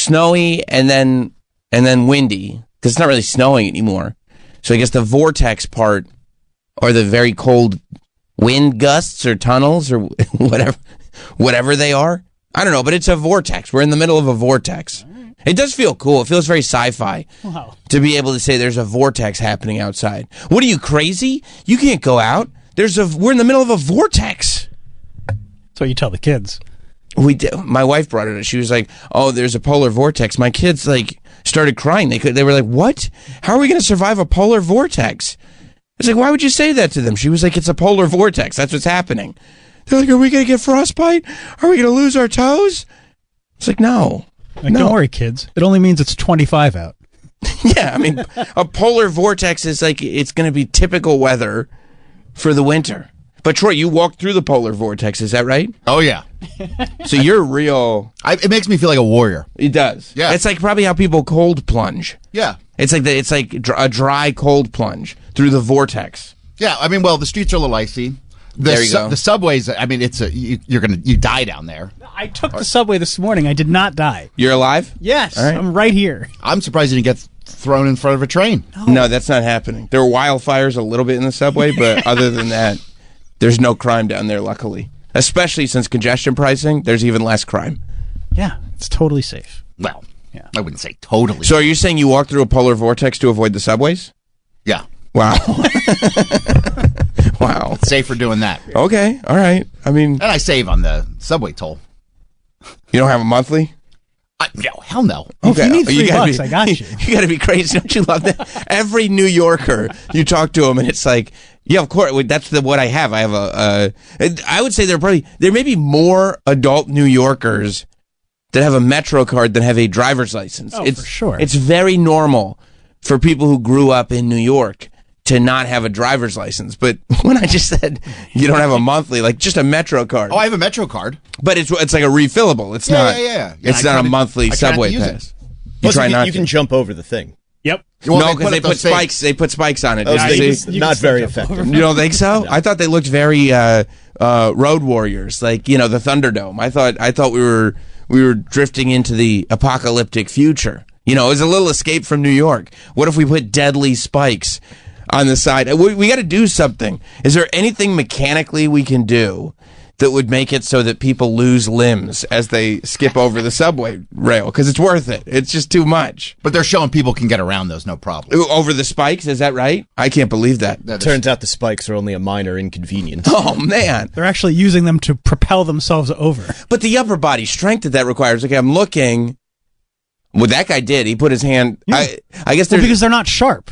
snowy and then windy, because it's not really snowing anymore. So I guess the vortex part, or the very cold wind gusts or tunnels or whatever they are. I don't know, but it's a vortex. We're in the middle of a vortex. It does feel cool. It feels very sci-fi to be able to say there's a vortex happening outside. What are you, crazy? You can't go out. We're in the middle of a vortex. That's what you tell the kids. My wife brought it up. She was like, "Oh, there's a polar vortex." My kids started crying. They were like, "What? How are we going to survive a polar vortex?" I was like, "Why would you say that to them?" She was like, "It's a polar vortex. That's what's happening." They're like, "Are we going to get frostbite? Are we going to lose our toes?" It's like, no. Don't worry, kids. It only means it's 25 out. Yeah, I mean, a polar vortex is it's going to be typical weather for the winter. But Troy, you walked through the polar vortex, is that right? Oh, yeah. So you're real. It makes me feel like a warrior. It does. Yeah. It's like probably how people cold plunge. Yeah. It's like a dry cold plunge through the vortex. Yeah, I mean, well, the streets are a little icy. There you go. The subways, I mean, you die down there. I took the subway this morning. I did not die. You're alive? Yes, All right. I'm right here. I'm surprised you didn't get thrown in front of a train. No, that's not happening. There were wildfires a little bit in the subway, but other than that, there's no crime down there, luckily. Especially since congestion pricing, there's even less crime. Yeah, it's totally safe. Well, Yeah. I wouldn't say totally. So are you saying you walked through a polar vortex to avoid the subways? Yeah. Wow. Wow. Safer doing that. Okay, all right. I mean, And I save on the subway toll. you don't have a monthly? No, hell no. If you need gotta $3, I got you. You got to be crazy. Don't you love that? Every New Yorker, you talk to them, and it's like, yeah, of course. That's what I have. I have I would say there may be more adult New Yorkers that have a Metro card than have a driver's license. Oh, for sure. It's very normal for people who grew up in New York to not have a driver's license. But when I just said you don't have a monthly, like just a Metro card. Oh, I have a Metro card. But it's like a refillable. It's not. Yeah. It's not a monthly subway pass. You try not you to. can jump over the thing. Yep. Well, No, because they up put those things. spikes. They put spikes on it. Oh, so Did you you can- see? not still very jump effective. over. You don't think so? I thought they looked very Road Warriors, like the Thunderdome. I thought we were drifting into the apocalyptic future. It was a little escape from New York. What if we put deadly spikes on the side? We got to do something. Is there anything mechanically we can do that would make it so that people lose limbs as they skip over the subway rail? Because it's worth it. It's just too much. But they're showing people can get around those, no problem. Over the spikes, is that right? I can't believe that. That is- Turns out the spikes are only a minor inconvenience. Oh, man. They're actually using them to propel themselves over. But the upper body strength that requires, okay, I'm looking. What that guy did, he put his hand. Yeah. I guess Well, they're because they're not sharp.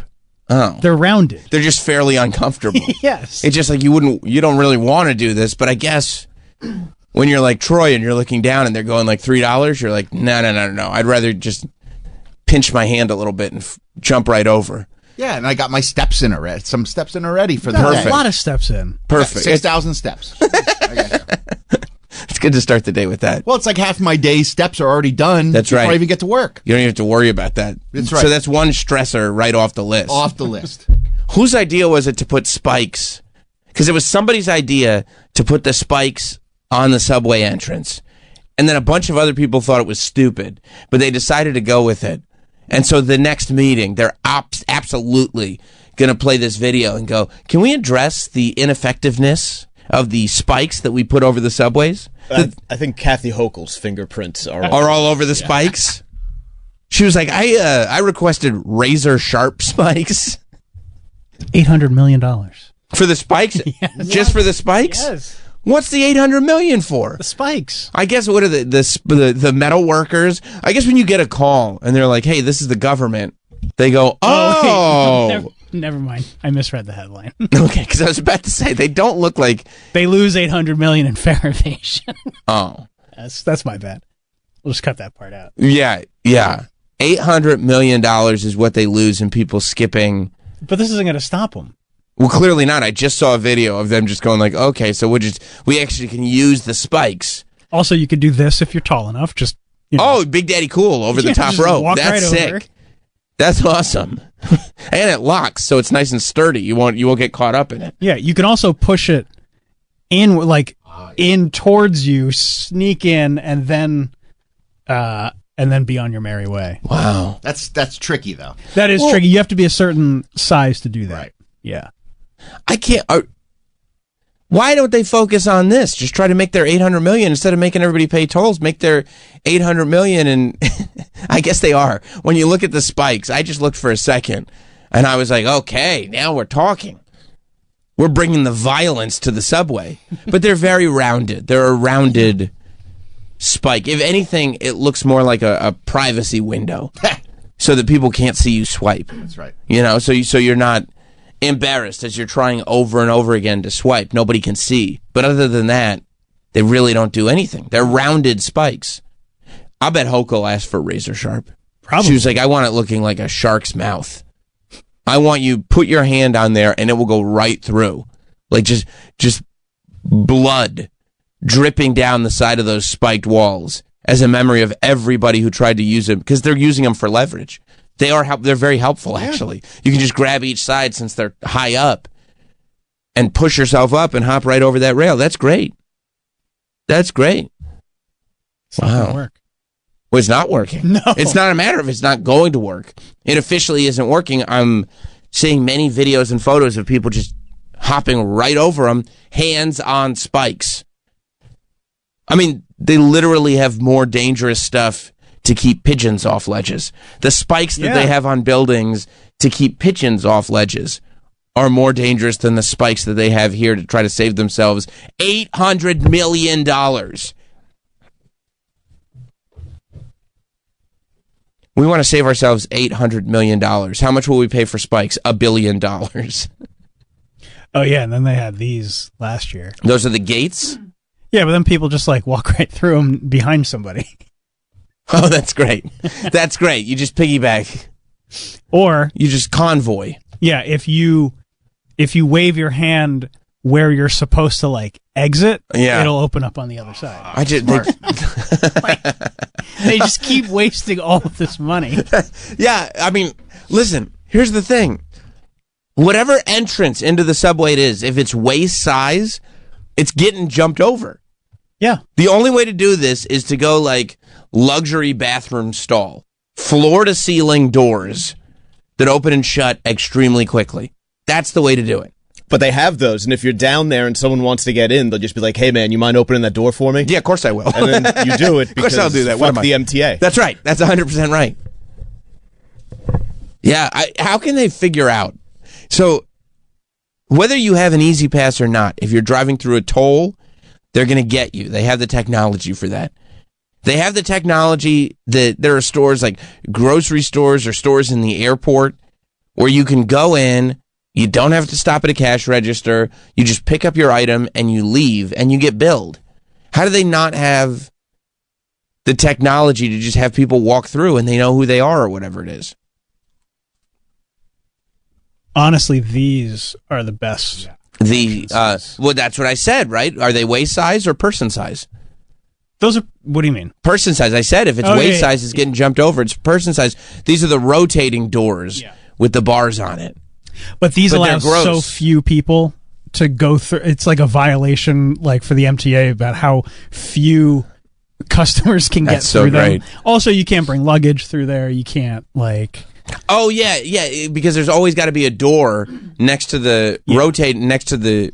They're rounded. they're just fairly uncomfortable. Yes. It's just like you don't really want to do this, but I guess when you're like Troy and you're looking down and they're going like $3, you're like, no. I'd rather just pinch my hand a little bit and jump right over. Yeah, and I got my steps in already. Some steps in already for the Got day. a lot of steps in. Perfect. 6,000 steps. It's good to start the day with that. Well, it's like half my day's steps are already done. That's before right. I even get to work. You don't even have to worry about that. That's right. So that's one stressor right off the list. Off the list. Whose idea was it to put spikes? Because it was somebody's idea to put the spikes on the subway entrance. And then a bunch of other people thought it was stupid, but they decided to go with it. And so the next meeting, they're absolutely going to play this video and go, can we address the ineffectiveness of the spikes that we put over the subways? I think Kathy Hochul's fingerprints are All over the spikes? She was like, I requested razor sharp spikes. $800 million. For the spikes? Yes. Just for the spikes? Yes. What's the $800 million for? The spikes. I guess what are the metal workers? I guess when you get a call and they're like, "Hey, this is the government," they go, "Oh, Never mind. I misread the headline. okay." Because I was about to say they don't look like. They lose $800 million in fare evasion. Oh, That's my bad. We'll just cut that part out. yeah. $800 million is what they lose in people skipping. But this isn't going to stop them. Well, clearly not. I just saw a video of them just going like, "Okay, so we actually can use the spikes." Also, you could do this if you're tall enough. Just Oh, Big Daddy Cool over the Yeah, top just rope. walk That's right sick. over. That's awesome. And it locks, so it's nice and sturdy. You won't get caught up in it. Yeah, you can also push it in, in towards you, sneak in, and then and then be on your merry way. Wow. That's tricky though. That is tricky. You have to be a certain size to do that. Right. Yeah. I can't. Why don't they focus on this? Just try to make their 800 million instead of making everybody pay tolls. Make their 800 million, and I guess they are. When you look at the spikes, I just looked for a second, and I was like, okay, now we're talking. We're bringing the violence to the subway, but they're very rounded. They're a rounded spike. If anything, it looks more like a privacy window, so that people can't see you swipe. That's right. You know, so you're not embarrassed as you're trying over and over again to swipe. Nobody can see. But other than that, they really don't do anything. They're rounded spikes. I bet Hoco asked for razor sharp. Probably. She was like, I want it looking like a shark's mouth. I want you put your hand on there and it will go right through. Like just blood dripping down the side of those spiked walls as a memory of everybody who tried to use them, because they're using them for leverage. They're very helpful, actually. You can just grab each side since they're high up and push yourself up and hop right over that rail. That's great. That's great. It's not gonna work. Well, it's not working. No. It's not a matter of it's not going to work. It officially isn't working. I'm seeing many videos and photos of people just hopping right over them, hands on spikes. I mean, they literally have more dangerous stuff to keep pigeons off ledges. The spikes that they have on buildings to keep pigeons off ledges are more dangerous than the spikes that they have here to try to save themselves $800 million. We want to save ourselves $800 million. How much will we pay for spikes? $1 billion. Oh, yeah, and then they had these last year. Those are the gates? Yeah, but then people just like walk right through them behind somebody. Oh, that's great. That's great. You just piggyback. Or You just convoy. yeah, if you wave your hand where you're supposed to like exit, it'll open up on the other side. I just They just keep wasting all of this money. Yeah, I mean, listen, here's the thing. Whatever entrance into the subway it is, if it's waist size, it's getting jumped over. Yeah. The only way to do this is to go like luxury bathroom stall, floor to ceiling doors that open and shut extremely quickly. That's the way to do it. But they have those, and if you're down there and someone wants to get in, they'll just be like, hey, man, you mind opening that door for me? Yeah, of course I will. And then you do it because I'll do that. What fuck am I? the MTA. That's right. That's 100% right. Yeah, how can they figure out? So, whether you have an Easy Pass or not, if you're driving through a toll, they're going to get you. They have the technology for that. They have the technology that there are stores like grocery stores or stores in the airport where you can go in, you don't have to stop at a cash register, you just pick up your item and you leave and you get billed. How do they not have the technology to just have people walk through and they know who they are or whatever it is? Honestly, these are the best. Well, that's what I said, right? Are they waist size or person size? Those are, what do you mean? Person size. I said if it's waist size, it's getting jumped over. It's person size. These are the rotating doors with the bars on it. But these allow they're gross. so few people to go through. It's like a violation, like for the MTA, about how few customers can get That's so through great. them. Also, you can't bring luggage through there. You can't like. Oh yeah, because there's always got to be a door next to the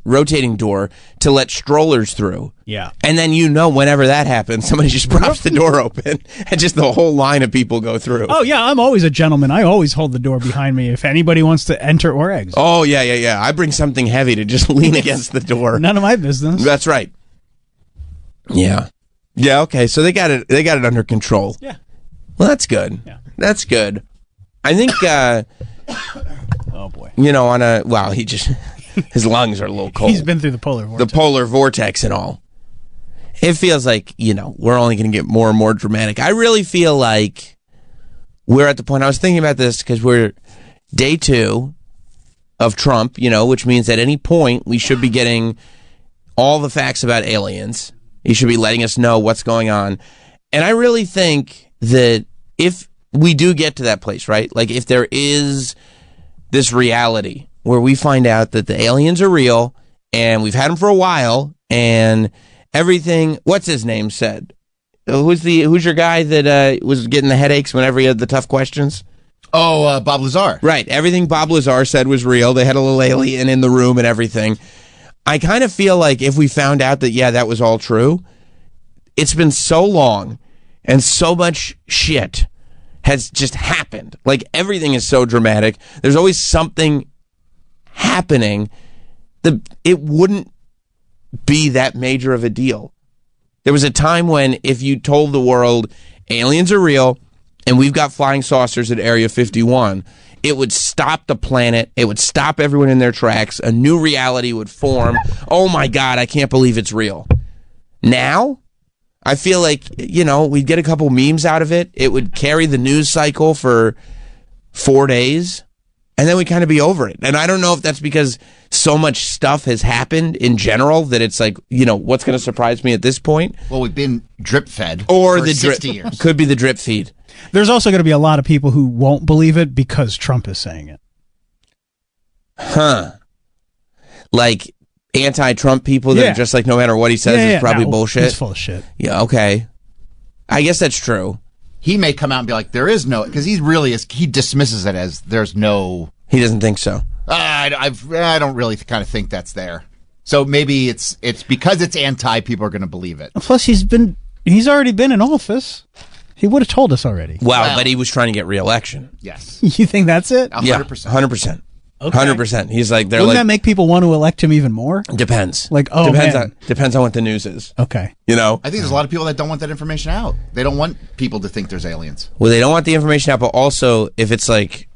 rotating door to let strollers through. Yeah. And then whenever that happens, somebody just props the door open and just the whole line of people go through. Oh yeah, I'm always a gentleman. I always hold the door behind me if anybody wants to enter or exit. Oh yeah. I bring something heavy to just lean against the door. None of my business. That's right. Yeah. Yeah, okay. So they got it under control. Yeah. Well, that's good. Yeah. That's good. I think Oh boy. he just his lungs are a little cold. He's been through the polar vortex. The polar vortex and all. It feels like, we're only going to get more and more dramatic. I really feel like we're at the point. I was thinking about this because we're day 2 of Trump, which means at any point we should be getting all the facts about aliens. He should be letting us know what's going on. And I really think that if we do get to that place, right? Like if there is this reality where we find out that the aliens are real and we've had them for a while and everything, what's his name said? who's your guy that was getting the headaches whenever he had the tough questions? Oh, Bob Lazar. Right. Everything Bob Lazar said was real. They had a little alien in the room and everything. I kind of feel like if we found out that, yeah, that was all true, it's been so long and so much shit has just happened. Like, everything is so dramatic. There's always something happening. It wouldn't be that major of a deal. There was a time when if you told the world aliens are real and we've got flying saucers at Area 51, it would stop the planet. It would stop everyone in their tracks. A new reality would form. Oh my God, I can't believe it's real. Now, I feel like, we'd get a couple memes out of it. It would carry the news cycle for 4 days, and then we'd kind of be over it. And I don't know if that's because so much stuff has happened in general that it's like, what's going to surprise me at this point? Well, we've been drip fed Or for the 60 drip years. could be the drip feed. There's also going to be a lot of people who won't believe it because Trump is saying it. Huh. Like anti-Trump people that Yeah. are just like, no matter what he says, it's probably bullshit. He's full of shit. Yeah, okay. I guess that's true. He may come out and be like, there is no, because he dismisses it as there's no. He doesn't think so. I don't really kind of think that's there. So maybe it's because it's anti, people are going to believe it. Plus, he's already been in office. He would have told us already. Well, but he was trying to get re-election. Yes. You think that's it? 100%. Yeah, 100%. Okay. 100%. He's like, they're Wouldn't like, that make people want to elect him even more? depends. Like, oh, depends man. depends on what the news is. Okay. I think there's a lot of people that don't want that information out. They don't want people to think there's aliens. Well, they don't want the information out, but also if it's like,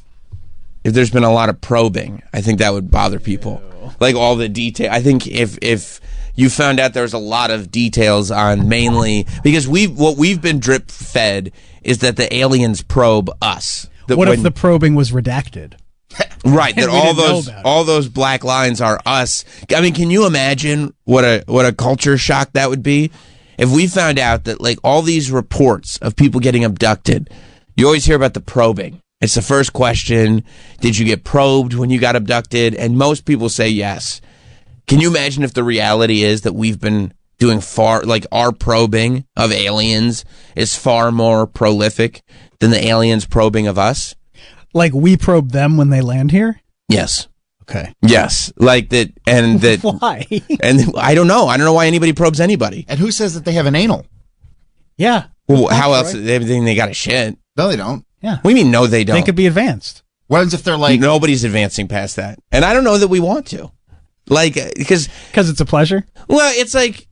if there's been a lot of probing, I think that would bother people. Like all the detail. I think if you found out there's a lot of details on mainly because what we've been drip fed is that the aliens probe us. What if the probing was redacted? Right, that We all didn't know those about it. all those black lines are us. I mean, can you imagine what a culture shock that would be if we found out that like all these reports of people getting abducted, you always hear about the probing. It's the first question, did you get probed when you got abducted? And most people say yes. Can you imagine if the reality is that we've been doing our probing of aliens is far more prolific than the aliens probing of us? Like we probe them when they land here? Yes. Okay. Yes, like that, and that. Why? And I don't know. I don't know why anybody probes anybody. And who says that they have an anal? Yeah. Well, how That's else? right. Everything they got a shit. No, they don't. Yeah. What do you mean? No, they don't. They could be advanced. What happens if they're like, Nobody's advancing past that, and I don't know that we want to. Like, because Because it's a pleasure? it's like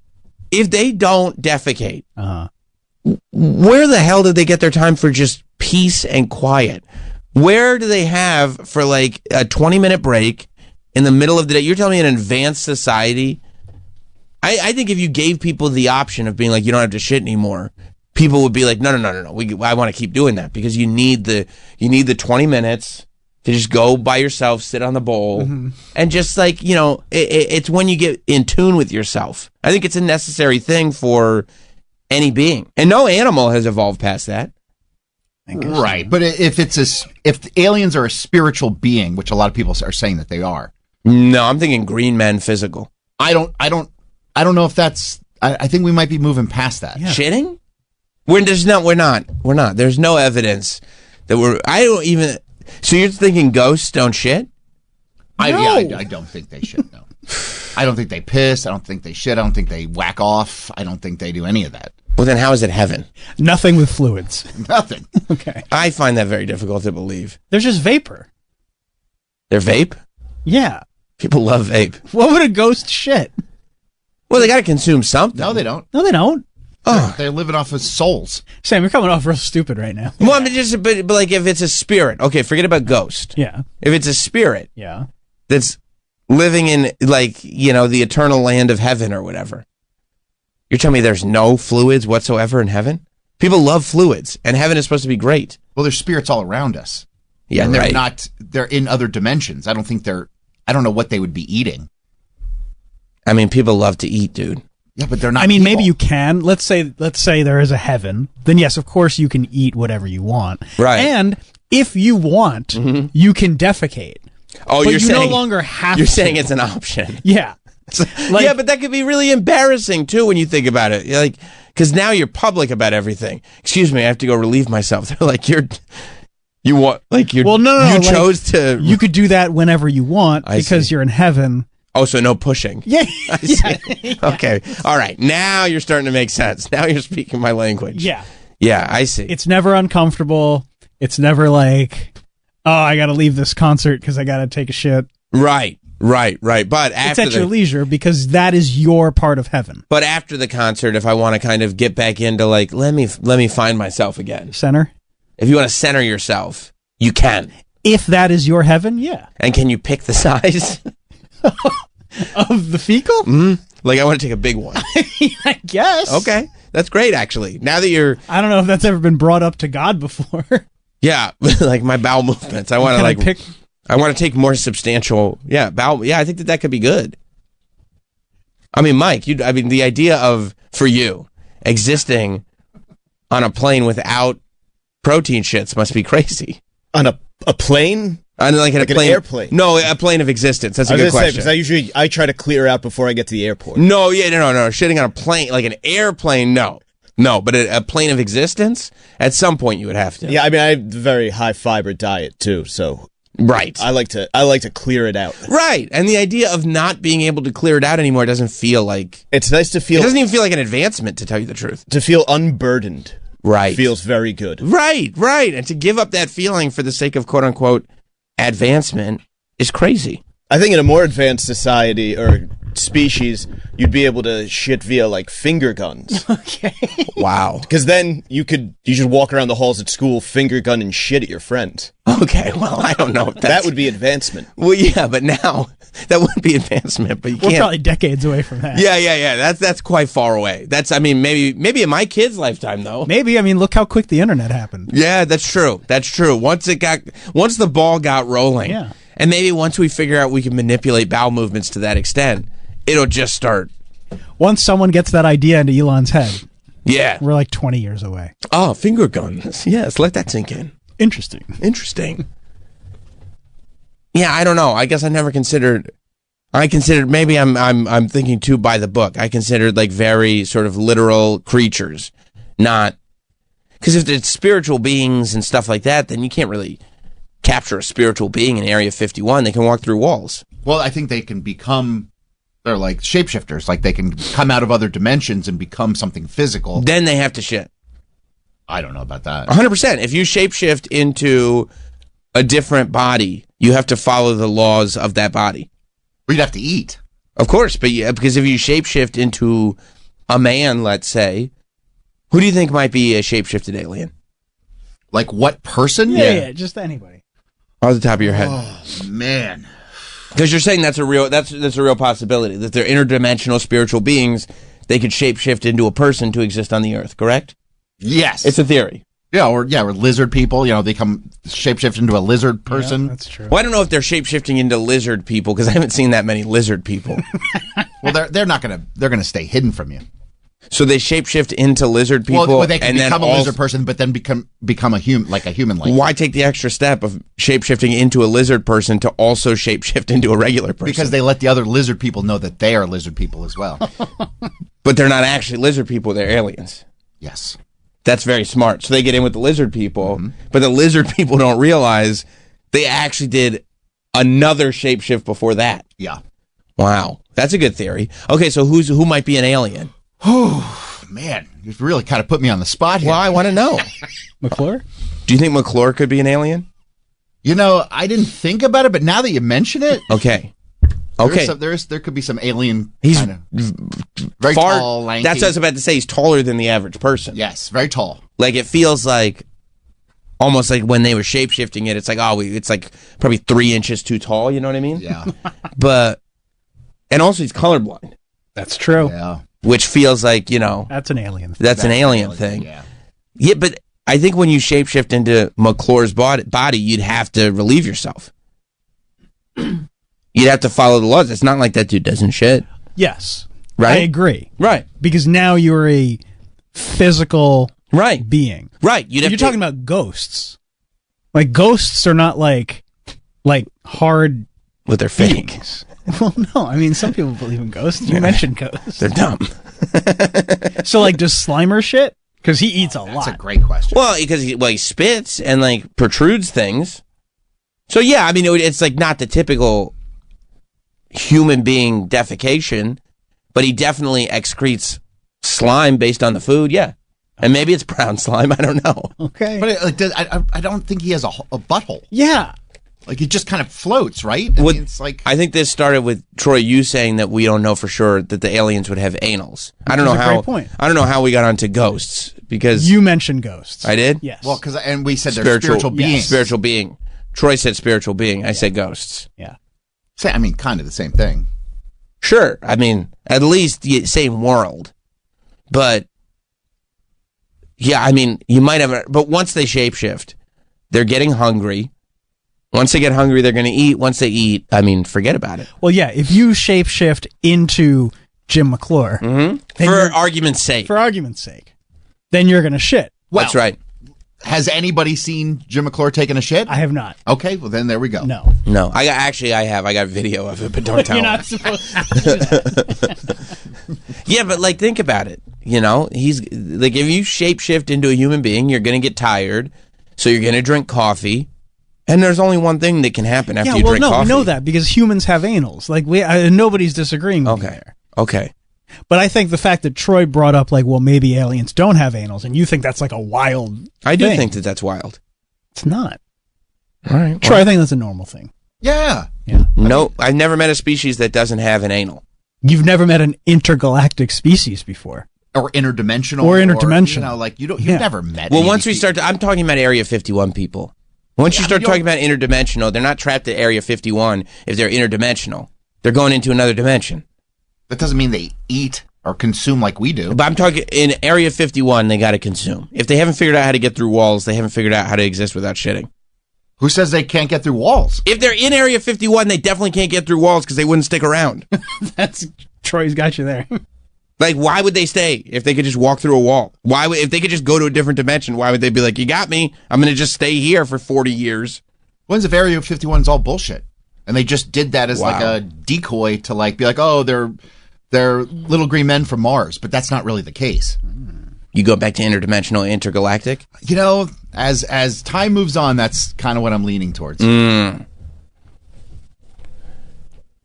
if they don't defecate, Uh-huh. where the hell did they get their time for just peace and quiet? Where do they have for like a 20-minute break in the middle of the day? You're telling me in an advanced society? I think if you gave people the option of being like, you don't have to shit anymore, people would be like, no. I want to keep doing that because you need the 20 minutes to just go by yourself, sit on the bowl, and just like, it's when you get in tune with yourself. I think it's a necessary thing for any being. And no animal has evolved past that. right? But if aliens are a spiritual being, which a lot of people are saying that they are, No, I'm thinking green men physical. I don't know if that's. I think we might be moving past that. Shitting? We're not. There's no evidence that I don't even. So you're thinking ghosts don't shit? I don't think they should. No, I don't think they piss. I don't think they shit. I don't think they whack off. I don't think they do any of that. Well, then how is it heaven? Nothing with fluids. Nothing. Okay. I find that very difficult to believe. There's just vapor. They're vape? Yeah. People love vape. What would a ghost shit? Well, they got to consume something. No, they don't. No, they don't. They're living off of souls. Sam, you're coming off real stupid right now. Well, I mean, but like if it's a spirit, okay, forget about ghost. Yeah. If it's a spirit Yeah. that's living in the eternal land of heaven or whatever, you're telling me there's no fluids whatsoever in heaven? People love fluids, and heaven is supposed to be great. Well, there's spirits all around us. Yeah, and they're right. not. They're in other dimensions. I don't know what they would be eating. I mean, people love to eat, dude. Yeah, but they're not. I mean, people. maybe you can. Let's say there is a heaven. Then yes, of course you can eat whatever you want. Right. And if you want, you can defecate. Oh, But you're you saying no longer have You're to. saying it's an option. Yeah. Like- Yeah, but that could be really embarrassing too when you think about it. Like, Because now you're public about everything. Excuse me, I have to go relieve myself. They're like, you want, like, you're, Well, no, you like, chose to. You could do that whenever you want I because see. you're in heaven. Oh, so no pushing. Yeah. I see. Okay. All right. Now you're starting to make sense. Now you're speaking my language. Yeah. Yeah, I see. It's never uncomfortable. It's never like, oh, I got to leave this concert because I got to take a shit. Right. But It's after at your leisure because that is your part of heaven. but after the concert, if I want to kind of get back into like, let me find myself again. Center. If you want to center yourself, you can. If that is your heaven, yeah. And can you pick the size? Of the fecal? Like, I want to take a big one. I guess. Okay. That's great, actually. Now that you're, I don't know if that's ever been brought up to God before. yeah, like my bowel movements. I want to Can like, I pick? I want to take more substantial, bowel. Yeah, I think that could be good. I mean, Mike, the idea of, for you, existing on a plane without protein shits must be crazy. On a plane? On like Like an plane, airplane? No, a plane of existence. That's a I was good gonna say, question. because I try to clear out before I get to the airport. No, no. Shitting on a plane, like an airplane, no. But a plane of existence, at some point you would have to. Yeah, I mean, I have a very high fiber diet too, so Right. I like to clear it out. Right. And the idea of not being able to clear it out anymore doesn't feel like, It's nice to it feel doesn't even feel like an advancement, to tell you the truth. unburdened. Right. Feels very good. Right. And to give up that feeling for the sake of quote unquote advancement is crazy. I think in a more advanced society or species, you'd be able to shit via like finger guns. Okay. Wow. Because then you should walk around the halls at school, finger gun and shit at your friends. Okay. Well, I don't know if That would be advancement. Well, yeah, but now that would be advancement, but you We're can't. probably decades away from that. Yeah. That's quite far away. Maybe in my kid's lifetime though. Maybe. I mean, look how quick the internet happened. Yeah, that's true. Once the ball got rolling, Yeah. and maybe once we figure out we can manipulate bowel movements to that extent, it'll just start. Once someone gets that idea into Elon's head, Yeah. we're like 20 years away. Oh, finger guns. Yes, let that sink in. Interesting. Interesting. Yeah, I don't know. I guess I never considered. I considered maybe I'm thinking too by the book. I considered like very sort of literal creatures, not because if it's spiritual beings and stuff like that, then you can't really capture a spiritual being in Area 51. They can walk through walls. Well, I think they can become, they're like shapeshifters. Like they can come out of other dimensions and become something physical. Then they have to shit. I don't know about that. 100%. If you shapeshift into a different body, you have to follow the laws of that body. We'd have to eat. Of course, but yeah, because if you shapeshift into a man, let's say, who do you think might be a shapeshifted alien? Like what person? Yeah, just anybody. Off the top of your head. Oh, man. Because you're saying that's a real possibility, that they're interdimensional spiritual beings. They could shapeshift into a person to exist on the earth, correct? Yes. It's a theory. or lizard people. They come shapeshift into a lizard person. Yeah, that's true. Well, I don't know if they're shapeshifting into lizard people, because I haven't seen that many lizard people. Well, they're not gonna. They're gonna stay hidden from you. So they shapeshift into lizard people, Well, they can and then become a also, lizard person, but then become a human, like a human. Like why take the extra step of shapeshifting into a lizard person to also shapeshift into a regular person? because they let the other lizard people know that they are lizard people as well. But they're not actually lizard people; they're aliens. Yes. That's very smart. So they get in with the lizard people, but the lizard people don't realize they actually did another shapeshift before that. Yeah. Wow, that's a good theory. Okay, so who might be an alien? Oh man, you really kind of put me on the spot here. Well, I want to know. McClure? Do you think McClure could be an alien? I didn't think about it, but now that you mention it, Okay. there could be some alien. He's kind of very tall, lanky. That's what I was about to say. He's taller than the average person. Yes, very tall. Like it feels like almost like when they were shapeshifting it, it's like it's like probably 3 inches too tall. You know what I mean? Yeah. And also he's colorblind, That's true. Yeah. which feels like That's an alien. that's an alien thing. Yeah. Yeah, but I think when you shapeshift into McClure's body, you'd have to relieve yourself. You'd have to follow the laws. It's not like that dude doesn't shit. Yes. Right? I agree. Right. Because now you're a physical Right. being. Right. You're talking about ghosts. Like ghosts are not like hard with their fake. beings. Well, no. I mean, some people believe in ghosts. You mentioned ghosts. They're dumb. So, like, does Slimer shit? Because he eats a lot. That's a great question. Well, because he spits and like protrudes things. So yeah, I mean it's like not the typical human being defecation, but he definitely excretes slime based on the food. Yeah, and maybe it's brown slime. I don't know. Okay. But I don't think he has a butthole. Yeah. Like, it just kind of floats, right? I mean, it's like... I think this started with Troy, you saying that we don't know for sure that the aliens would have anals. I don't know how. Great point. I don't know how we got onto ghosts because You mentioned ghosts. I did. Yes. Well, and we said they're spiritual beings. Spiritual being. Troy said spiritual being. I said ghosts. Yeah. I mean, kind of the same thing. Sure. I mean, at least the same world. But, yeah, I mean, you might have... But once they shapeshift, they're getting hungry. Once they get hungry, they're going to eat. Once they eat, I mean, forget about it. Well, yeah, if you shapeshift into Jim McClure, For argument's sake. for argument's sake, then you're going to shit. That's right. Has anybody seen Jim McClure taking a shit? I have not. Okay, well, then there we go. No. No. I have. I got video of it, but don't tell You're him. not supposed to do that. Yeah, but like think about it. You know, he's like if you shapeshift into a human being, you're going to get tired, so you're going to drink coffee, and there's only one thing that can happen after you drink coffee. We know that because humans have anals. Like nobody's disagreeing with me there. Okay. But I think the fact that Troy brought up like, well, maybe aliens don't have anals, and you think that's like a wild I do thing. think that that's wild. It's not. All right. Troy, I think that's a normal thing. Yeah. Yeah. No, I've never met a species that doesn't have an anal. You've never met an intergalactic species before. Or interdimensional. Or interdimensional. You know, like, you've Yeah. never met Well, any once we of these start, I'm talking about Area 51 people. Once you start talking about interdimensional, they're not trapped at Area 51 if they're interdimensional. They're going into another dimension. That doesn't mean they eat or consume like we do. But I'm talking in Area 51, they got to consume. If they haven't figured out how to get through walls, they haven't figured out how to exist without shitting. Who says they can't get through walls? If they're in Area 51, they definitely can't get through walls because they wouldn't stick around. That's Troy's got you there. Like, why would they stay if they could just walk through a wall? If they could just go to a different dimension, why would they be like, you got me, I'm going to just stay here for 40 years? When's if Area 51 is all bullshit? And they just did that as like a decoy to like be like, oh, they're little green men from Mars, but that's not really the case. You go back to interdimensional, intergalactic? You know, as time moves on, that's kind of what I'm leaning towards.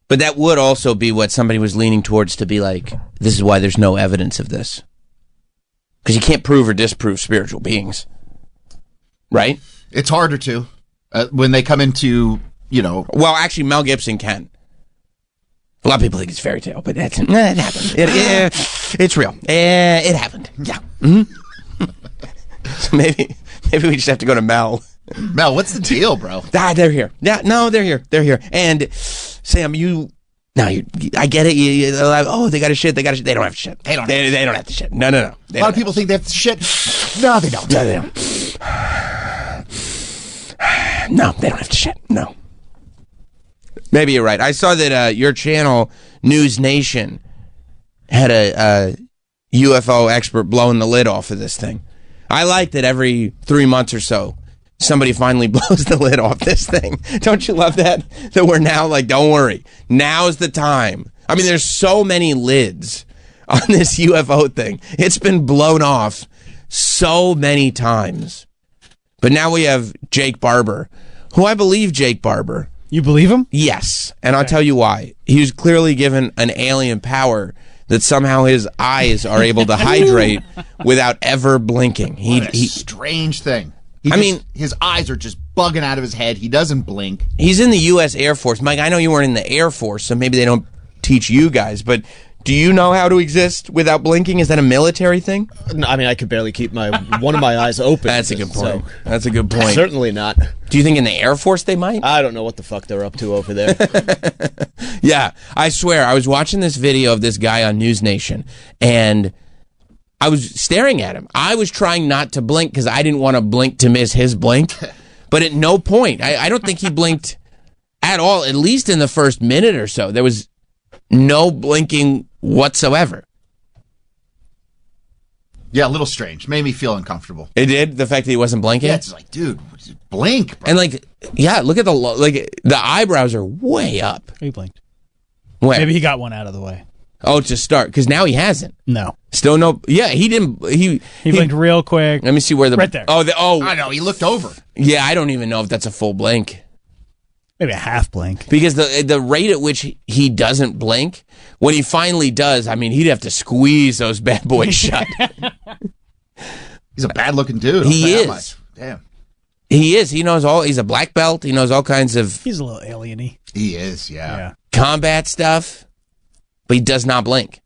But that would also be what somebody was leaning towards to be like, this is why there's no evidence of this. Because you can't prove or disprove spiritual beings. Right? It's harder to when they come into, you know. Well, actually, Mel Gibson can. A lot of people think it's fairy tale, but it happened. It's real. It happened. Yeah. Mm-hmm. So maybe we just have to go to Mel. Mel, what's the deal, bro? They're here. Yeah, no, they're here. They're here. And Sam, I get it. They got to shit. They got to shit. They don't have to shit. They don't have to shit. No. A lot of people think they have to shit. No, they don't. No, they don't. No, they don't have to shit. No. Maybe you're right. I saw that your channel, News Nation, had a UFO expert blowing the lid off of this thing. I like that every 3 months or so, somebody finally blows the lid off this thing. Don't you love that? That we're now like, don't worry. Now's the time. I mean, there's so many lids on this UFO thing. It's been blown off so many times. But now we have Jake Barber, who I believe Jake Barber. You believe him? Yes. And I'll tell you why. He was clearly given an alien power that somehow his eyes are able to hydrate without ever blinking. Strange thing. His eyes are just bugging out of his head. He doesn't blink. He's in the U.S. Air Force. Mike, I know you weren't in the Air Force, so maybe they don't teach you guys, but do you know how to exist without blinking? Is that a military thing? No, I mean, I could barely keep one of my eyes open. That's a good point. That's a good point. Certainly not. Do you think in the Air Force they might? I don't know what the fuck they're up to over there. Yeah, I swear. I was watching this video of this guy on News Nation, and I was staring at him. I was trying not to blink because I didn't want to blink to miss his blink. But at no point, I don't think he blinked at all, at least in the first minute or so. There was no blinking whatsoever. Yeah, a little strange. Made me feel uncomfortable. It did? The fact that he wasn't blinking? Yeah, it's like, dude, blink, bro. And like, yeah, look at the eyebrows are way up. He blinked. When? Maybe he got one out of the way. Oh, to start, because now he hasn't. No. Still no. Yeah, he didn't. He blinked real quick. Let me see where the right there. I know, he looked over. Yeah, I don't even know if that's a full blink. Maybe a half blink. Because the rate at which he doesn't blink, when he finally does, I mean, he'd have to squeeze those bad boys shut. He's a bad looking dude. He is. Much. Damn. He is. He knows all. He's a black belt. He knows all kinds of. He's a little alien-y. He is. Yeah. Combat stuff, but he does not blink.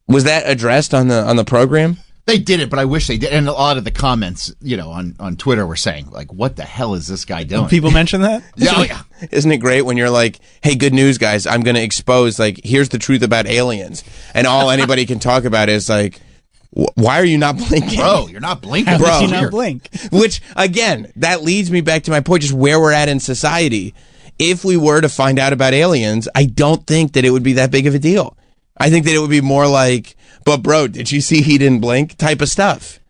Was that addressed on the program? They did it, but I wish they did. And a lot of the comments, on Twitter were saying, like, what the hell is this guy doing? People mention that? Yeah. Isn't it great when you're like, hey, good news, guys, I'm going to expose, like, here's the truth about aliens. And all anybody can talk about is, like, why are you not blinking? Bro, you're not blinking. How Bro. does he not blink? Which, again, that leads me back to my point, just where we're at in society. If we were to find out about aliens, I don't think that it would be that big of a deal. I think that it would be more like, but bro, did you see he didn't blink type of stuff?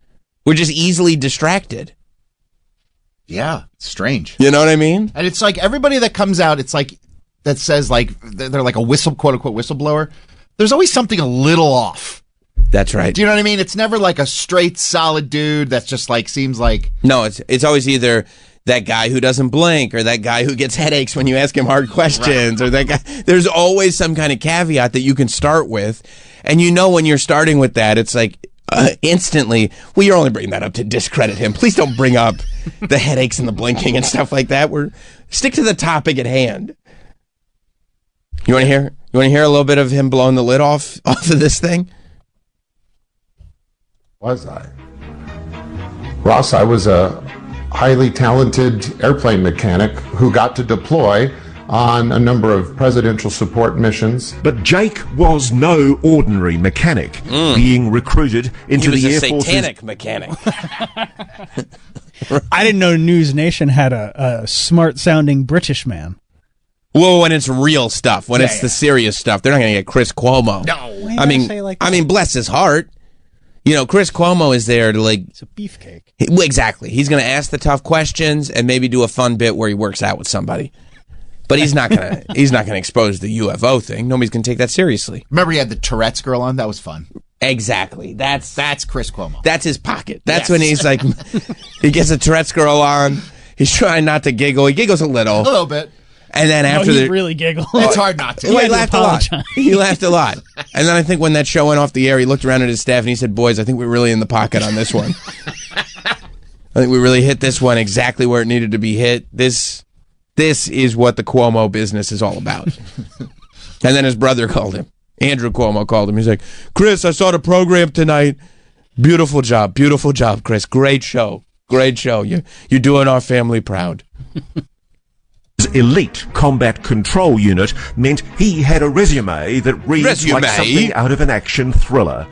We're just easily distracted. Yeah, it's strange. You know what I mean? And it's like everybody that comes out, it's like, that says like, they're like a quote unquote whistleblower. There's always something a little off. That's right. Do you know what I mean? It's never like a straight, solid dude that's just like, seems like. No, it's always either that guy who doesn't blink or that guy who gets headaches when you ask him hard questions or that guy. There's always some kind of caveat that you can start with. And when you're starting with that, it's like instantly, well, you're only bringing that up to discredit him. Please don't bring up the headaches and the blinking and stuff like that. Stick to the topic at hand. You want to hear? You want to hear a little bit of him blowing the lid off of this thing? Was I? Ross, I was a highly talented airplane mechanic who got to deploy on a number of presidential support missions. But Jake was no ordinary mechanic, being recruited into the Air Force's... He was a satanic mechanic. I didn't know News Nation had a smart-sounding British man. Well, when it's real stuff, when it's the serious stuff, they're not going to get Chris Cuomo. No. I mean, bless his heart. Chris Cuomo is there to It's a beefcake. Exactly. He's going to ask the tough questions and maybe do a fun bit where he works out with somebody. But he's not going to expose the UFO thing. Nobody's going to take that seriously. Remember he had the Tourette's girl on? That was fun. Exactly. That's Chris Cuomo. That's his pocket. That's when he's like, he gets a Tourette's girl on. He's trying not to giggle. He giggles a little bit. And then after he really giggled. It's hard not to. Well, he laughed a lot. He laughed a lot. And then I think when that show went off the air, he looked around at his staff and he said, boys, I think we're really in the pocket on this one. I think we really hit this one exactly where it needed to be hit. This is what the Cuomo business is all about. And then his brother called him. Andrew Cuomo called him. He's like, Chris, I saw the program tonight. Beautiful job, Chris. Great show. You're doing our family proud. Elite combat control unit meant he had a resume that reads like something out of an action thriller.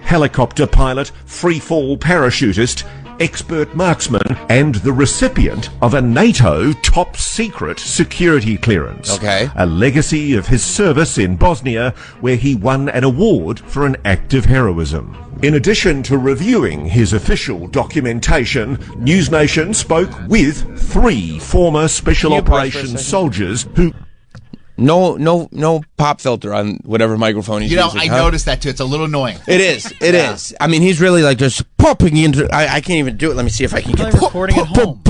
Helicopter pilot, free-fall parachutist, expert marksman, and the recipient of a NATO top-secret security clearance. Okay. A legacy of his service in Bosnia, where he won an award for an act of heroism. In addition to reviewing his official documentation, News Nation spoke with 3 former Special Operations soldiers who... No pop filter on whatever microphone he's using. I noticed that too. It's a little annoying. It is. It is. I mean, he's really like just popping into. I can't even do it. Let me see if I can get recording at home.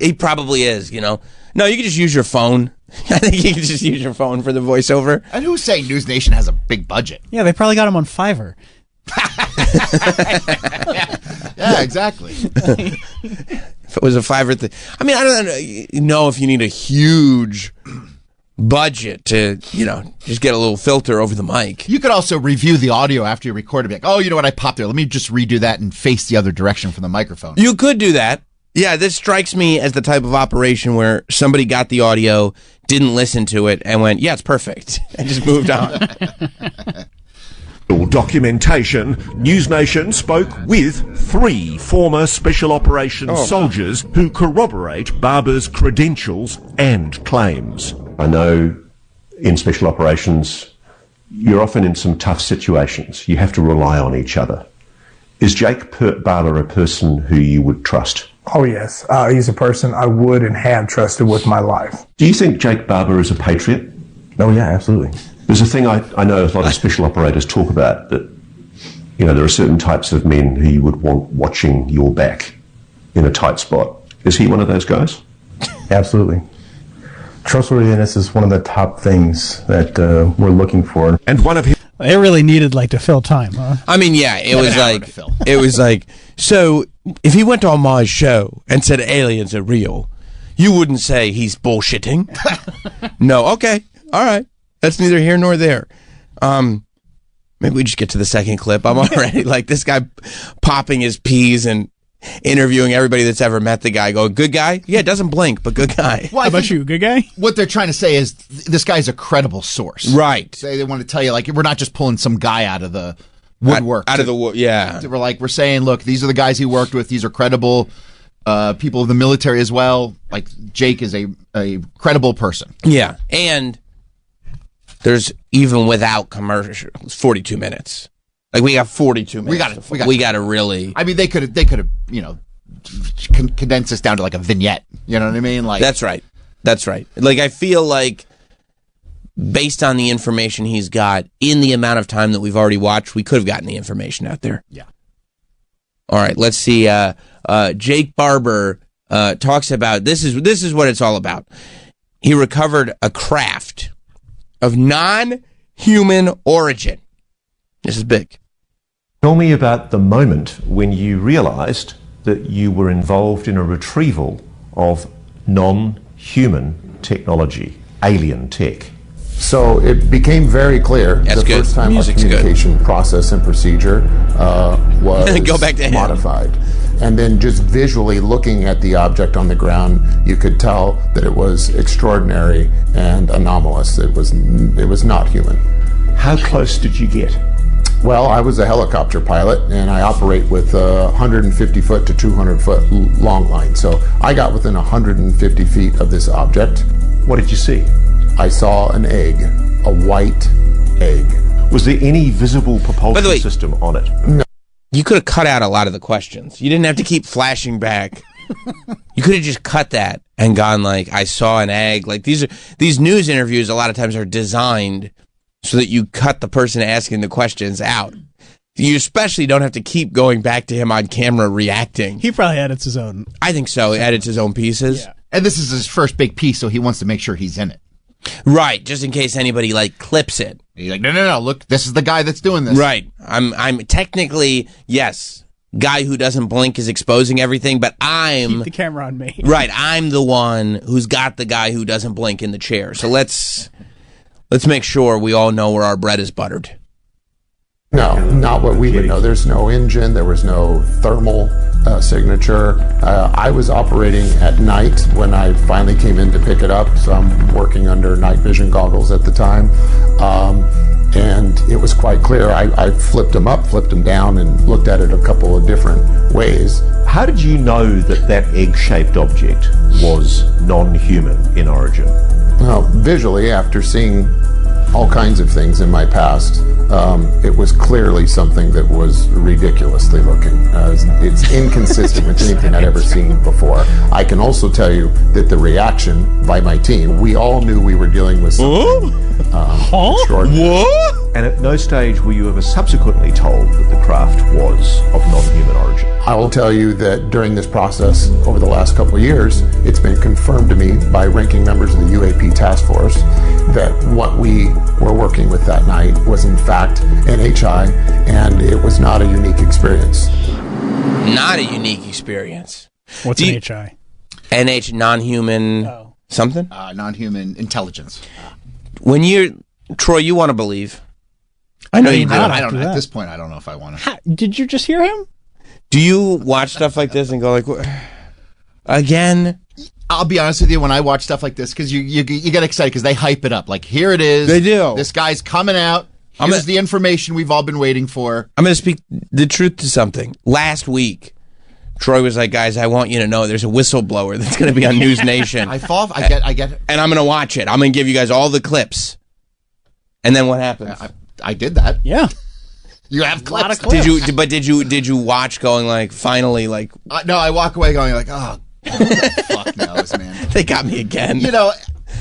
He probably is. No, you can just use your phone. I think you can just use your phone for the voiceover. And who's saying News Nation has a big budget? Yeah, they probably got him on Fiverr. Yeah, exactly. If it was a Fiverr thing, I mean, I don't know if you need a huge budget to, just get a little filter over the mic. You could also review the audio after you record it. Be like, oh, you know what? I popped there. Let me just redo that and face the other direction from the microphone. You could do that. Yeah, this strikes me as the type of operation where somebody got the audio, didn't listen to it, and went, yeah, it's perfect, and just moved on. Documentation, News Nation spoke with 3 former Special Operations soldiers who corroborate Barber's credentials and claims. I know in Special Operations, you're often in some tough situations. You have to rely on each other. Is Jake Barber a person who you would trust? Oh, yes. He's a person I would and have trusted with my life. Do you think Jake Barber is a patriot? Oh, yeah, absolutely. There's a thing I know a lot of special operators talk about, that, you know, there are certain types of men who you would want watching your back in a tight spot. Is he one of those guys? Absolutely. Trustworthiness is one of the top things that we're looking for. And one of his... They really needed like to fill time, huh? I mean, yeah, it was like, so if he went on my show and said aliens are real, you wouldn't say he's bullshitting. No, okay, all right. That's neither here nor there. Maybe we just get to the second clip. I'm already like this guy popping his peas and interviewing everybody that's ever met the guy. Going, good guy? Yeah, doesn't blink, but good guy. Well, How about you, good guy? What they're trying to say is this guy's a credible source. Right. They want to tell you, like, we're not just pulling some guy out of the woodwork. Out of the wood, yeah. We're saying, look, these are the guys he worked with. These are credible people of the military as well. Like, Jake is a credible person. Yeah, and there's, even without commercials, 42 minutes. Like, we got 42 minutes. We got to really... I mean, they could have, you know, condensed this down to like a vignette. You know what I mean? Like, That's right. Like, I feel like, based on the information he's got, in the amount of time that we've already watched, we could have gotten the information out there. Yeah. All right, let's see. Jake Barber talks about, this is what it's all about. He recovered a craft of non-human origin. This is big. Tell me about the moment when you realized that you were involved in a retrieval of non-human technology, alien tech. So it became very clear That's the good. first time our Music's good. communication process and procedure was Go back to him. modified. And then just visually looking at the object on the ground, you could tell that it was extraordinary and anomalous. It was not human. How close did you get? Well, I was a helicopter pilot, and I operate with 150 foot to 200 foot long line. So I got within 150 feet of this object. What did you see? I saw an egg, a white egg. Was there any visible By the propulsion way- system on it? You could have cut out a lot of the questions. You didn't have to keep flashing back. You could have just cut that and gone like, I saw an egg. Like, these news interviews a lot of times are designed so that you cut the person asking the questions out. You especially don't have to keep going back to him on camera reacting. He probably edits his own. I think so. He edits his own pieces. Yeah. And this is his first big piece, so he wants to make sure he's in it. Right, just in case anybody like clips it. He's like, no, look, this is the guy that's doing this. Right. I'm technically, yes, guy who doesn't blink is exposing everything, but Keep the camera on me. right, I'm the one who's got the guy who doesn't blink in the chair. So let's make sure we all know where our bread is buttered. No, not what we would know. There's no engine. There was no thermal signature. I was operating at night when I finally came in to pick it up. So I'm working under night vision goggles at the time. And it was quite clear. I flipped them up, flipped them down, and looked at it a couple of different ways. How did you know that that egg-shaped object was non-human in origin? Well, visually, after seeing all kinds of things in my past, it was clearly something that was ridiculously looking. It's inconsistent with anything I'd ever seen before. I can also tell you that the reaction by my team, we all knew we were dealing with something extraordinary. And at no stage were you ever subsequently told that the craft was of non-human origin? I will tell you that during this process, over the last couple of years, it's been confirmed to me by ranking members of the UAP task force that what we were working with that night was in fact NHI, and it was not a unique experience. Not a unique experience. What's an HI? NH, non-human something? Non-human intelligence. When you're, Troy, you want to believe. I know you do. I don't know. At this point, I don't know if I want to. Did you just hear him? Do you watch stuff like this and go like, again? I'll be honest with you, when I watch stuff like this, because you get excited because they hype it up. Like, here it is. They do. This guy's coming out. Here's the information we've all been waiting for. I'm going to speak the truth to something. Last week, Troy was like, guys, I want you to know there's a whistleblower that's going to be on News Nation. I get it. And I'm going to watch it. I'm going to give you guys all the clips. And then what happens? I did that. Yeah. You have clips. Did you watch going like, finally, like... No, I walk away going like, oh, fuck knows, man. They got me again. You know,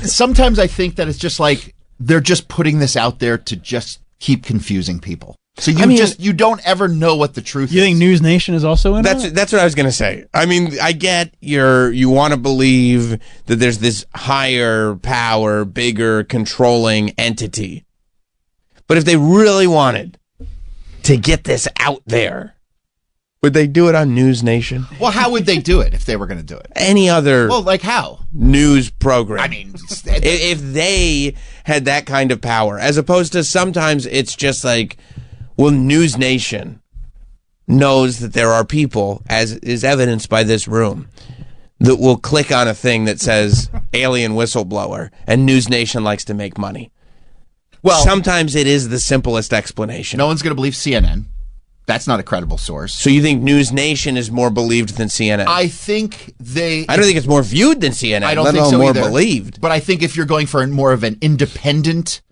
sometimes I think that it's just like they're just putting this out there to just keep confusing people. So you don't ever know what the truth is. You think News Nation is also in on it? That's what I was going to say. I mean, I get you want to believe that there's this higher power, bigger, controlling entity. But if they really wanted to get this out there, would they do it on News Nation? Well, how would they do it if they were going to do it? Any other like how? News program. I mean, if they had that kind of power, as opposed to sometimes it's just like, well, News Nation knows that there are people, as is evidenced by this room, that will click on a thing that says alien whistleblower, and News Nation likes to make money. Well, sometimes it is the simplest explanation. No one's going to believe CNN. That's not a credible source. So you think News Nation is more believed than CNN? I think I don't think it's more viewed than CNN. I don't let think alone so more either. believed. But I think if you're going for more of an independent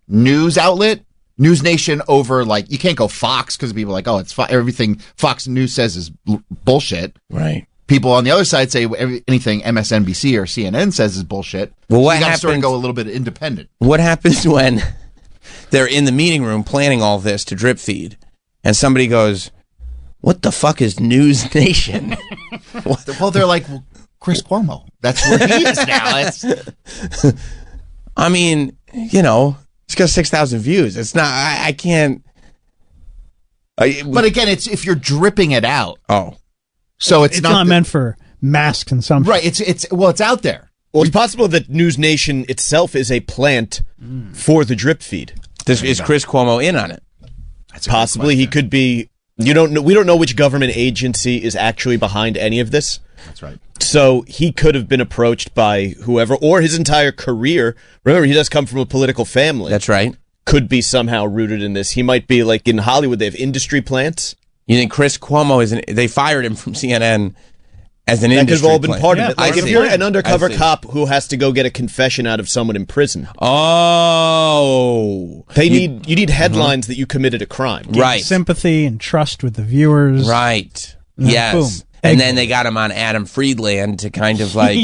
news outlet, News Nation over, like, you can't go Fox because people are like, oh, it's everything Fox News says is bullshit. Right. People on the other side say anything MSNBC or CNN says is bullshit. Well, what you got to sort of happens- go a little bit independent. What happens when they're in the meeting room planning all this to drip feed, and somebody goes, what the fuck is News Nation? Well, they're like, well, Chris Cuomo. That's where he is now. I mean, it's got 6,000 views. It's not, I can't. But again, it's if you're dripping it out. Oh. So it's not meant for mass consumption. Right. It's out there. Well, it's possible that News Nation itself is a plant for the drip feed. Is Chris Cuomo in on it? Possibly. He could be. We don't know which government agency is actually behind any of this. That's right. So he could have been approached by whoever, or his entire career. Remember, he does come from a political family. That's right. Could be somehow rooted in this. He might be like in Hollywood. They have industry plants. You think Chris Cuomo they fired him from CNN as an industry That could have all been plant. part of it. Like I if see. you're an undercover I see. cop who has to go get a confession out of someone in prison. Oh. You need headlines that you committed a crime. Right. Sympathy and trust with the viewers. Right. And then Yes. boom. And then they got him on Adam Friedland to kind of like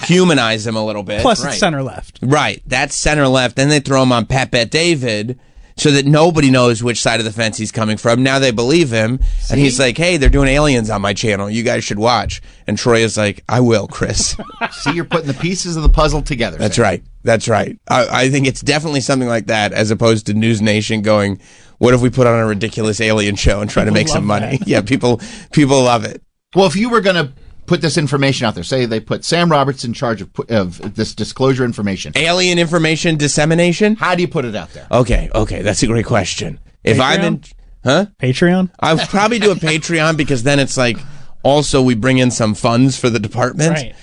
humanize him a little bit. Plus right. it's center left. Right. That's center left. Then they throw him on Pat Bet David so that nobody knows which side of the fence he's coming from. Now they believe him. And he's like, hey, they're doing aliens on my channel. You guys should watch. And Troy is like, I will, Chris. See, you're putting the pieces of the puzzle together. That's right. That's right. I think it's definitely something like that, as opposed to News Nation going, what if we put on a ridiculous alien show and try to make some money? Yeah, people love it. Well, if you were going to put this information out there, say they put Sam Roberts in charge of this disclosure information. Alien information dissemination? How do you put it out there? Okay, that's a great question. If I'm in... Huh? Patreon? I would probably do a Patreon because then it's like, also we bring in some funds for the department. Right.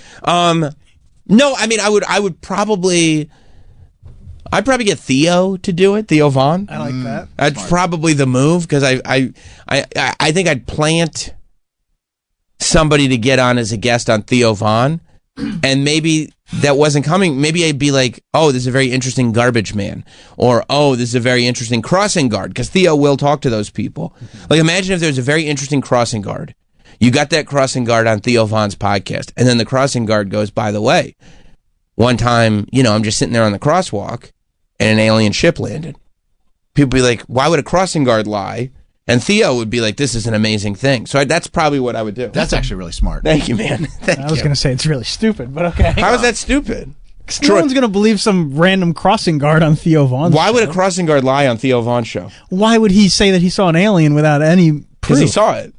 No, I mean, I'd probably get Theo to do it, Theo Vaughn. I like that. That's probably the move because I think I'd plant somebody to get on as a guest on Theo Vaughn, and maybe that wasn't coming. Maybe I'd be like, oh, this is a very interesting garbage man, or oh, this is a very interesting crossing guard, because Theo will talk to those people. Like, imagine if there's a very interesting crossing guard. You got that crossing guard on Theo Vaughn's podcast, and then the crossing guard goes, by the way, one time, I'm just sitting there on the crosswalk, and an alien ship landed. People be like, why would a crossing guard lie? And Theo would be like, this is an amazing thing. So that's probably what I would do. That's actually really smart. Thank you, man. I was going to say it's really stupid, but okay. How is that stupid? No one's going to believe some random crossing guard on Theo Vaughn's Why would show. a crossing guard lie on Theo Vaughn's show? Why would he say that he saw an alien without any proof? Because he saw it.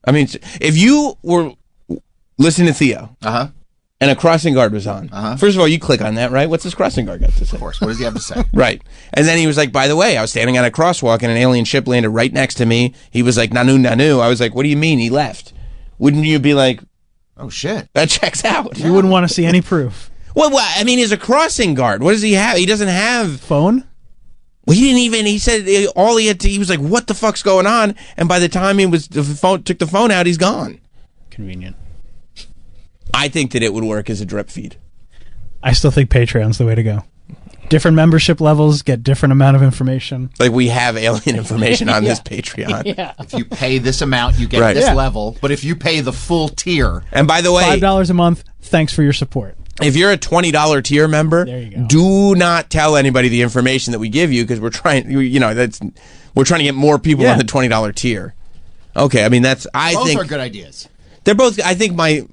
I mean, if you were listening to Theo and a crossing guard was on, first of all, you click on that, right? What's this crossing guard got to say? Of course. What does he have to say? Right. And then he was like, by the way, I was standing on a crosswalk and an alien ship landed right next to me. He was like, nanu, nanu. I was like, what do you mean he left? Wouldn't you be like, oh, shit. That checks out. You wouldn't want to see any proof. Well, I mean, he's a crossing guard. What does he have? He doesn't have... Phone? Well, he said all he had to, he was like, what the fuck's going on? And by the time took the phone out, he's gone. Convenient. I think that it would work as a drip feed. I still think Patreon's the way to go. Different membership levels, get different amount of information. Like, we have alien information on this Patreon. Yeah. If you pay this amount, you get this level. But if you pay the full tier... And by the way... $5 a month, thanks for your support. If you're a $20 tier member, There you go. do not tell anybody the information that we give you because we're trying to get more people on the $20 tier. Okay, I mean Both think are good ideas. they're both. I think my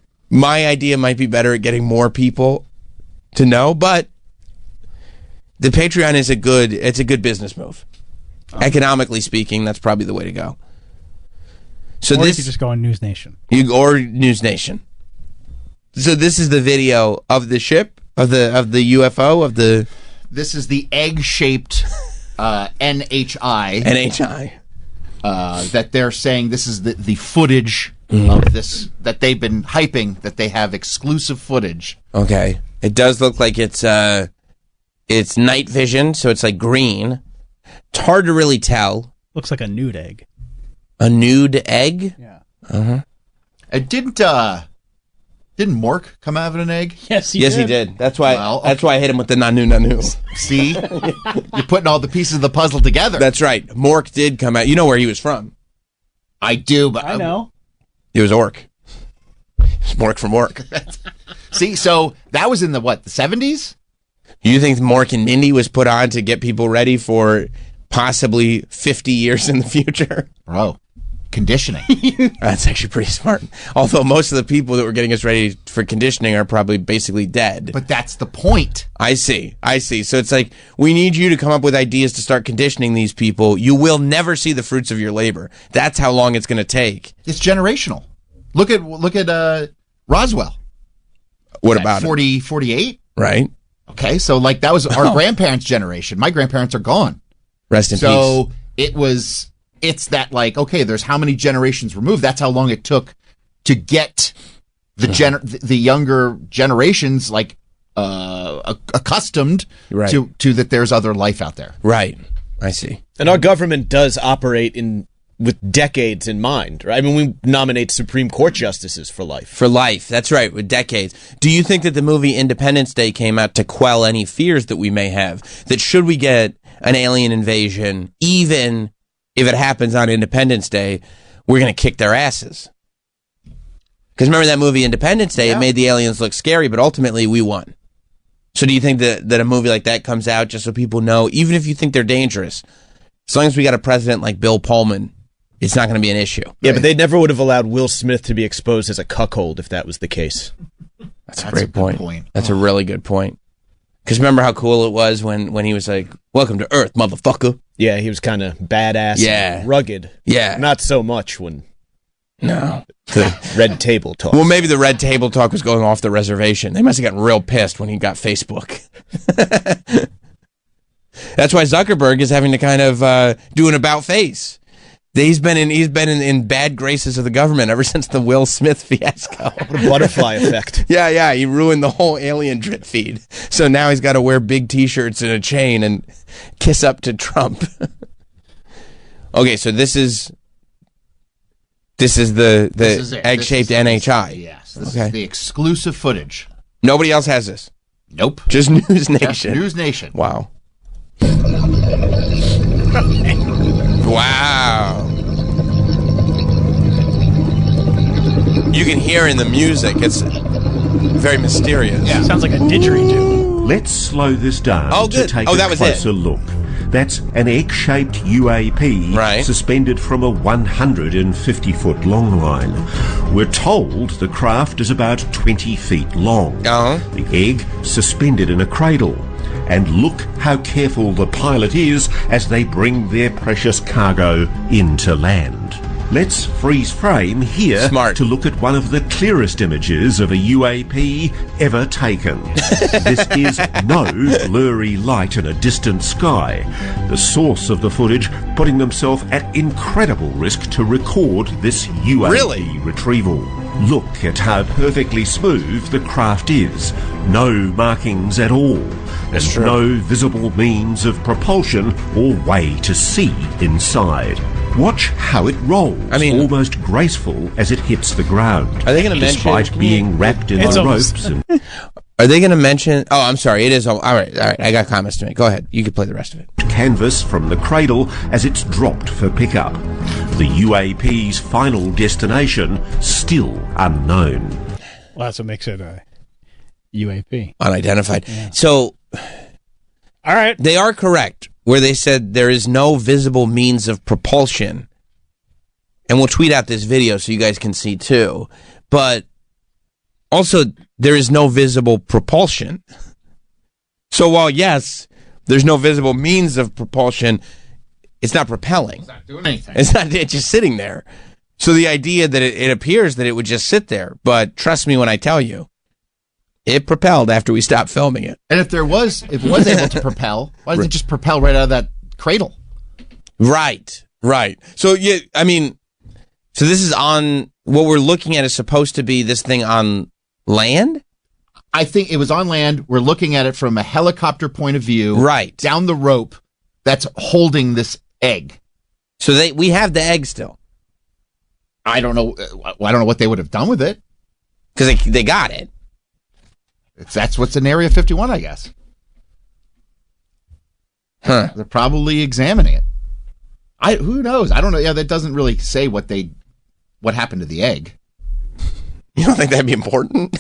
idea might be better at getting more people to know, but the Patreon is a good business move. Economically speaking, that's probably the way to go. So Or you this could just go on News Nation. or News Nation. So this is the video of the ship, of the UFO, of the This is the egg-shaped NHI. NHI. That they're saying this is the footage of this, that they've been hyping, that they have exclusive footage. Okay. It does look like it's night vision, so it's like green. It's hard to really tell. Looks like a nude egg. A nude egg? Yeah. It didn't Mork come out of an egg? Yes, Yes, he did. That's why Well, that's why I hit him with the nanu. See? You're putting all the pieces of the puzzle together. That's right. Mork did come out. You know where he was from. I do, but I know. He was Orc. It's Mork from Orc. See, so that was in the 70s? You think Mork and Mindy was put on to get people ready for possibly 50 years in the future? Bro, conditioning. That's actually pretty smart. Although most of the people that were getting us ready for conditioning are probably basically dead. But that's the point. I see. So it's like, we need you to come up with ideas to start conditioning these people. You will never see the fruits of your labor. That's how long it's going to take. It's generational. Look at Roswell. What about it? 48? Right? Okay, so like that was our grandparents' generation. My grandparents are gone. Rest in peace. So it's that like, okay, there's how many generations removed. That's how long it took to get the younger generations like accustomed Right. to that there's other life out there. Right. I see. And our government does operate with decades in mind, right? I mean, we nominate Supreme Court justices for life. For life. That's right. With decades. Do you think that the movie Independence Day came out to quell any fears that we may have? That should we get an alien invasion, even if it happens on Independence Day, we're going to kick their asses? Because remember that movie Independence Day? It made the aliens look scary, but ultimately we won. So do you think that a movie like that comes out just so people know, even if you think they're dangerous, as long as we got a president like Bill Pullman, it's not going to be an issue. Yeah, but they never would have allowed Will Smith to be exposed as a cuckold if that was the case. That's a great good point. That's a really good point. Because remember how cool it was when he was like, "Welcome to Earth, motherfucker." Yeah, he was kind of badass, and rugged. Yeah. Not so much when No. the red table talk. Well, maybe the red table talk was going off the reservation. They must have gotten real pissed when he got Facebook. That's why Zuckerberg is having to kind of do an about face. He's been in bad graces of the government ever since the Will Smith fiasco. What a butterfly effect. Yeah, he ruined the whole alien drip feed. So now he's got to wear big T-shirts and a chain and kiss up to Trump. Okay, so this is the egg-shaped NHI. Yes, this is the exclusive footage. Nobody else has this. Nope. Just News Nation. Just News Nation. Wow. Wow. You can hear in the music, it's very mysterious. Yeah. Sounds like a didgeridoo. Let's slow this down Oh, to good. take Oh, a that was closer look. That's an egg-shaped UAP suspended from a 150-foot long line. We're told the craft is about 20 feet long. The egg suspended in a cradle. And look how careful the pilot is as they bring their precious cargo into land. Let's freeze frame here to look at one of the clearest images of a UAP ever taken. This is no blurry light in a distant sky. The source of the footage putting themselves at incredible risk to record this UAP retrieval. Look at how perfectly smooth the craft is. No markings at all. And no visible means of propulsion or way to see inside. Watch how it rolls, almost graceful as it hits the ground. Are they going to mention... Despite being wrapped in the ropes and... Are they going to mention... Oh, I'm sorry. It is... All right. I got comments to make. Go ahead. You can play the rest of it. Canvas from the cradle as it's dropped for pickup. The UAP's final destination still unknown. Well, that's what makes it UAP. Unidentified. So, all right, they are correct where they said there is no visible means of propulsion. And we'll tweet out this video so you guys can see too. But also, there is no visible propulsion. So while, yes, there's no visible means of propulsion, it's not propelling. It's not doing anything. It's just sitting there. So the idea that it appears that it would just sit there, but trust me when I tell you, it propelled after we stopped filming it. And if it was able to propel, why doesn't it just propel right out of that cradle? Right. So yeah, I mean, so this is on, what we're looking at is supposed to be this thing on land? I think it was on land. We're looking at it from a helicopter point of view. Right. Down the rope that's holding this egg. So we have the egg still. I don't know what they would have done with it. Because they got it. That's what's in Area 51, I guess. Huh. They're probably examining it. Who knows? I don't know. Yeah, that doesn't really say what happened to the egg. You don't think that'd be important?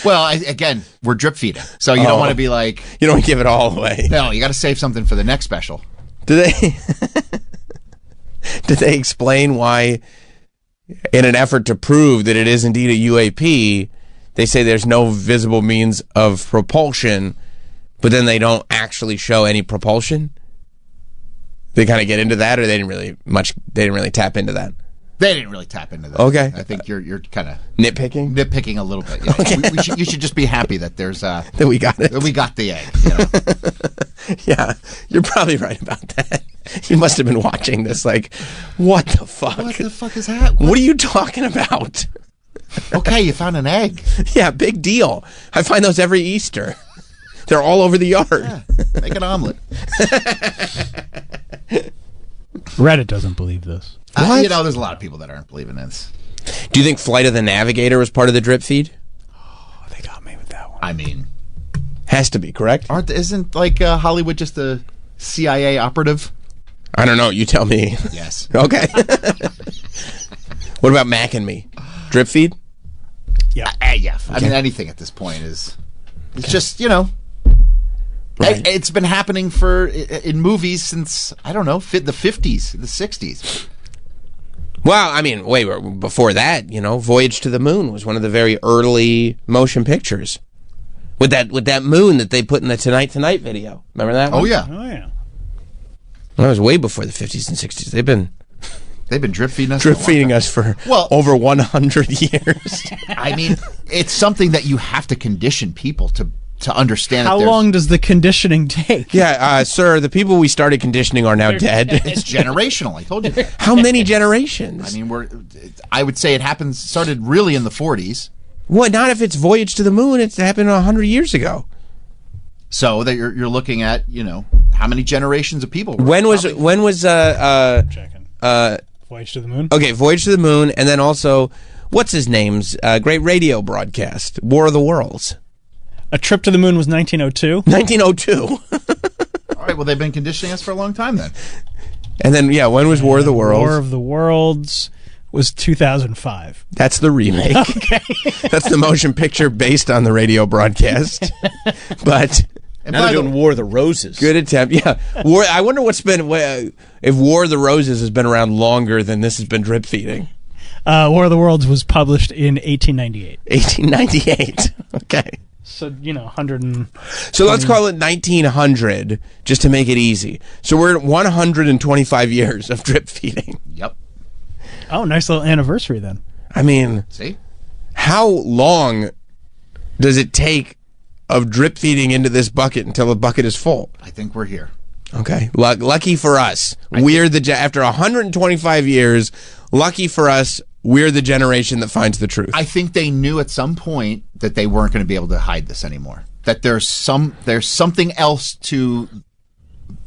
Well, again, we're drip feeding, so you don't want to be like... You don't give it all away. No, you got to save something for the next special. Did they explain why, in an effort to prove that it is indeed a UAP, they say there's no visible means of propulsion, but then they don't actually show any propulsion? They kind of get into that, or they didn't really tap into that? They didn't really tap into that. Okay. I think you're kind of nitpicking a little bit. Yeah. Okay. You should just be happy that there's that we got it. That we got the egg. Yeah, you're probably right about that. You must have been watching this like, what the fuck? What the fuck is that? What are you talking about? Okay, you found an egg. Yeah, big deal. I find those every Easter. They're all over the yard. Yeah, make an omelet. Reddit doesn't believe this. There's a lot of people that aren't believing this. Do you think Flight of the Navigator was part of the drip feed? Oh, they got me with that one. I mean, has to be, correct? Isn't Hollywood just a CIA operative? I don't know. You tell me. Yes. Okay. What about Mac and Me? Drip feed? Yeah. Yeah. I mean, anything at this point it's just, Right. It's been happening in movies since, I don't know, the 50s, the 60s. Well, I mean, wait, before that, Voyage to the Moon was one of the very early motion pictures. With that moon that they put in the Tonight Tonight video. Remember that one? Oh, yeah. That was way before the 50s and 60s. They've been drip feeding us. Drip feeding us for over 100 years. I mean, it's something that you have to condition people to understand. How long does the conditioning take? Yeah, sir, the people we started conditioning are now dead. It's generational. I told you. How many generations? I mean, I would say started really in the 40s. What? Not if it's Voyage to the Moon. It happened 100 years ago. So that you're looking at, how many generations of people? When was checking. Voyage to the Moon? Okay, Voyage to the Moon, and then also, what's his name's great radio broadcast, War of the Worlds. A Trip to the Moon was 1902. 1902. All right, well, they've been conditioning us for a long time then. And then, when was War of the Worlds? War of the Worlds was 2005. That's the remake. Okay. That's the motion picture based on the radio broadcast. But... And now they're doing War of the Roses. Good attempt. Yeah. I wonder if War of the Roses has been around longer than this has been drip feeding. War of the Worlds was published in 1898. 1898. Okay. So, 100 So let's call it 1900 just to make it easy. So we're at 125 years of drip feeding. Yep. Oh, nice little anniversary then. I mean, see? How long does it take of drip feeding into this bucket until the bucket is full? I think we're here. Okay. Lucky for us. After 125 years, lucky for us, we're the generation that finds the truth. I think they knew at some point that they weren't going to be able to hide this anymore. That there's something else to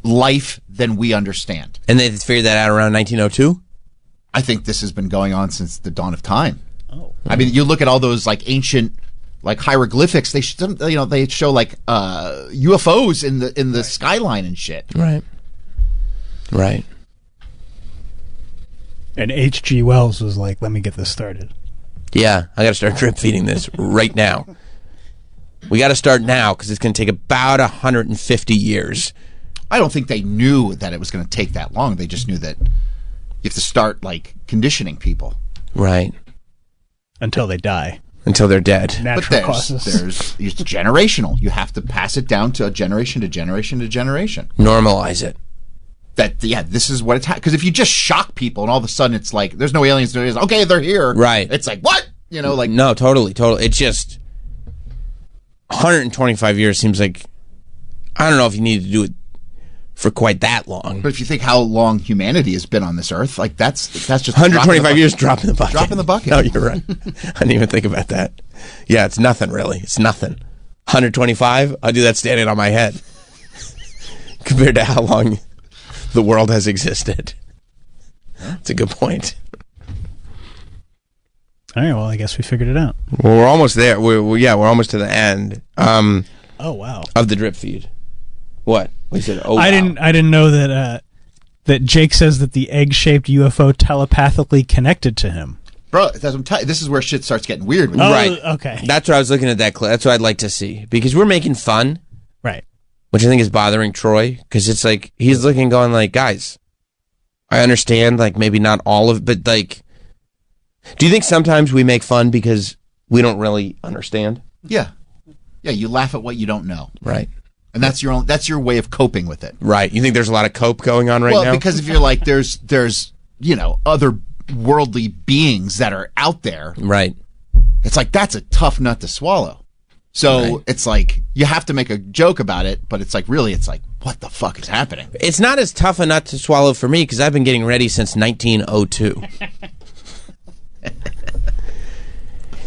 life than we understand. And they figured that out around 1902? I think this has been going on since the dawn of time. Oh. I mean, you look at all those ancient hieroglyphics. They show UFOs in the skyline and shit. Right. And H.G. Wells was like, "Let me get this started." Yeah, I got to start drip feeding this right now. We got to start now because it's going to take about 150 years. I don't think they knew that it was going to take that long. They just knew that you have to start like conditioning people. Right. Until they die. Until they're dead. Natural But causes. it's generational. You have to pass it down to generation to generation to generation. Normalize it. This is what it's because if you just shock people and all of a sudden it's like there's no aliens, okay, they're here. Right. It's like what? No, totally. It's just 125 years seems like I don't know if you need to do it for quite that long. But if you think how long humanity has been on this earth, like that's just 125 years drop in the bucket. Drop in the bucket. No, you're right. I didn't even think about that. Yeah, it's nothing really. It's nothing. 125, I'll do that standing on my head compared to how long the world has existed. That's a good point. All right, well, I guess we figured it out. Well, we're almost there. We're almost to the end. Oh, wow. Of the drip feed. What? We said, oh, I didn't know that that Jake says that the egg-shaped UFO telepathically connected to him. Bro, that's what I'm telling you. This is where shit starts getting weird. Oh, right. Okay. That's what I was looking at that clip. That's what I'd like to see. Because we're making fun. Right. Which I think is bothering Troy. Because it's like, he's looking going like, guys, I understand, like, maybe not all of, but like, do you think sometimes we make fun because we don't really understand? Yeah. Yeah, you laugh at what you don't know. Right. And that's your way of coping with it. Right. You think there's a lot of cope going on right now? Well, because if you're like, there's other worldly beings that are out there. Right. It's like, that's a tough nut to swallow. So It's like, you have to make a joke about it, but it's like, really, it's like, what the fuck is happening? It's not as tough a nut to swallow for me because I've been getting ready since 1902.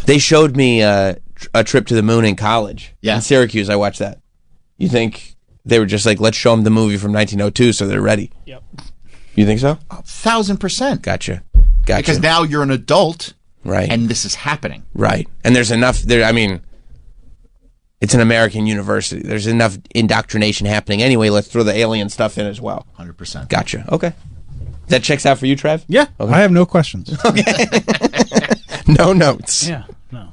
They showed me a trip to the moon in college. Yeah. In Syracuse, I watched that. You think they were just like, let's show them the movie from 1902 so they're ready? Yep. You think so? 1,000%. Gotcha. Because now you're an adult. Right. And this is happening. Right. And there's enough there. I mean, it's an American university. There's enough indoctrination happening anyway. Let's throw the alien stuff in as well. 100%. Gotcha. Okay. That checks out for you, Trev? Yeah. Okay. I have no questions. Okay. No notes. Yeah. No.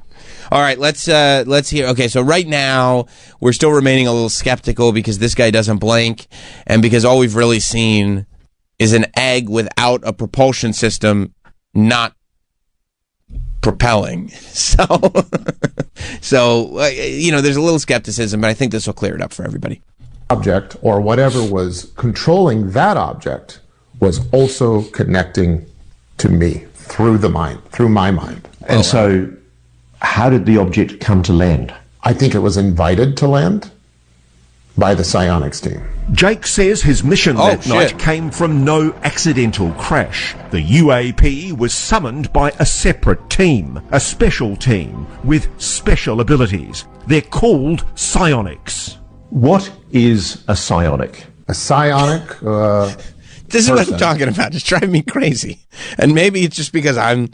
All right, let's hear. Okay, so right now we're still remaining a little skeptical because this guy doesn't blink, and because all we've really seen is an egg without a propulsion system, not propelling. So, there's a little skepticism, but I think this will clear it up for everybody. Object or whatever was controlling that object was also connecting to me through my mind. And so, how did the object come to land? I think it was invited to land by the psionics team. Jake says his mission that night came from no accidental crash. The UAP was summoned by a separate team, a special team with special abilities. They're called psionics. What is a psionic? A psionic This is what I'm talking about. It's driving me crazy. And maybe it's just because I'm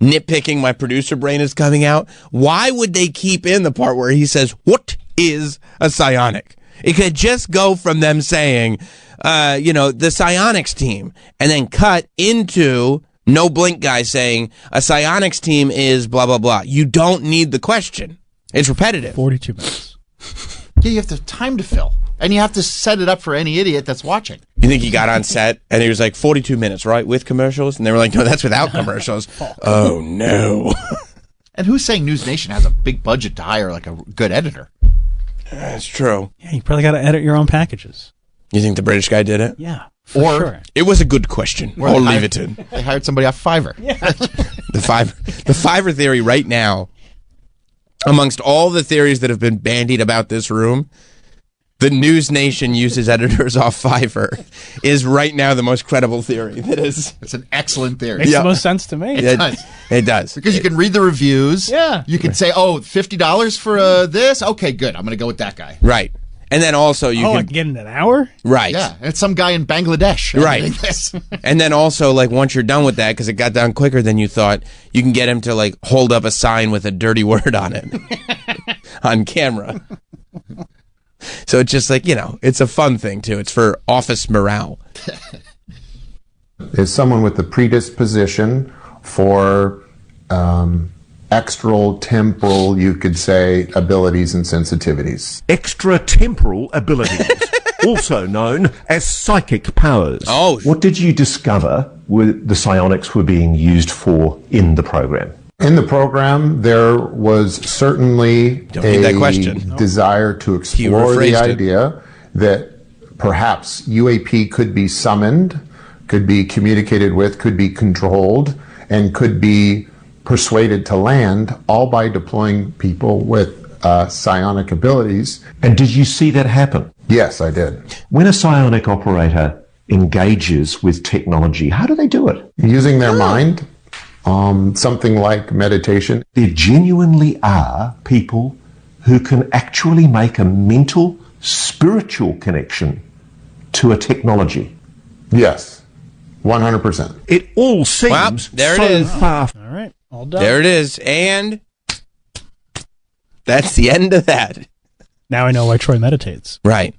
nitpicking, my producer brain is coming out. Why would they keep in the part where he says, what is a psionic? It could just go from them saying, the psionics team, and then cut into no blink guy saying a psionics team is blah, blah, blah. You don't need the question. It's repetitive. 42 minutes. Yeah, you have to time to fill. And you have to set it up for any idiot that's watching. You think he got on set and he was like 42 minutes, right? With commercials? And they were like, no, that's without commercials. Oh, no. And who's saying News Nation has a big budget to hire like a good editor? That's true. Yeah, you probably got to edit your own packages. You think the British guy did it? Yeah, for sure. It was a good question. I'll leave it in. They hired somebody off Fiverr. Yeah. The Fiverr theory right now, amongst all the theories that have been bandied about this room, the News Nation uses editors off Fiverr is right now the most credible theory. That is, it's an excellent theory. Makes the most sense to me. It does. It does. Because you can read the reviews. Yeah. You can say, oh, $50 for this? Okay, good. I'm going to go with that guy. Right. And then also you I can can get in an hour? Right. Yeah. And it's some guy in Bangladesh. Right. And then also, like, once you're done with that, because it got done quicker than you thought, you can get him to, like, hold up a sign with a dirty word on it on camera. So it's just like, it's a fun thing, too. It's for office morale. Is someone with the predisposition for extral temporal, you could say, abilities and sensitivities. Extratemporal abilities, also known as psychic powers. Oh, What did you discover the psionics were being used for in the program? In the program, there was certainly need that question. desire to explore the rephrased it. idea that perhaps UAP could be summoned, could be communicated with, could be controlled, and could be persuaded to land, all by deploying people with psionic abilities. And did you see that happen? Yes, I did. When a psionic operator engages with technology, how do they do it? Using their mind, something like meditation. There genuinely are people who can actually make a mental, spiritual connection to a technology. Yes, 100%. It all seems there it so is. far. All right, all done. there it is. And that's the end of that. Now I know why Troy meditates. Right.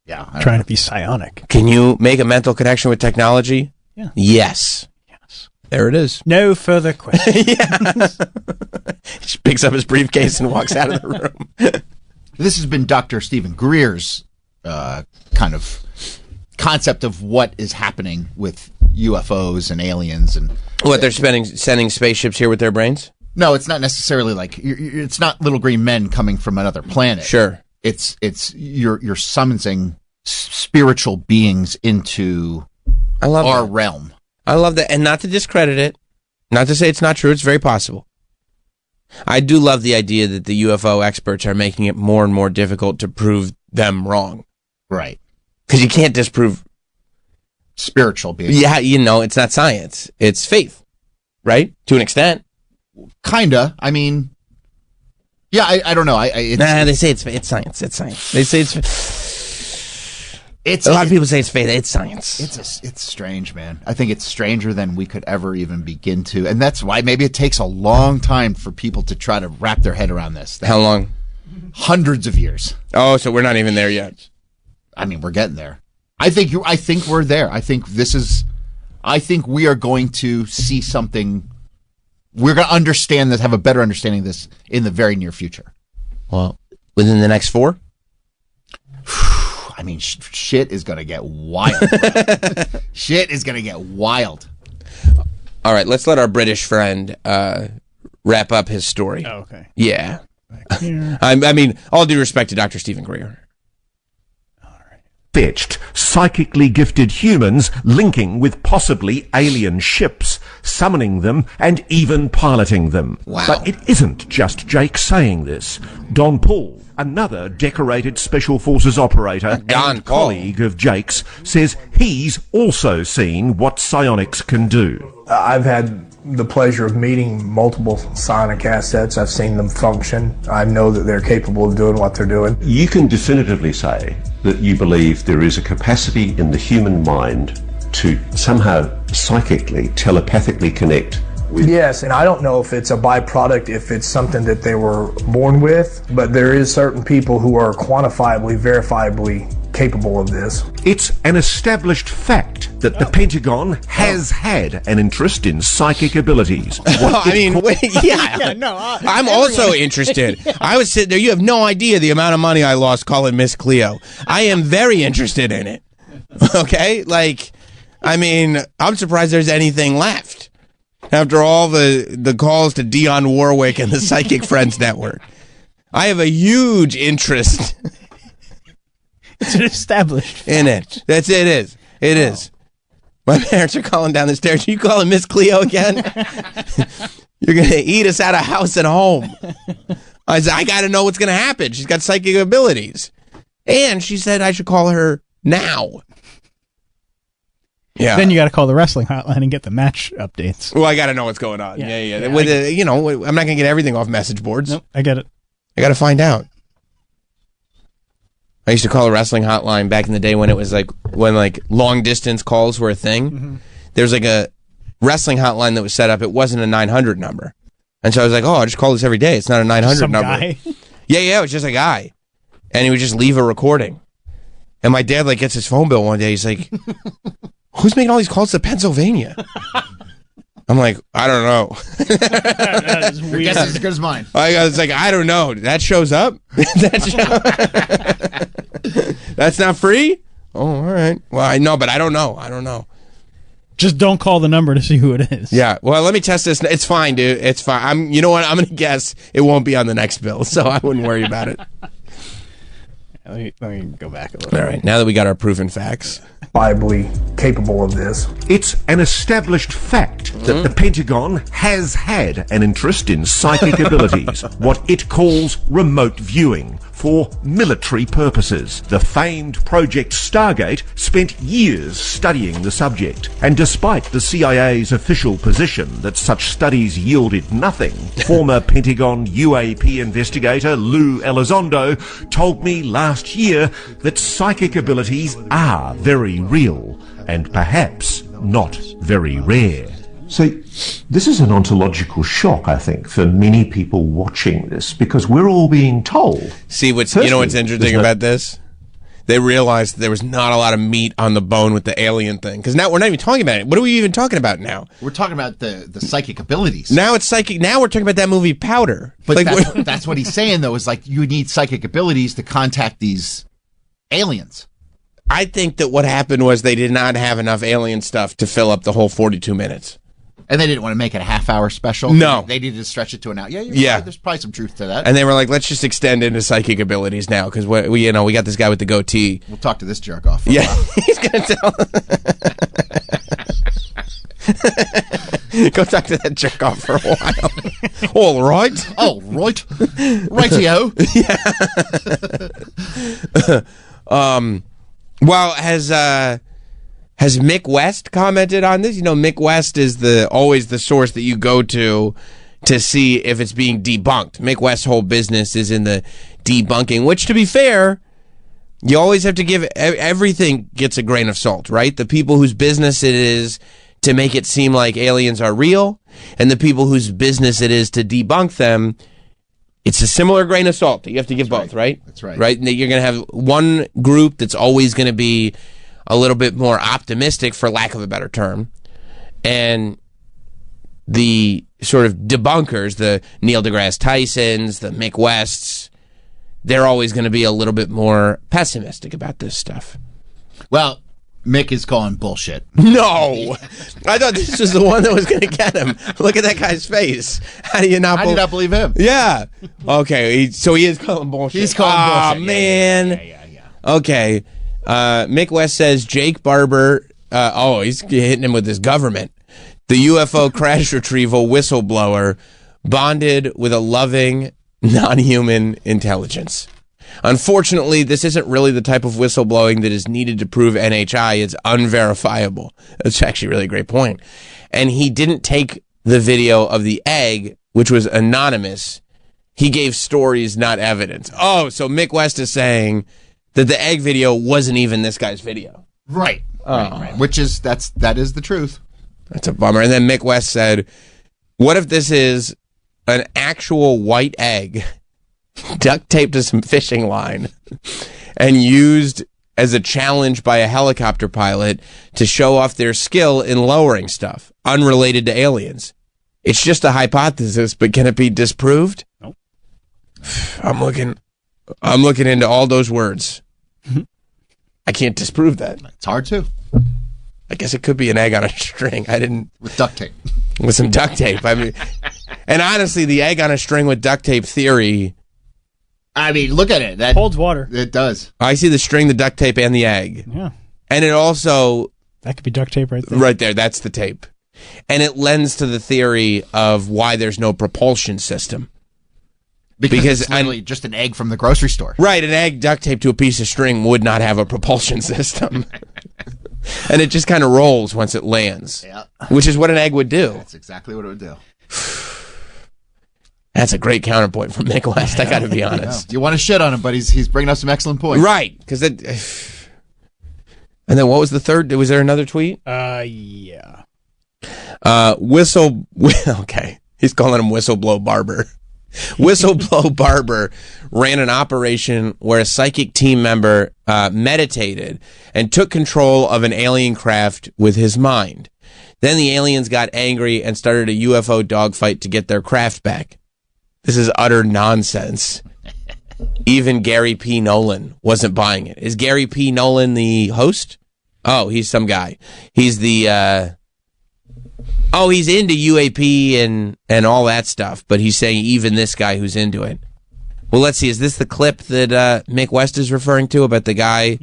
Yeah. Trying to be psionic. Can you make a mental connection with technology? Yeah. Yes. There it is. No further questions. He picks up his briefcase and walks out of the room. This has been Dr. Stephen Greer's kind of concept of what is happening with UFOs and aliens and What, they're sending spaceships here with their brains? no, it's not necessarily like it's not little green men coming from another planet. Sure. It's you're summoning spiritual beings into I love our that. realm. I love that. And not to discredit it, not to say it's not true, it's very possible. I do love the idea that the UFO experts are making it more and more difficult to prove them wrong. Right. Because you can't disprove. Spiritual beings. Yeah, it's not science. It's faith. Right? To an extent. Kinda. I mean, yeah, I don't know. They say it's science. It's science. They say it's a lot of people say it's faith. It's science. It's strange, man. I think it's stranger than we could ever even begin to, and that's why maybe it takes a long time for people to try to wrap their head around this. How long? Hundreds of years. Oh, so we're not even there yet. I mean, we're getting there. I think we're there. I think we are going to see something. We're going to understand this, have a better understanding of this in the very near future. Well, within the next 4? I mean, shit is going to get wild. Shit is going to get wild. All right, let's let our British friend wrap up his story. Oh, okay. Yeah. I mean, all due respect to Dr. Stephen Greer. Fetched psychically gifted humans linking with possibly alien ships, summoning them and even piloting them. Wow. But it isn't just Jake saying this. Don Paul, another decorated Special Forces operator Don and Paul. colleague of Jake's, says he's also seen what psionics can do. I've had the pleasure of meeting multiple psionic assets. I've seen them function. I know that they're capable of doing what they're doing. You can definitively say that you believe there is a capacity in the human mind to somehow psychically, telepathically connect with. Yes, and I don't know if it's a byproduct, if it's something that they were born with, but there is certain people who are quantifiably, verifiably capable of this. It's an established fact that the Pentagon has had an interest in psychic abilities. I mean, wait, yeah. I'm also interested. I was sitting there. You have no idea the amount of money I lost calling Miss Cleo. I am very interested in it. Okay? Like, I mean, I'm surprised there's anything left after all the calls to Dionne Warwick and the Psychic Friends Network. I have a huge interest It's an established. in it. It is. It is. My parents are calling down the stairs. Are you calling Miss Cleo again? You're going to eat us out of house and home. I said, I got to know what's going to happen. She's got psychic abilities. And she said I should call her now. Yeah. Then you got to call the wrestling hotline and get the match updates. Well, I got to know what's going on. Yeah. Yeah. Yeah, With I'm not going to get everything off message boards. Nope, I get it. I got to find out. I used to call a wrestling hotline back in the day when it was when long distance calls were a thing. Mm-hmm. There was a wrestling hotline that was set up. It wasn't a 900 number. And so I was like, I just call this every day. It's not a 900 Some number. guy. Yeah, it was just a guy. And he would just leave a recording. And my dad gets his phone bill one day. He's like, who's making all these calls to Pennsylvania? I'm like, I don't know. That is Your weird. guess is as good as mine. It's like, I don't know. That shows up? That's not free? Oh, all right. Well, I know, but I don't know. I don't know. Just don't call the number to see who it is. Yeah. Well, let me test this. It's fine, dude. It's fine. You know what? I'm going to guess it won't be on the next bill, so I wouldn't worry about it. Let me go back a little. All right. Now that we got our proven facts. Reliably capable of this. It's an established fact that the Pentagon has had an interest in psychic abilities, what it calls remote viewing, for military purposes. The famed Project Stargate spent years studying the subject, and despite the CIA's official position that such studies yielded nothing, former Pentagon UAP investigator Lou Elizondo told me last year that psychic abilities are very real and perhaps not very rare. So this is an ontological shock, I think, for many people watching this, because we're all being told. See, you know what's interesting about this? They realized there was not a lot of meat on the bone with the alien thing. Because now we're not even talking about it. What are we even talking about now? We're talking about the psychic abilities. Now it's psychic. Now we're talking about that movie Powder. But Like, that's what he's saying, though, is like you need psychic abilities to contact these aliens. I think that what happened was they did not have enough alien stuff to fill up the whole 42 minutes. And they didn't want to make it a half-hour special. No. They needed to stretch it to an hour. Yeah, Yeah. right. There's probably some truth to that. And they were like, let's just extend into psychic abilities now because we got this guy with the goatee. We'll talk to this jerk off. For a Yeah, while. he's gonna tell. Go talk to that jerk off for a while. All right. Oh, right. Rightio. Well, has Mick West commented on this? You know, Mick West is always the source that you go to see if it's being debunked. Mick West's whole business is in the debunking, which, to be fair, you always have to give everything gets a grain of salt, right? The people whose business it is to make it seem like aliens are real, and the people whose business it is to debunk them, it's a similar grain of salt. You have to give both, right? That's right. Right? And you're going to have one group that's always going to be a little bit more optimistic, for lack of a better term, and the sort of debunkers, the Neil deGrasse Tysons, the Mick Wests, they're always going to be a little bit more pessimistic about this stuff. Well, Mick is calling bullshit. No! I thought this was the one that was going to get him. Look at that guy's face. How do you not I did not believe him. Yeah. Okay, so he is calling bullshit. He's calling bullshit. Oh, man. Yeah. Okay. Mick West says Jake Barber, he's hitting him with his government. The UFO crash retrieval whistleblower bonded with a loving, non-human intelligence. Unfortunately, this isn't really the type of whistleblowing that is needed to prove NHI. It's unverifiable. That's actually a really great point. And he didn't take the video of the egg, which was anonymous. He gave stories, not evidence. Oh, so Mick West is saying that the egg video wasn't even this guy's video. Right. Right. Which is that is the truth. That's a bummer. And then Mick West said, what if this is an actual white egg duct taped to some fishing line and used as a challenge by a helicopter pilot to show off their skill in lowering stuff unrelated to aliens? It's just a hypothesis, but can it be disproved? Nope. I'm looking into all those words. I can't disprove that. It's hard to. I guess it could be an egg on a string. With duct tape. With some duct tape. I mean, and honestly, the egg on a string with duct tape theory, I mean, look at it. That Holds water. It does. I see the string, the duct tape, and the egg. Yeah. And it also, That could be duct tape right there. right there, that's the tape. And it lends to the theory of why there's no propulsion system. Because it's literally just an egg from the grocery store. Right, an egg duct taped to a piece of string would not have a propulsion system. And it just kind of rolls once it lands. Yeah. Which is what an egg would do. That's exactly what it would do. That's a great counterpoint from Mick West, I gotta be honest. You want to shit on him, but he's bringing up some excellent points. Right, because it. And then what was the third? Was there another tweet? Yeah. Okay, he's calling him Whistleblow Barber. Whistleblow Barber ran an operation where a psychic team member meditated and took control of an alien craft with his mind. Then the aliens got angry and started a UFO dogfight to get their craft back. This is utter nonsense. Even Gary P. Nolan wasn't buying it. Is Gary P. Nolan the host? Oh, he's some guy. He's the, he's into UAP and all that stuff, but he's saying even this guy who's into it. Well, let's see. Is this the clip that Mick West is referring to about the guy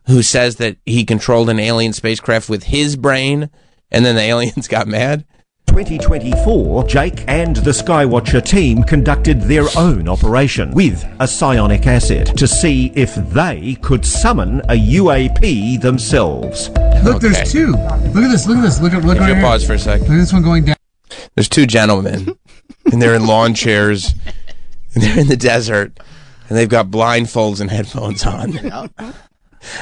who says that he controlled an alien spacecraft with his brain and then the aliens got mad? 2024, Jake and the Skywatcher team conducted their own operation with a psionic acid to see if they could summon a UAP themselves. Look, there's two. Look at this. Look right here. Pause for a second. Look at this one going down. There's two gentlemen, and they're in lawn chairs, and they're in the desert, and they've got blindfolds and headphones on.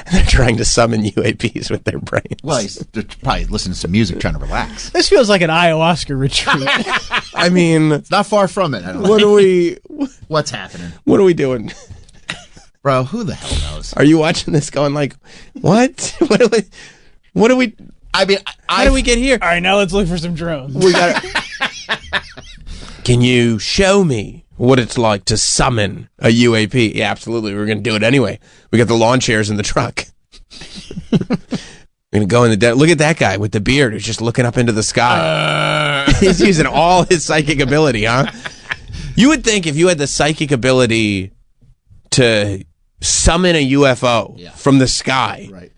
And they're trying to summon UAPs with their brains. Well, they're probably listening to some music, trying to relax. This feels like an ayahuasca retreat. I mean, it's not far from it. I don't know. What's happening? What are we doing? Bro, who the hell knows? Are you watching this going like, what? What do we I mean, how do we get here? All right, now let's look for some drones. We got. Can you show me what it's like to summon a UAP? Yeah, absolutely. We're going to do it anyway. We got the lawn chairs in the truck. We're going to go in the look at that guy with the beard who's just looking up into the sky. He's using all his psychic ability, huh? You would think if you had the psychic ability to summon a UFO from the sky, right,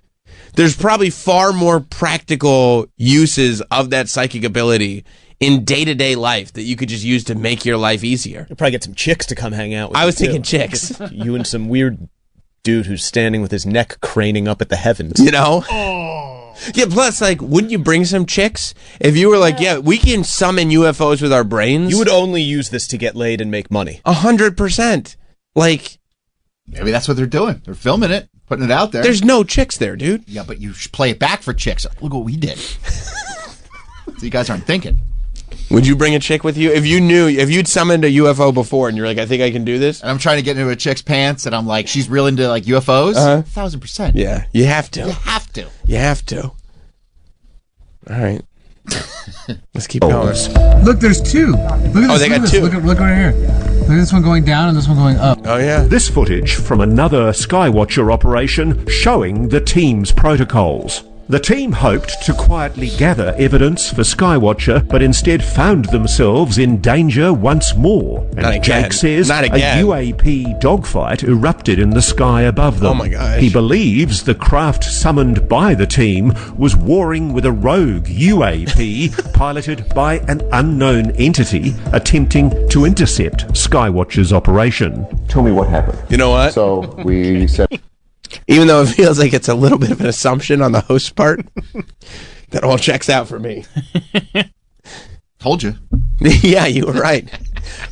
there's probably far more practical uses of that psychic ability in day-to-day life that you could just use to make your life easier. You'll probably get some chicks to come hang out with I you, was thinking too. chicks. You and some weird dude who's standing with his neck craning up at the heavens. You know? Yeah, plus, like, wouldn't you bring some chicks? If you were like, yeah, we can summon UFOs with our brains. You would only use this to get laid and make money. 100%. Like... Maybe that's what they're doing. They're filming it, putting it out there. There's no chicks there, dude. Yeah, but you should play it back for chicks. Look what we did. So you guys aren't thinking. Would you bring a chick with you? If you'd summoned a UFO before and you're like, I think I can do this? And I'm trying to get into a chick's pants and I'm like, she's real into like UFOs? 1,000%. Yeah, you have to. You have to. You have to. All right. Let's keep going. Look, there's two. Look at this. They got this. two. Look right here. Look at this one going down and this one going up. Oh, yeah. This footage from another Skywatcher operation showing the team's protocols. The team hoped to quietly gather evidence for Skywatcher, but instead found themselves in danger once more. And Not again. Jake says Not a again. UAP dogfight erupted in the sky above them. Oh my gosh. He believes the craft summoned by the team was warring with a rogue UAP piloted by an unknown entity attempting to intercept Skywatcher's operation. Tell me what happened. You know what? So we said, Even though it feels like it's a little bit of an assumption on the host's part, that all checks out for me. Told you. Yeah, you were right.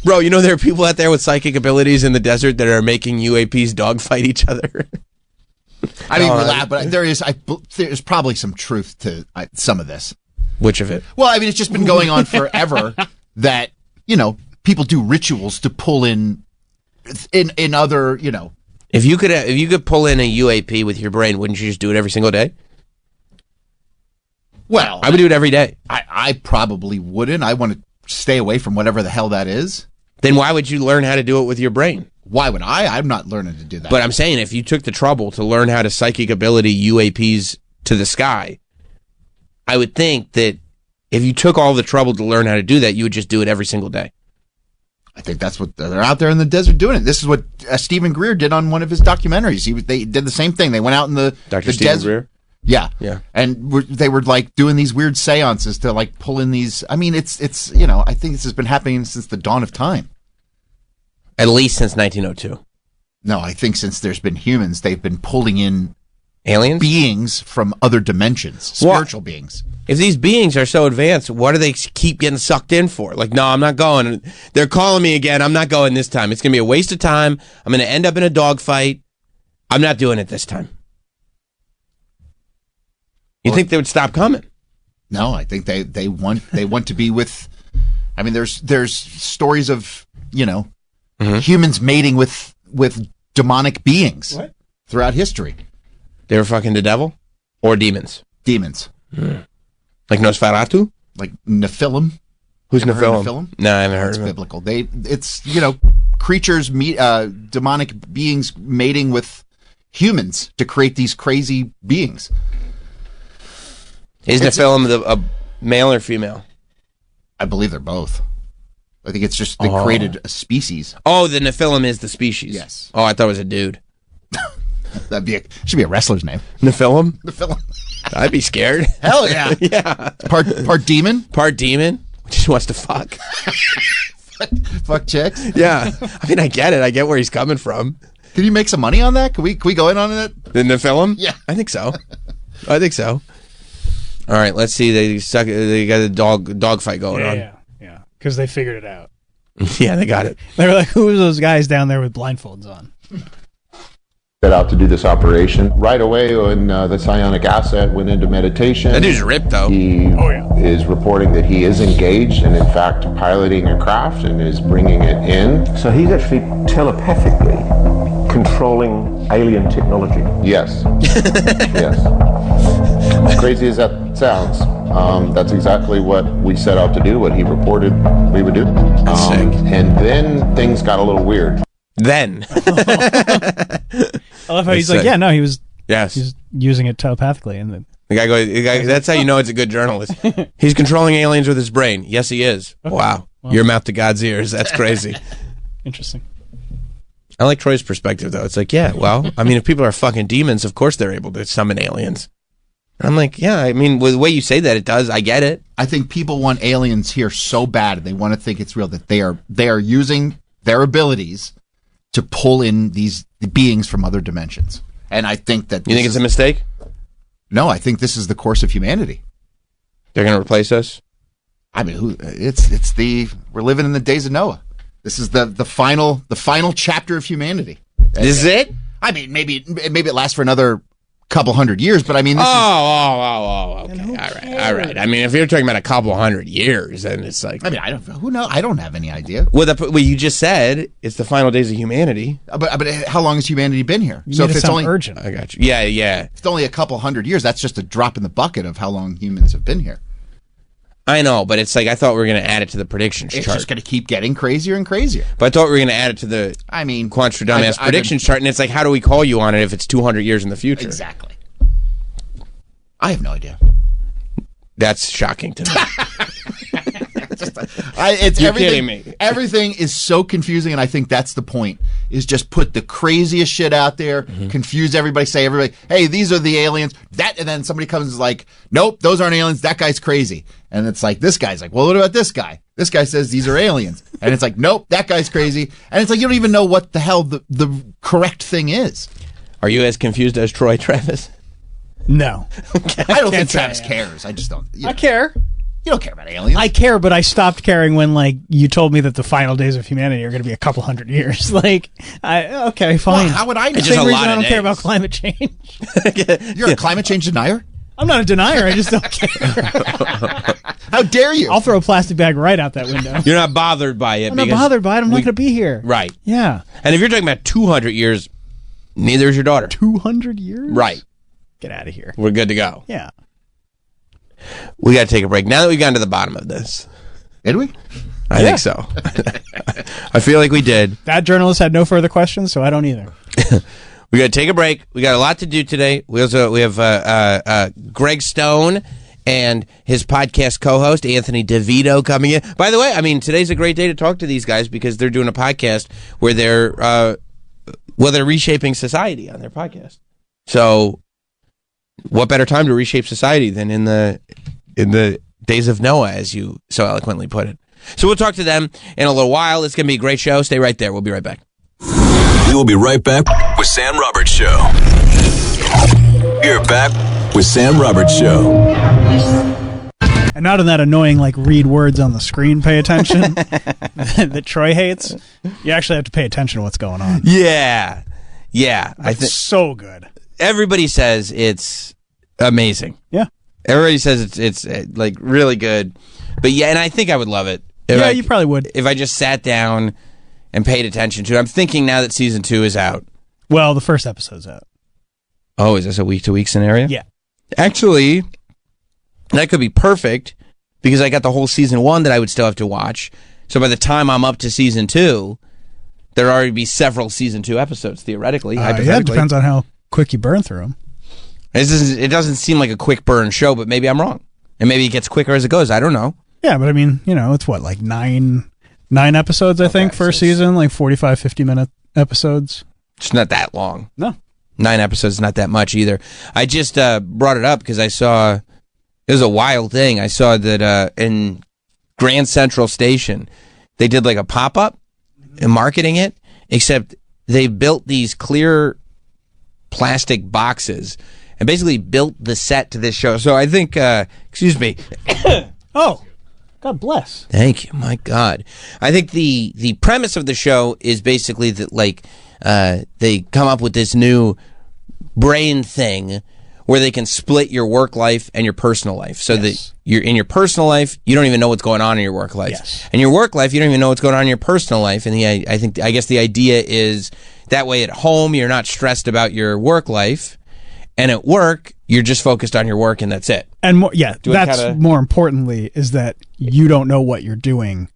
Bro, you know there are people out there with psychic abilities in the desert that are making UAPs dogfight each other. I mean, we laugh, but there's probably some truth to some of this. Which of it? Well, I mean, it's just been going on forever that, you know, people do rituals to pull in other, you know. If you could pull in a UAP with your brain, wouldn't you just do it every single day? Well, I would do it every day. I probably wouldn't. I want to stay away from whatever the hell that is. Then why would you learn how to do it with your brain? Why would I? I'm not learning to do that. But I'm saying if you took the trouble to learn how to psychic ability UAPs to the sky, I would think that if you took all the trouble to learn how to do that, you would just do it every single day. I think that's what they're out there in the desert doing. It. This is what Stephen Greer did on one of his documentaries. They did the same thing. They went out in the Dr. Stephen Greer? Yeah. And they were like doing these weird seances to like pull in these. I mean, it's you know, I think this has been happening since the dawn of time. At least since 1902. No, I think since there's been humans, they've been pulling in aliens, beings from other dimensions, spiritual beings. If these beings are so advanced, what do they keep getting sucked in for? Like, no, I'm not going. They're calling me again. I'm not going this time. It's going to be a waste of time. I'm going to end up in a dogfight. I'm not doing it this time. You think they would stop coming? No, I think they want to be with. I mean, there's stories of, you know, humans mating with demonic beings throughout history. They were fucking the devil or demons? Demons. Like Nosferatu? Like Nephilim. Who's Ever heard of Nephilim? No, I haven't heard It's of it. biblical. It's creatures demonic beings mating with humans to create these crazy beings. Is Nephilim a male or female? I believe they're both. I think it's just they created a species. Oh, the Nephilim is the species. Yes. Oh, I thought it was a dude. Should be a wrestler's name. Nephilim? Nephilim. I'd be scared. Hell yeah. Yeah. Part demon. Part demon. Just wants to fuck. Fuck chicks. Yeah. I mean, I get it. I get where he's coming from. Can you make some money on that? Can we go in on it? The Nephilim? Yeah. I think so. I think so. All right, let's see. They got a dog fight going on. Yeah. Because they figured it out. Yeah, they got it. They were like, "Who are those guys down there with blindfolds on?" Set out to do this operation. Right away when the psionic asset went into meditation. That dude's ripped, though. He is reporting that he is engaged and in fact piloting a craft and is bringing it in. So he's actually telepathically controlling alien technology. Yes. Yes. As crazy as that sounds, that's exactly what we set out to do, what he reported we would do. And then things got a little weird. Then. I love how he's like, yeah, no, he was using it telepathically. And then the guy, that's how you know it's a good journalist. He's controlling aliens with his brain. Yes, he is. Okay. Wow. Your mouth to God's ears. That's crazy. Interesting. I like Troy's perspective, though. It's like, yeah, well, I mean, if people are fucking demons, of course they're able to summon aliens. And I'm like, yeah, I mean, with the way you say that, it does. I get it. I think people want aliens here so bad, they want to think it's real, that they are using their abilities to pull in these beings from other dimensions. And I think that... You think it's a mistake? No, I think this is the course of humanity. They're going to replace us? I mean, we're living in the days of Noah. This is the final chapter of humanity. This is it? I mean, maybe it lasts for another couple hundred years, but I mean, this okay. All right. I mean, if you're talking about a couple hundred years, then it's like... I mean, who knows? I don't have any idea. Well, you just said it's the final days of humanity. But how long has humanity been here? So if it's only urgent. I got you. Yeah. If it's only a couple hundred years, that's just a drop in the bucket of how long humans have been here. I know, but it's like I thought we were going to add it to the predictions chart. It's just going to keep getting crazier and crazier. But I thought we were going to add it to the Quantra Dumbass predictions chart, and it's like, how do we call you on it if it's 200 years in the future? Exactly. I have no idea. That's shocking to me. You're kidding me. Everything is so confusing, and I think that's the point, is just put the craziest shit out there, confuse everybody, say everybody, hey, these are the aliens, and then somebody comes and is like, nope, those aren't aliens, that guy's crazy. And it's like, this guy's like, well, what about this guy? This guy says these are aliens. And it's like, nope, that guy's crazy. And it's like, you don't even know what the hell the correct thing is. Are you as confused as Troy, Travis? No. I don't think Travis cares. I just don't. I care. You don't care about aliens. I care, but I stopped caring when, like, you told me that the final days of humanity are going to be a couple hundred years. Like, okay, fine. Well, how would I know? Same reason I don't care about climate change. You're a climate change denier? I'm not a denier. I just don't care. How dare you? I'll throw a plastic bag right out that window. You're not bothered by it. I'm not bothered by it. I'm not going to be here. Right. Yeah. And if you're talking about 200 years, neither is your daughter. 200 years? Right. Get out of here. We're good to go. Yeah. We got to take a break. Now that we've gotten to the bottom of this. Did we? I think so. I feel like we did. That journalist had no further questions, so I don't either. We got to take a break. We got a lot to do today. We have Greg Stone and his podcast co-host Anthony DeVito coming in. By the way, I mean, today's a great day to talk to these guys because they're doing a podcast where they're reshaping society on their podcast. So, what better time to reshape society than in the days of Noah, as you so eloquently put it. So we'll talk to them in a little while. It's going to be a great show. Stay right there. We'll be right back. We will be right back with Sam Roberts Show. You're back with Sam Roberts Show. And not in that annoying, like, read words on the screen, pay attention that Troy hates. You actually have to pay attention to what's going on. Yeah. I think so good. Everybody says it's amazing. Yeah. Everybody says it's like really good. But yeah, and I think I would love it. You probably would. If I just sat down and paid attention to it. I'm thinking now that season 2 is out. Well, the first episode's out. Oh, is this a week-to-week scenario? Yeah. Actually, And that could be perfect because I got the whole season 1 that I would still have to watch. So by the time I'm up to season 2, there'd already be several season 2 episodes, theoretically. Yeah, it hypothetically. depends on how quick you burn through them. It doesn't seem like a quick burn show, but maybe I'm wrong. And maybe it gets quicker as it goes. I don't know. Yeah, but I mean, it's what, like nine episodes, I think, first season, like 45, 50-minute episodes. It's not that long. No. 9 episodes is not that much either. I just brought it up because I saw, it was a wild thing. I saw that in Grand Central Station, they did like a pop-up and marketing it, except they built these clear plastic boxes and basically built the set to this show. So I think, excuse me. Oh, God bless. Thank you. My God. I think the premise of the show is basically that, like, they come up with this new brain thing where they can split your work life and your personal life. So that you're in your personal life, you don't even know what's going on in your work life. Yes. And your work life, you don't even know what's going on in your personal life. And I guess the idea is that way at home, you're not stressed about your work life. And at work, you're just focused on your work, and that's it. And more importantly is that you don't know what you're doing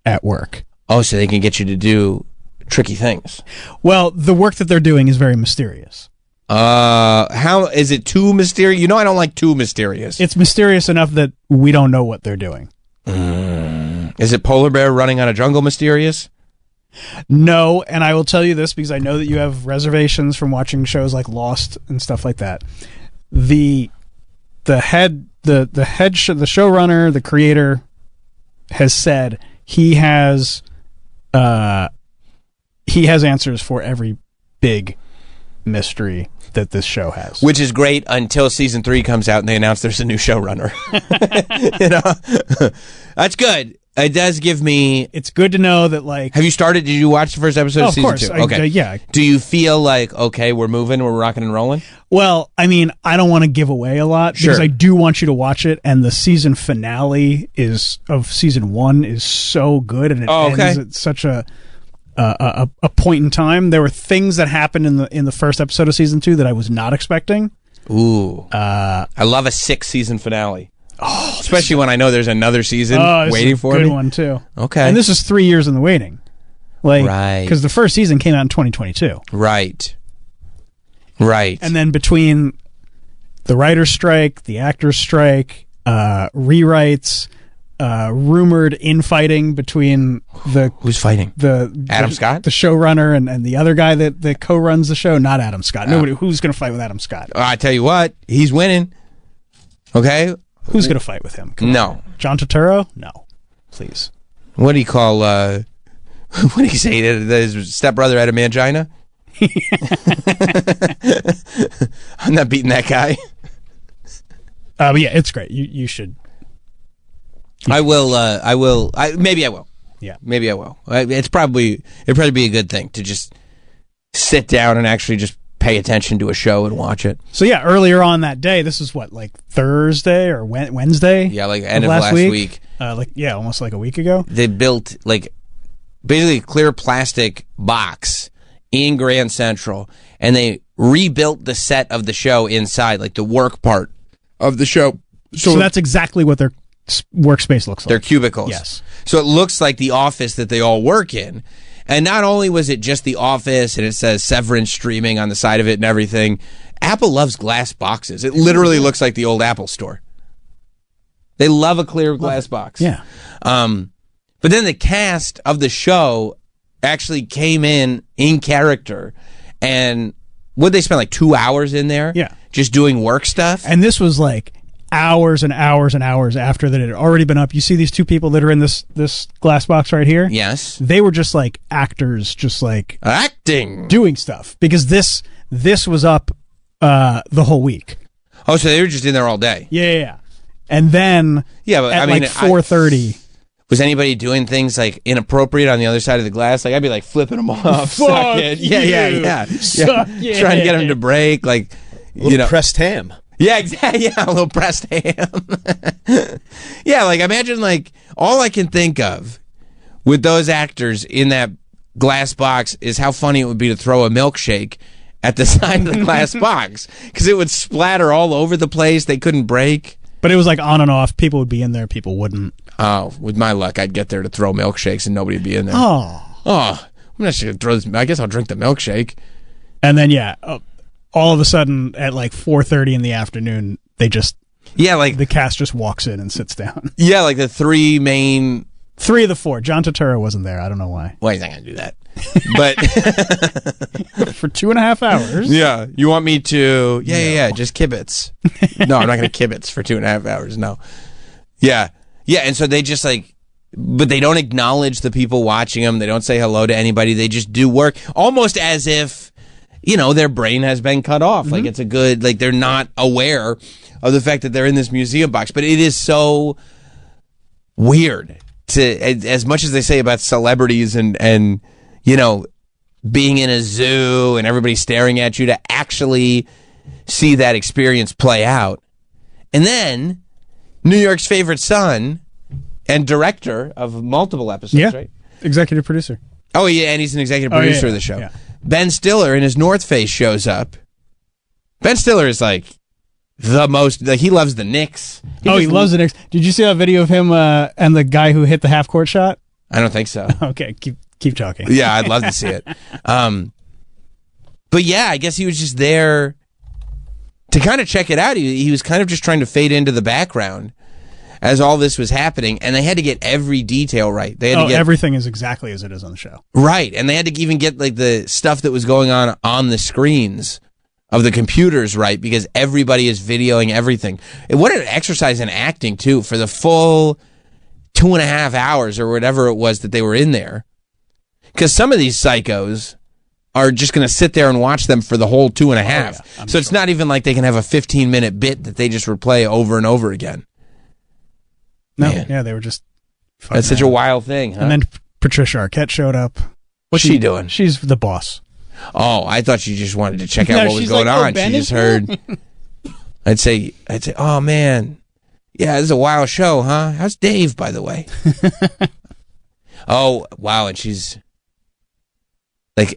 at work. Oh, so they can get you to do tricky things. Well, the work that they're doing is very mysterious. How is it too mysterious? I don't like too mysterious. It's mysterious enough that we don't know what they're doing. Is it polar bear running on a jungle mysterious? No, and I will tell you this because I know that you have reservations from watching shows like Lost and stuff like that. The showrunner, the creator, has said he has answers for every big mystery that this show has, which is great until season 3 comes out and they announce there's a new showrunner. That's good. It does give me. It's good to know that, like. Have you started? Did you watch the first episode of season 2? Okay. Yeah. Do you feel like, okay, we're moving, we're rocking and rolling? Well, I mean, I don't want to give away a lot because I do want you to watch it, and the season finale of season 1 is so good, and it ends at such a point in time. There were things that happened in the first episode of season 2 that I was not expecting. Ooh. I love a 6-season finale. Oh, especially when I know there's another season waiting for me. Good one too. Okay, and this is 3 years in the waiting, right? Because the first season came out in 2022. Right. And then between the writer's strike, the actor's strike, rewrites, rumored infighting between who's fighting Adam Scott, the showrunner, and the other guy that co-runs the show. Not Adam Scott. Nobody. Who's going to fight with Adam Scott? I tell you what, he's winning. Okay. Who's going to fight with him? No. John Turturro? No. Please. What do you call, what do you say? His stepbrother had a mangina? I'm not beating that guy. But yeah, it's great. You should. I will. Maybe I will. Yeah. Maybe I will. It'd probably be a good thing to just sit down and actually just pay attention to a show and watch it. So yeah, earlier on that day, this is what, like Thursday or Wednesday? Yeah, like end of last week. Almost like a week ago. They built like basically a clear plastic box in Grand Central, and they rebuilt the set of the show inside, like the work part of the show. So that's exactly what their workspace looks like. Their cubicles. Yes. So it looks like the office that they all work in. And not only was it just the office and it says Severance streaming on the side of it and everything, Apple loves glass boxes. It literally looks like the old Apple store. They love a clear glass box. Yeah. But then the cast of the show actually came in character, and would they spend like 2 hours in there? Yeah. Just doing work stuff? And this was like hours and hours and hours after that it had already been up. You see these two people that are in this glass box right here? Yes. They were just like actors, just like acting, doing stuff, because this was up the whole week. Oh, so they were just in there all day. Yeah. And then but at like 4:30. Was anybody doing things like inappropriate on the other side of the glass? Like I'd be like flipping them off. Suck it. Yeah. Trying to get them to break, like pressed ham. Yeah, exactly. Yeah, a little pressed ham. Yeah, like imagine like all I can think of with those actors in that glass box is how funny it would be to throw a milkshake at the side of the glass box, because it would splatter all over the place. They couldn't break. But it was like on and off. People would be in there, people wouldn't. Oh, with my luck, I'd get there to throw milkshakes and nobody would be in there. Oh, I'm not sure to throw this. I guess I'll drink the milkshake. And then all of a sudden at like 4:30 in the afternoon, they just the cast just walks in and sits down. Yeah, like the three of the four. John Turturro wasn't there. I don't know why. Well, he's not gonna do that. But for 2.5 hours. Yeah, you want me to? Yeah, just kibitz. No, I'm not gonna kibitz for 2.5 hours. No. Yeah, and so they just but they don't acknowledge the people watching them. They don't say hello to anybody. They just do work almost as if their brain has been cut off. Mm-hmm. Like it's they're not aware of the fact that they're in this museum box. But it is so weird as much as they say about celebrities and being in a zoo and everybody staring at you, to actually see that experience play out. And then New York's favorite son and director of multiple episodes, right? Executive producer. Oh, yeah, and he's an executive producer of the show. Yeah. Ben Stiller in his North Face shows up. Ben Stiller is the most, he loves the Knicks. He loves the Knicks. Did you see that video of him and the guy who hit the half court shot? I don't think so. Okay, keep talking. Yeah, I'd love to see it. But yeah, I guess he was just there to kind of check it out. He was kind of just trying to fade into the background as all this was happening, and they had to get every detail right. They had to get everything is exactly as it is on the show. Right, and they had to even get the stuff that was going on the screens of the computers right, because everybody is videoing everything. And what an exercise in acting, too, for the full 2.5 hours or whatever it was that they were in there. Because some of these psychos are just going to sit there and watch them for the whole 2.5. So it's not even like they can have a 15-minute bit that they just replay over and over again. No, yeah, they were just... That's such a wild thing, huh? And then Patricia Arquette showed up. What's she doing? She's the boss. Oh, I thought she just wanted to check out what was going on. She just heard... I'd say, oh, man. Yeah, this is a wild show, huh? How's Dave, by the way? Oh, wow, and she's...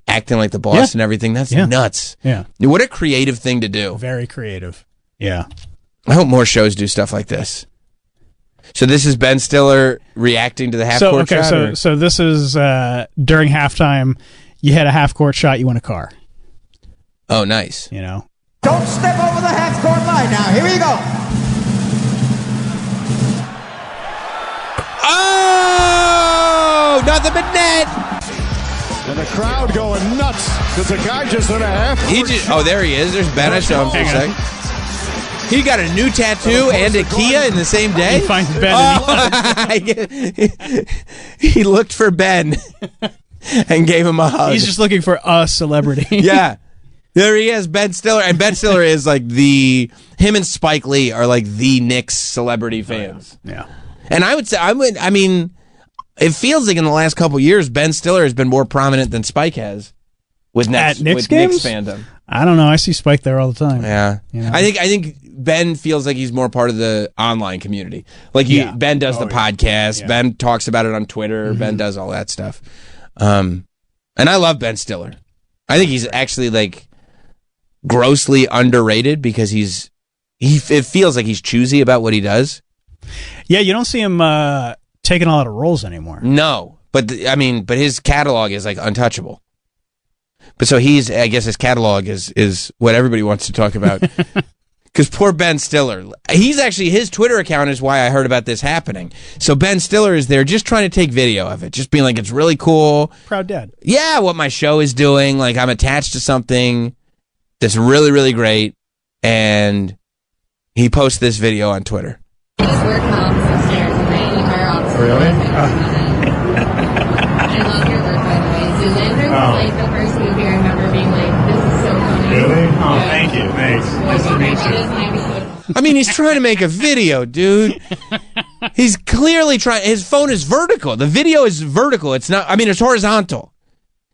acting like the boss and everything. That's nuts. Yeah. What a creative thing to do. Very creative. Yeah. I hope more shows do stuff like this. So this is Ben Stiller reacting to the half-court shot? So this is during halftime. You had a half-court shot, you won a car. Oh, nice. Don't step over the half-court line now. Here we go. Oh! Nothing but net! And the crowd going nuts because the guy just hit a half. There he is. There's Ben. I saw him for a second. He got a new tattoo and a Kia in the same day. He finds Ben. He looked for Ben and gave him a hug. He's just looking for a celebrity. Yeah. There he is, Ben Stiller. And Ben Stiller is him and Spike Lee are the Knicks celebrity fans. Yeah. And I would say, it feels like in the last couple years, Ben Stiller has been more prominent than Spike has with Knicks fandom. I don't know. I see Spike there all the time. Yeah, I think Ben feels like he's more part of the online community. Ben does the podcast. Yeah. Ben talks about it on Twitter. Mm-hmm. Ben does all that stuff. And I love Ben Stiller. I think he's actually grossly underrated because it feels like he's choosy about what he does. Yeah, you don't see him taking a lot of roles anymore. No, but his catalog is untouchable. But so I guess his catalog is what everybody wants to talk about. Because poor Ben Stiller, his Twitter account is why I heard about this happening. So Ben Stiller is there just trying to take video of it, just being it's really cool. Proud dad. Yeah, what my show is doing. I'm attached to something that's really, really great. And he posts this video on Twitter. Work house upstairs in my entire office. Really? I love your work, by the way. Zoolander was the first movie I remember being this is so funny. Really? Oh, yeah. Thank you. Thanks. Nice to meet you. He's trying to make a video, dude. He's clearly trying. His phone is vertical. The video is vertical. It's not. It's horizontal.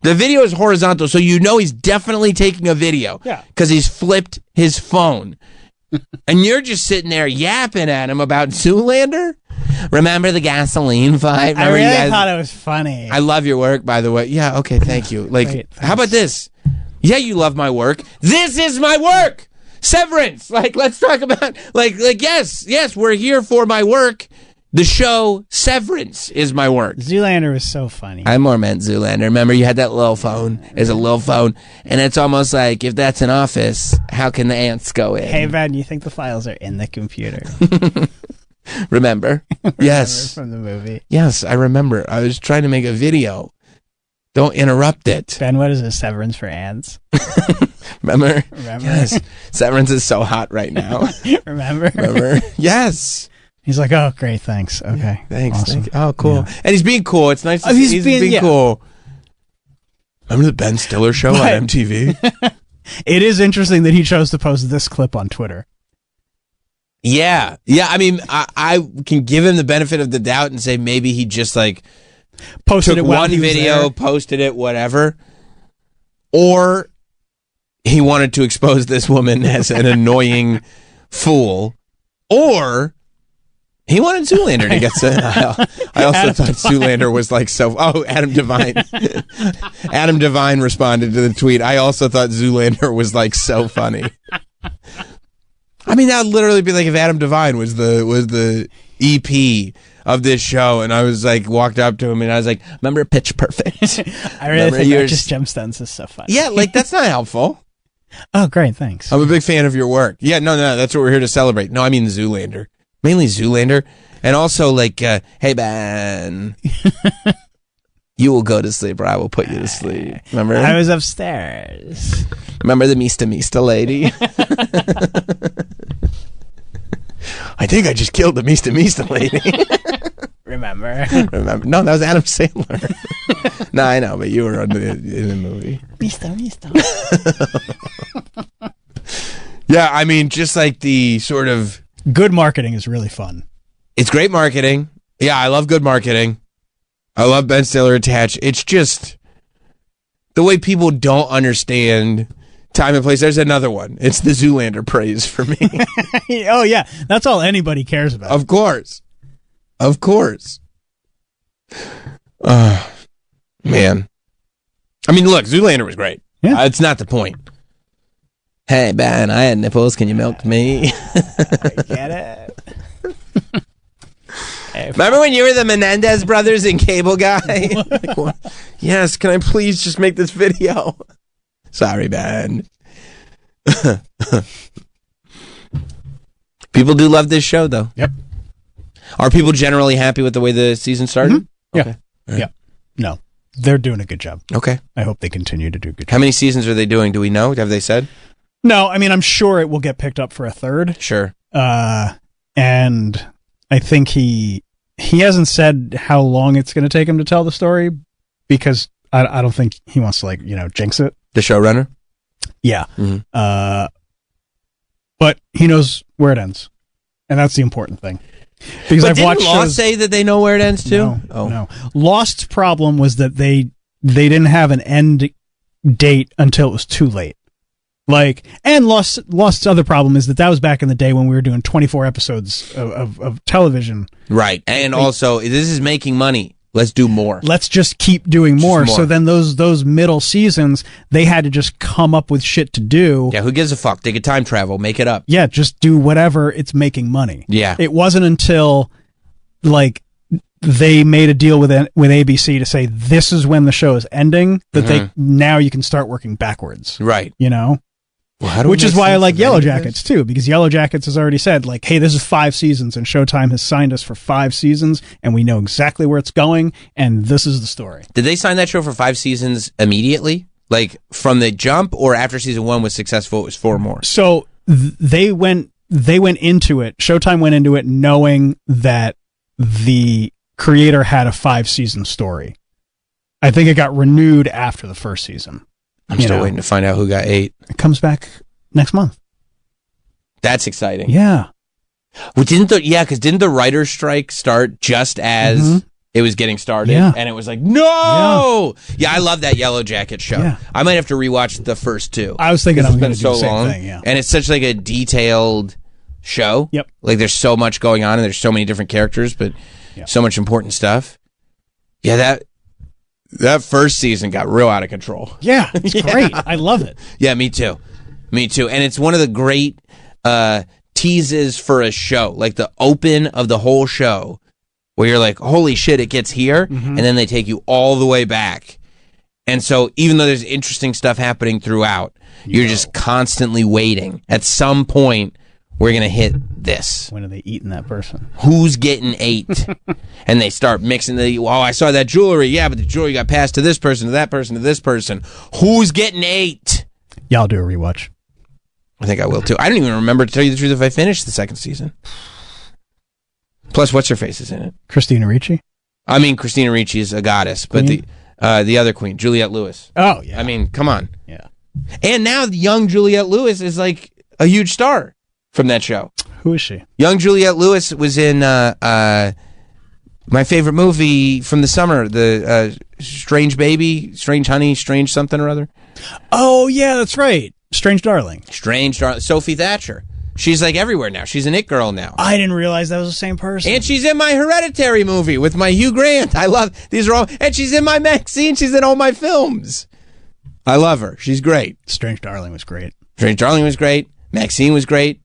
The video is horizontal, so he's definitely taking a video. Yeah. Because he's flipped his phone. And you're just sitting there yapping at him about Zoolander? Remember the gasoline fight? I really thought it was funny. I love your work, by the way. Yeah, okay, thank you. Great, how about this? Yeah, you love my work. This is my work! Severance. Like, let's talk about, like, yes, we're here for my work. The show Severance is my work. Zoolander was so funny. I more meant Zoolander. Remember, you had that little phone. It's a little phone. And it's almost like, if that's an office, how can the ants go in? Hey, Van, you think the files are in the computer? Remember? Yes. From the movie. Yes, I remember. I was trying to make a video. Don't interrupt it. Ben, what is this? Severance for ants? Remember? Yes. Severance is so hot right now. Remember? Yes. He's like, oh, great, thanks. Okay. Yeah, thanks. Awesome. Thank you. Oh, cool. Yeah. And he's being cool. It's nice to see he's being cool. Remember the Ben Stiller show on MTV? It is interesting that he chose to post this clip on Twitter. Yeah. Yeah, I mean, I can give him the benefit of the doubt and say maybe he just, like, posted took it one video, posted it, whatever. Or he wanted to expose this woman as an annoying fool. Or he wanted Zoolander to get sent. I also thought Zoolander was like so. Oh, Adam Devine. Adam Devine responded to the tweet. I also thought Zoolander was like so funny. I mean, that would literally be like if Adam Devine was the EP of this show, and I was like, walked up to him, and I was like, "Remember Pitch Perfect?" I really think Just Gemstones is so funny. Yeah, like that's not helpful. Oh, great, thanks. I'm a big fan of your work. Yeah, no, that's what we're here to celebrate. No, I mean Zoolander. Mainly Zoolander. And also, like, hey, Ben, you will go to sleep or I will put you to sleep. Remember? I was upstairs. Remember the Mista lady? I think I just killed the Mista lady. Remember? No, that was Adam Sandler. No, I know, but you were in the movie. Mista. Yeah, I mean, just like the sort of... Good marketing is really fun. It's great marketing. Yeah, I love good marketing. I love Ben Stiller attached. It's just the way people don't understand time and place. There's another one. It's the Zoolander praise for me. Oh, yeah. That's all anybody cares about. Of course. Man. I mean, look, Zoolander was great. Yeah. It's not the point. Hey, Ben, I had nipples. Can you milk me? I get it. Remember when you were the Menendez brothers in Cable Guy? Like, yes, can I please just make this video? Sorry, Ben. People do love this show, though. Yep. Are people generally happy with the way the season started? Mm-hmm. Yeah. Right. Yeah. No, they're doing a good job. Okay. I hope they continue to do a good job. How many seasons are they doing? Do we know? Have they said? No, I mean, I'm sure it will get picked up for a third. Sure. And I think he hasn't said how long it's going to take him to tell the story because I don't think he wants to, like, jinx it. The showrunner? Yeah. Mm-hmm. But he knows where it ends. And that's the important thing. Because I've watched Lost say that they know where it ends too? No. Lost's problem was that they didn't have an end date until it was too late. And Lost's other problem is that was back in the day when we were doing 24 episodes of television. Right. And also, this is making money. Let's do more. Let's just keep doing more. So then those middle seasons, they had to just come up with shit to do. Yeah, who gives a fuck? They could time travel, make it up. Yeah, just do whatever. It's making money. Yeah. It wasn't until, they made a deal with ABC to say this is when the show is ending that now you can start working backwards. Right. Well, which is why I like Yellow Jackets too, because Yellow Jackets has already said, hey, this is 5 seasons, and Showtime has signed us for 5 seasons, and we know exactly where it's going, and this is the story. Did they sign that show for 5 seasons immediately? From the jump, or after season 1 was successful, it was 4 more? So they went into it, Showtime went into it knowing that the creator had a 5-season story. I think it got renewed after the first season. I'm still waiting to find out who got 8. It comes back next month. That's exciting. Yeah. Well, didn't the writer's strike start just as it was getting started? Yeah. And it was like, no! Yeah, I love that Yellow Jacket show. Yeah. I might have to rewatch the first 2. I was thinking it's been so do the same long. Thing, yeah. And it's such a detailed show. Yep. There's so much going on, and there's so many different characters, but so much important stuff. Yeah, that first season got real out of control. Yeah, it's great. I love it. Yeah, me too. Me too. And it's one of the great teases for a show, like the open of the whole show, where you're like, holy shit, it gets here, and then they take you all the way back. And so even though there's interesting stuff happening throughout, you're just constantly waiting. At some point, we're going to hit this. When are they eating that person? Who's getting ate? And they start mixing I saw that jewelry. Yeah, but the jewelry got passed to this person, to that person, to this person. Who's getting ate? Yeah, I'll do a rewatch. I think I will too. I don't even remember, to tell you the truth, if I finished the second season. Plus, what's her face is in it? Christina Ricci? I mean, Christina Ricci is a goddess, but the other queen, Juliette Lewis. Oh, yeah. I mean, come on. Yeah. And now the young Juliette Lewis is like a huge star from that show. Who is she? Young Juliette Lewis was in my favorite movie from the summer, the Strange Baby, Strange Honey, Strange something or other. Oh, yeah, that's right. Strange Darling. Strange Darling. Sophie Thatcher. She's like everywhere now. She's an it girl now. I didn't realize that was the same person. And she's in my Hereditary movie with my Hugh Grant. I love these are all. And she's in my Maxine. She's in all my films. I love her. She's great. Strange Darling was great. Strange Darling was great. Maxine was great.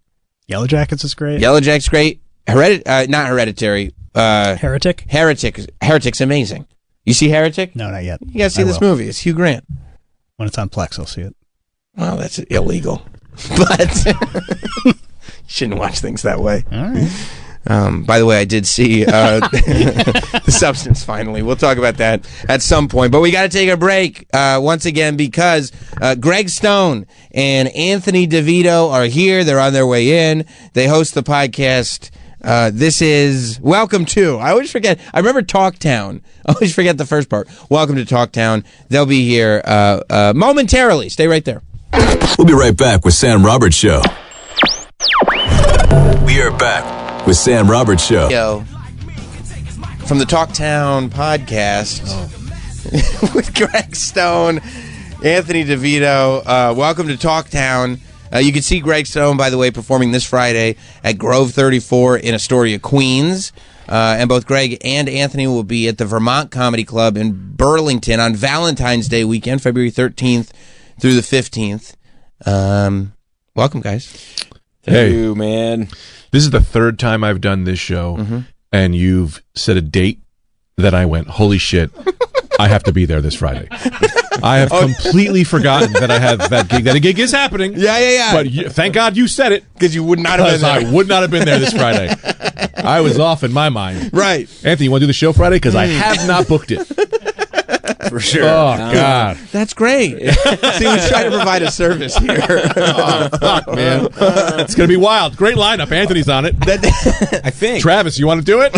Yellow Jackets is great. Yellow Jacket's great. Not Hereditary. Heretic. Heretic's amazing. You see Heretic? No, not yet. You gotta see this movie. It's Hugh Grant. When it's on Plex, I'll see it. Well, that's illegal. But you shouldn't watch things that way. All right. By the way, I did see The Substance finally. We'll talk about that at some point. But we got to take a break once again because Greg Stone and Anthony DeVito are here. They're on their way in. They host the podcast. This is Welcome to. I always forget. I remember Talktown. I always forget the first part. Welcome to Talktown. They'll be here momentarily. Stay right there. We'll be right back with Sam Roberts Show. We are back with Sam Roberts Show. Yo, from the Talktown podcast with Greg Stone, Anthony DeVito. Welcome to Talktown. You can see Greg Stone, by the way, performing this Friday at Grove 34 in Astoria, Queens. And both Greg and Anthony will be at the Vermont Comedy Club in Burlington on Valentine's Day weekend, February 13th through the 15th. Welcome, guys. Thank you, man. This is the third time I've done this show, and you've set a date that I went, holy shit, I have to be there this Friday. I have completely forgotten that I have that gig. That a gig is happening. Yeah. But thank God you said it. Because you would not have been there. I would not have been there this Friday. I was off in my mind. Right. Anthony, you want to do the show Friday? Because I have not booked it. For sure. Oh, God. That's great. See, we try to provide a service here. Oh, fuck, man. It's going to be wild. Great lineup. Anthony's on it. I think. Travis, you want to do it?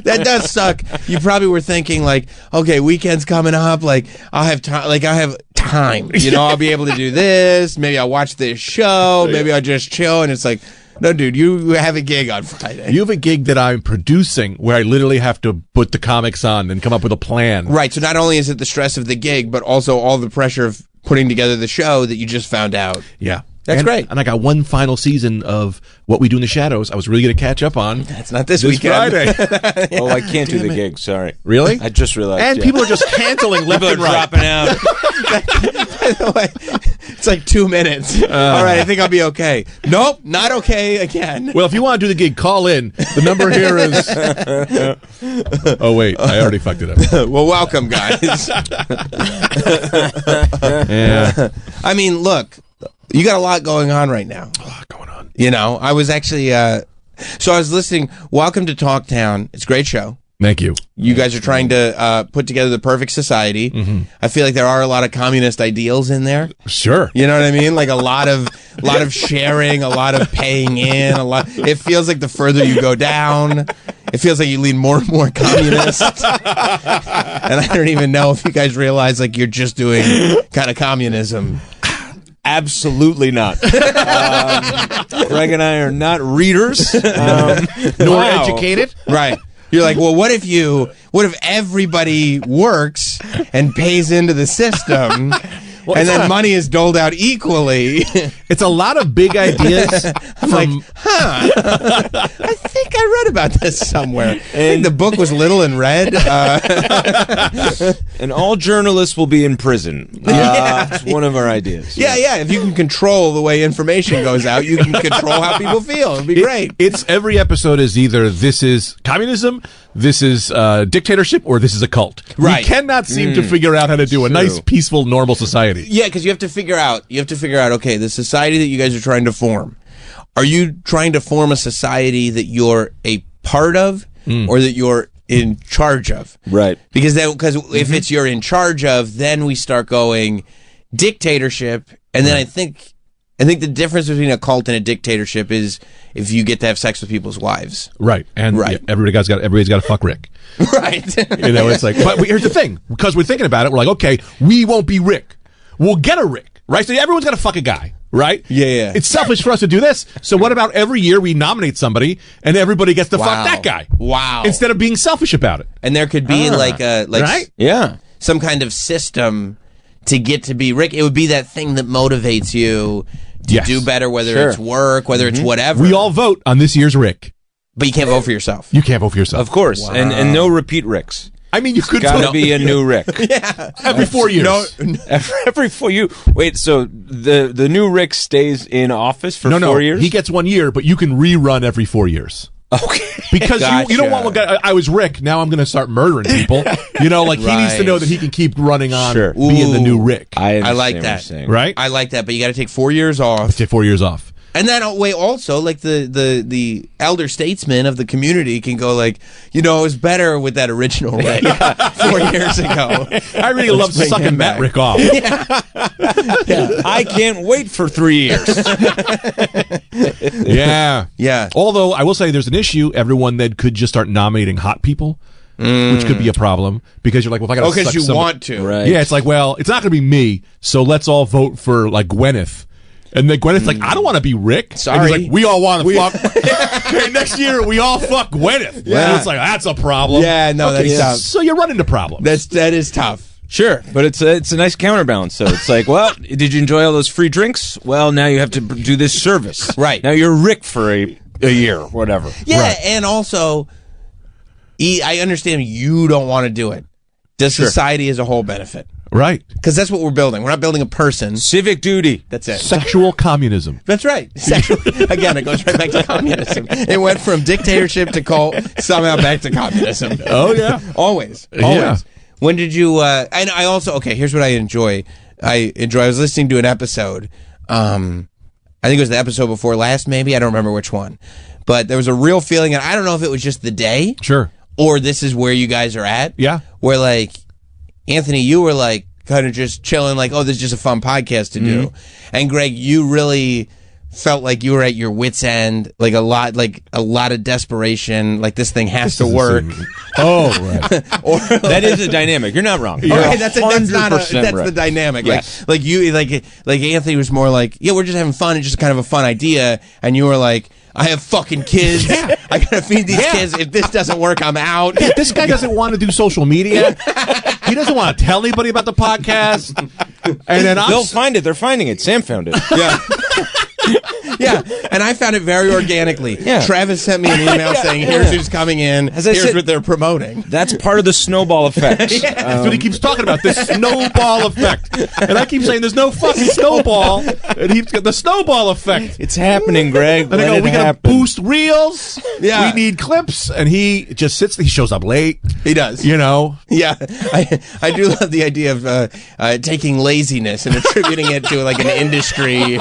That does suck. You probably were thinking, like, okay, weekend's coming up. Like, I'll have time. Like, I have time. You know, I'll be able to do this. Maybe I'll watch this show. Maybe I'll just chill. And it's like, no, dude, you have a gig on Friday. You have a gig that I'm producing where I literally have to put the comics on and come up with a plan. Right. So not only is it the stress of the gig, but also all the pressure of putting together the show that you just found out. Yeah. That's great. And I got one final season of What We Do in the Shadows I was really going to catch up on. That's not this weekend. Friday. Yeah. Oh, I can't do the gig. Sorry. Really? I just realized. And people are just canceling left and right. Dropping out. By the way, it's like 2 minutes. All right, I think I'll be okay. Nope, not okay again. Well, if you want to do the gig, call in. The number here is... Oh, wait. I already fucked it up. Well, welcome, guys. Yeah. I mean, look, you got a lot going on right now. A lot going on. You know, I was actually... so I was listening. Welcome to Talktown. It's a great show. Thank you. You guys are trying to put together the perfect society. Mm-hmm. I feel like there are a lot of communist ideals in there. Sure. You know what I mean? Like a lot of sharing, a lot of paying in, a lot. It feels like the further you go down, it feels like you lean more and more communist. And I don't even know if you guys realize like you're just doing kind of communism. Absolutely not. Greg and I are not readers, nor educated. Right. You're like, well, what if everybody works and pays into the system? and then money is doled out equally. It's a lot of big ideas. I'm like, I think I read about this somewhere. I think the book was little and red. And all journalists will be in prison. It's one of our ideas. Yeah. If you can control the way information goes out, you can control how people feel. It'd be great. It's every episode is either this is communism, this is dictatorship, or this is a cult. Right. We cannot seem to figure out how to do a nice, peaceful, normal society. Yeah, because you have to figure out. Okay, the society that you guys are trying to form. Are you trying to form a society that you're a part of, or that you're in charge of? Right. Because if it's you're in charge of, then we start going dictatorship, and then I think the difference between a cult and a dictatorship is if you get to have sex with people's wives. Right. And everybody's got to fuck Rick. Right. It's like, but here's the thing, because we're thinking about it, we're like, okay, we won't be Rick. We'll get a Rick, right? So everyone's got to fuck a guy, right? Yeah. It's selfish for us to do this. So what about every year we nominate somebody and everybody gets to fuck that guy? Wow. Instead of being selfish about it. And there could be right? some kind of system to get to be Rick. It would be that thing that motivates you to do better, whether it's work, whether it's whatever. We all vote on this year's Rick. But you can't vote for yourself. You can't vote for yourself. Of course. Wow. And no repeat Ricks. I mean, you could gotta be a new Rick. Every 4 years. Every 4 years. Wait, so the new Rick stays in office for 4 years? He gets 1 year, but you can rerun every 4 years. Okay. Because you don't want one guy. I was Rick. Now I'm going to start murdering people. He needs to know that he can keep running on being the new Rick. I like that. Right? I like that, but you got to take 4 years off. Take 4 years off. And then also like the elder statesman of the community can go like, it was better with that original Rick 4 years ago. I really love sucking Matt Rick off. Yeah. I can't wait for 3 years. Yeah. Although I will say there's an issue. Everyone then could just start nominating hot people. Which could be a problem because you're like, well, if I got because you want to, right? Yeah, it's like, well, it's not going to be me, so let's all vote for like Gwyneth. And then Gwyneth's like, I don't want to be Rick. Sorry. And he's like, we all want to fuck. Okay, next year we all fuck Gwyneth. Yeah. And it's like, that's a problem. Yeah, no, that's tough. So you run into problems. That is tough. Sure, but it's a nice counterbalance. So it's like, well, did you enjoy all those free drinks? Well, now you have to do this service. Right. Now you're Rick for a year, whatever. Yeah, right. And also, I understand you don't want to do it. Does society as a whole benefit? Right. Because that's what we're building. We're not building a person. Civic duty. That's it. Sexual communism. That's right. Again, it goes right back to communism. It went from dictatorship to cult, somehow back to communism. Oh, yeah. Always. Yeah. When did you... and I also... Okay, here's what I enjoy. I was listening to an episode. I think it was the episode before last, maybe. I don't remember which one. But there was a real feeling, and I don't know if it was just the day. Sure. Or this is where you guys are at. Yeah. Where, like... Anthony, you were like kind of just chilling, like, oh, this is just a fun podcast to do. And Greg, you really felt like you were at your wit's end, like a lot of desperation, like this thing has to work. Right. That is a dynamic. You're not wrong. Okay, that's the dynamic. Yeah. Like you, like Anthony was more like, yeah, we're just having fun. It's just kind of a fun idea, and you were like, I have fucking kids. Yeah. I gotta feed these kids. If this doesn't work, I'm out. Yeah, this guy doesn't want to do social media. He doesn't want to tell anybody about the podcast. And then they'll find it. They're finding it. Sam found it. Yeah. Yeah, and I found it very organically. Yeah. Travis sent me an email saying, here's who's coming in, here's what they're promoting. That's part of the snowball effect. That's what he keeps talking about, this snowball effect. And I keep saying, there's no fucking snowball. And he's got the snowball effect. It's happening, Greg. And I go, we got to boost reels. Yeah. We need clips. And he just sits there. He shows up late. He does. Yeah. I do love the idea of taking laziness and attributing it to like an industry.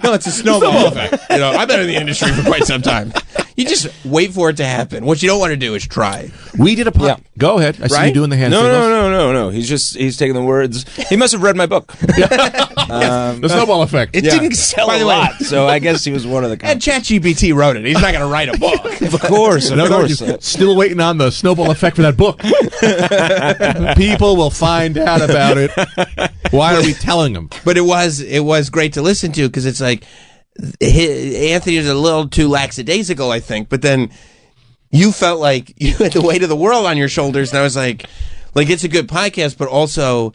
No, it's a snowball effect. I've been in the industry for quite some time. You just wait for it to happen. What you don't want to do is try. We did a Go ahead. I see you doing the hand signals. No. He's taking the words. He must have read my book. The snowball effect. It didn't sell a lot, so I guess he was one of the. And ChatGPT wrote it. He's not going to write a book. Of course. Still waiting on the snowball effect for that book. People will find out about it. Why are we telling them? But it was great to listen to because it's like Anthony was a little too lackadaisical, I think. But then you felt like you had the weight of the world on your shoulders, and I was like it's a good podcast, but also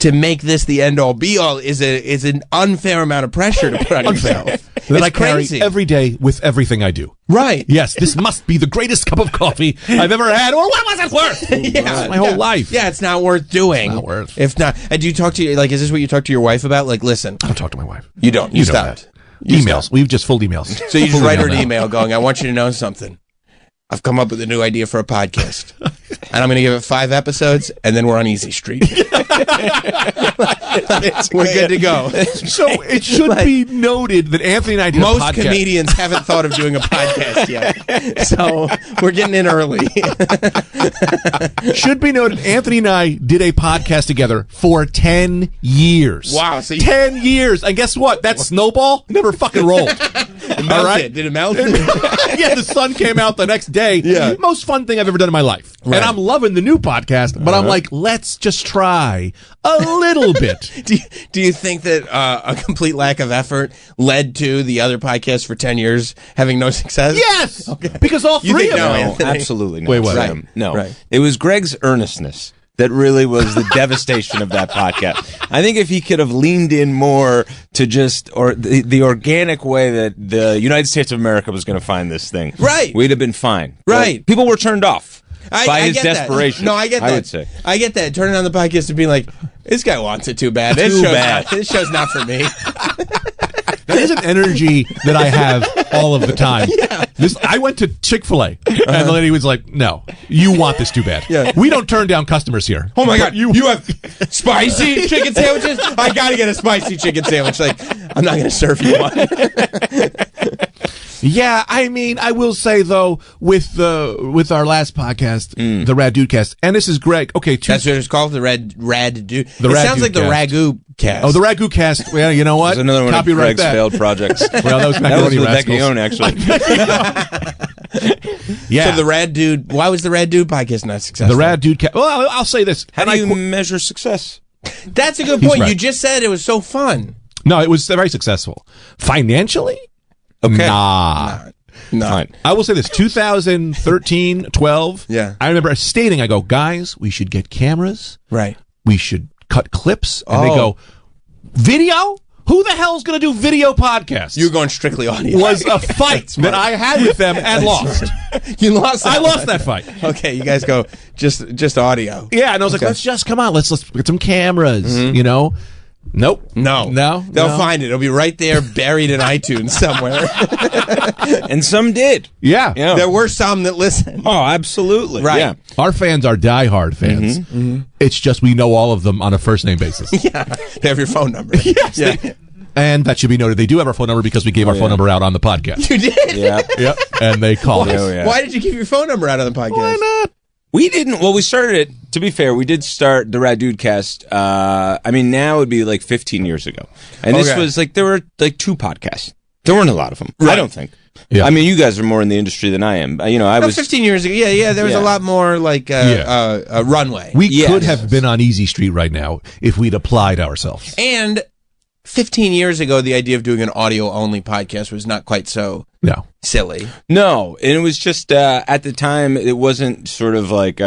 to make this the end all be all is an unfair amount of pressure to put on yourself. That I carry crazy. every day with everything I do. Right. Yes, this must be the greatest cup of coffee I've ever had, or what was it worth? Yeah, my whole life. Yeah, it's not worth doing. It's not worth. If not, and do you talk to is this what you talk to your wife about? Like, listen, I don't talk to my wife. You don't. You stopped. Emails. We've just full emails. So you just Full write her an now. email going, I want you to know something. I've come up with a new idea for a podcast. And I'm going to give it 5 episodes, and then we're on Easy Street. We're good to go. So it should be noted that Anthony and I did a Most podcast. comedians haven't thought of doing a podcast yet. So we're getting in early. Should be noted, Anthony and I did a podcast together for 10 years. Wow. So 10 years. And guess what? That snowball never fucking rolled. All right? Did it melt? Yeah, the sun came out the next day. Yeah. Most fun thing I've ever done in my life. Right. And I'm loving the new podcast, but I'm like, let's just try a little bit. Do you think that a complete lack of effort led to the other podcast for 10 years having no success? Yes! Okay. Because all You three think of no, them. Anthony? Absolutely not. Wait, what? Sam. No. Right. It was Greg's earnestness that really was the devastation of that podcast. I think if he could have leaned in more to just the organic way that the United States of America was going to find this thing, Right. we'd have been fine. Right. But people were turned off by I his get that. desperation. No, I get that. I would say. I get that. Turning on the podcast and being like, this guy wants it too bad. This Too show's bad. not- This show's not for me. That is an energy that I have all of the time. I went to Chick-fil-A, and the lady was like, no, you want this too bad. Yeah. We don't turn down customers here. Oh my God, you have spicy chicken sandwiches? I got to get a spicy chicken sandwich. Like, I'm not going to serve you one. Yeah, I mean, I will say though, with our last podcast, the Rad Dudecast, and this is Greg. Okay, That's what it's called, the Rad Dude. The It Rad sounds like the Dudecast. Ragu cast. Oh, the Ragu Cast. Well, you know what? There's another one Copyright of Greg's that. failed projects. Well, that was That was Macaroni with Rascals. Becky Owen, actually. Yeah. So the Rad Dude, why was the Rad Dude podcast not successful? The Rad Dudecast. Well, I'll say this. How do you measure success? That's a good He's point. right. You just said it was so fun. No, it was very successful. Financially? Okay. Nah. No. Fine. I will say this, 2013, 12. Yeah. I remember stating, I go, guys, we should get cameras. Right. We should cut clips. And they Oh. go, video? Who the hell's going to do video podcasts? You were going strictly audio. was a fight that I had with them and lost. You lost that I lost one. that fight. Okay, you guys go just audio. Yeah, and I was like, Okay. let's just come on, let's get some cameras, you know? Nope. No. No. They'll no. find it. It'll be right there buried in iTunes somewhere. And some did. Yeah. Yeah. There were some that listened. Oh, absolutely. Right. Yeah. Our fans are diehard fans. It's just we know all of them on a first name basis. Yeah. They have your phone number. Yes. Yeah. And that should be noted. They do have our phone number because we gave our phone number out on the podcast. You did? Yeah. Yep. And they called Why, us. yeah. why did you give your phone number out on the podcast? Why not? We didn't. Well, we started it. To be fair, we did start the Rad Dudecast. I mean, now it would be like 15 years ago, and this Okay. was like there were like 2 podcasts. There weren't a lot of them. I Right. don't think. Yeah. I mean, you guys are more in the industry than I am. You know, I No, was 15 years ago. Yeah. There was Yeah. a lot more like runway. We Yes. could have been on Easy Street right now if we'd applied ourselves. And 15 years ago, the idea of doing an audio-only podcast was not quite so No. silly. No, and it was just at the time it wasn't sort of like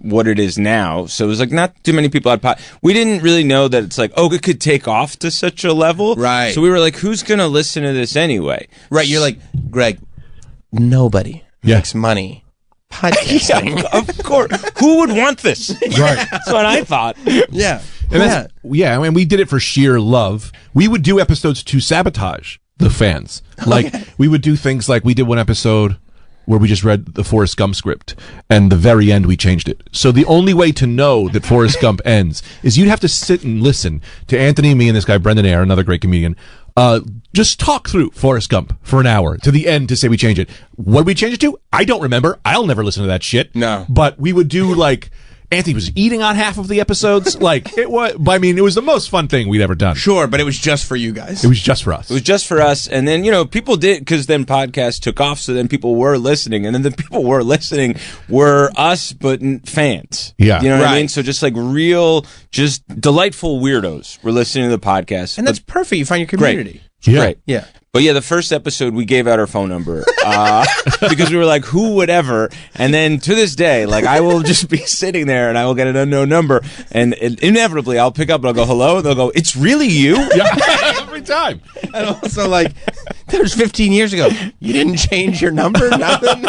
what it is now. So it was like not too many people had we didn't really know that it's like it could take off to such a level. Right. So we were like, who's gonna listen to this anyway? Right. You're like, Greg, nobody makes money podcasting. Yeah, of course. Who would want this? Right. That's what I thought. Yeah. And I mean, we did it for sheer love. We would do episodes to sabotage the fans. Like, we would do things like we did one episode where we just read the Forrest Gump script, and the very end we changed it. So the only way to know that Forrest Gump ends is you'd have to sit and listen to Anthony, me, and this guy, Brendan Ayer, another great comedian, just talk through Forrest Gump for an hour to the end to say we change it. What did we change it to? I don't remember. I'll never listen to that shit. No. But we would do like... Anthony was eating on half of the episodes. Like it was, I mean, it was the most fun thing we'd ever done. Sure, but it was just for you guys. It was just for us. It was just for us, and then people did because then podcasts took off, so then people were listening, and then the people were listening were us, but fans. Yeah. You know what I Right. mean? So just like real, just delightful weirdos were listening to the podcast, And that's perfect. You find your great. community. Yeah. Great. Yeah. But yeah, the first episode we gave out our phone number because we were like, who would ever? And then to this day, like I will just be sitting there and I will get an unknown number, and inevitably I'll pick up and I'll go hello, and they'll go, it's really you? Yeah, every time. And also, like, that was 15 years ago. You didn't change your number, nothing.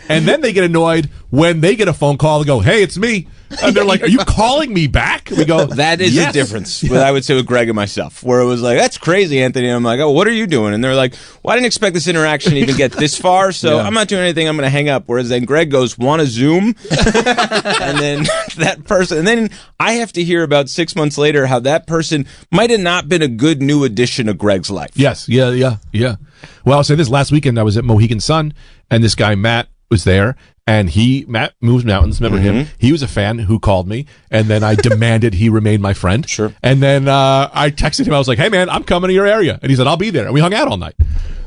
And then they get annoyed when they get a phone call and go, hey, it's me. And they're like, are you calling me back? We go, that is the difference, what I would say with Greg and myself, where it was like, that's crazy, Anthony. And I'm like, oh, what are you doing? And they're like, well, I didn't expect this interaction to even get this far, so I'm not doing anything. I'm going to hang up. Whereas then Greg goes, want to Zoom? And then that person, and then I have to hear about 6 months later how that person might have not been a good new addition to Greg's life. Yes, yeah. Well, I'll say this. Last weekend I was at Mohegan Sun, and this guy, Matt, was there. And Matt moves mountains. Remember him? He was a fan who called me, and then I demanded he remain my friend. Sure. And then I texted him. I was like, "Hey, man, I'm coming to your area," and he said, "I'll be there." And we hung out all night.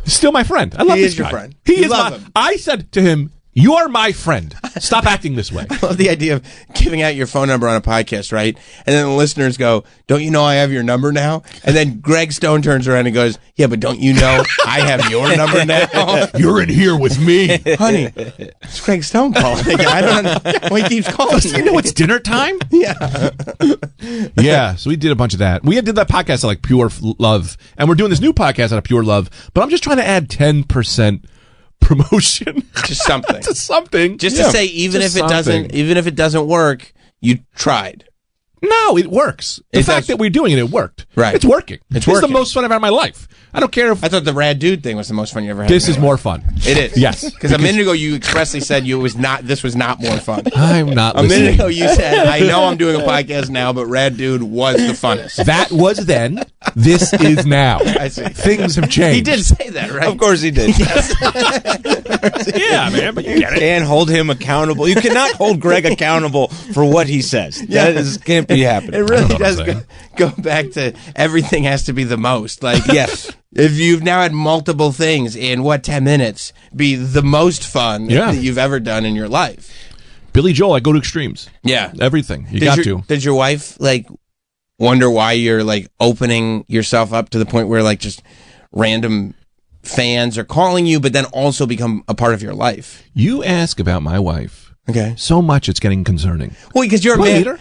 He's still my friend. I love this guy. He is your friend. He is my. I said to him, "You are my friend. Stop acting this way." I love the idea of giving out your phone number on a podcast, right? And then the listeners go, "Don't you know I have your number now?" And then Greg Stone turns around and goes, "Yeah, but don't you know I have your number now?" You're in here with me. Honey, it's Greg Stone calling. I don't know why he keeps calling. You know it's dinner time? Yeah. Yeah, so we did a bunch of that. We did that podcast at like Pure Love, and we're doing this new podcast out of Pure Love, but I'm just trying to add 10% promotion to something. To something. Just to say, even if it doesn't work, you tried. No, it works. The fact that we're doing it worked. Right. It's working. It's the most fun I've had in my life. I don't care if... I thought the Rad Dude thing was the most fun you ever had. This is more fun. It is. Yes. Because a minute ago you expressly said this was not more fun. I'm not A listening. minute ago you said, I know I'm doing a podcast now, but Rad Dude was the funnest. That was then. This is now. I see. Things have changed. He did say that, right? Of course he did. Yeah, man, but you get it. Can't hold him accountable. You cannot hold Greg accountable for what he says. Yeah. That can't be happening. It really does go back to everything has to be the most. Like, yes. If you've now had multiple things in 10 minutes be the most fun that you've ever done in your life. Billy Joel, I go to extremes. Yeah. Everything. You got to. Did your wife wonder why you're opening yourself up to the point where just random fans are calling you, but then also become a part of your life? You ask about my wife. Okay. So much it's getting concerning. Well, because you're a man.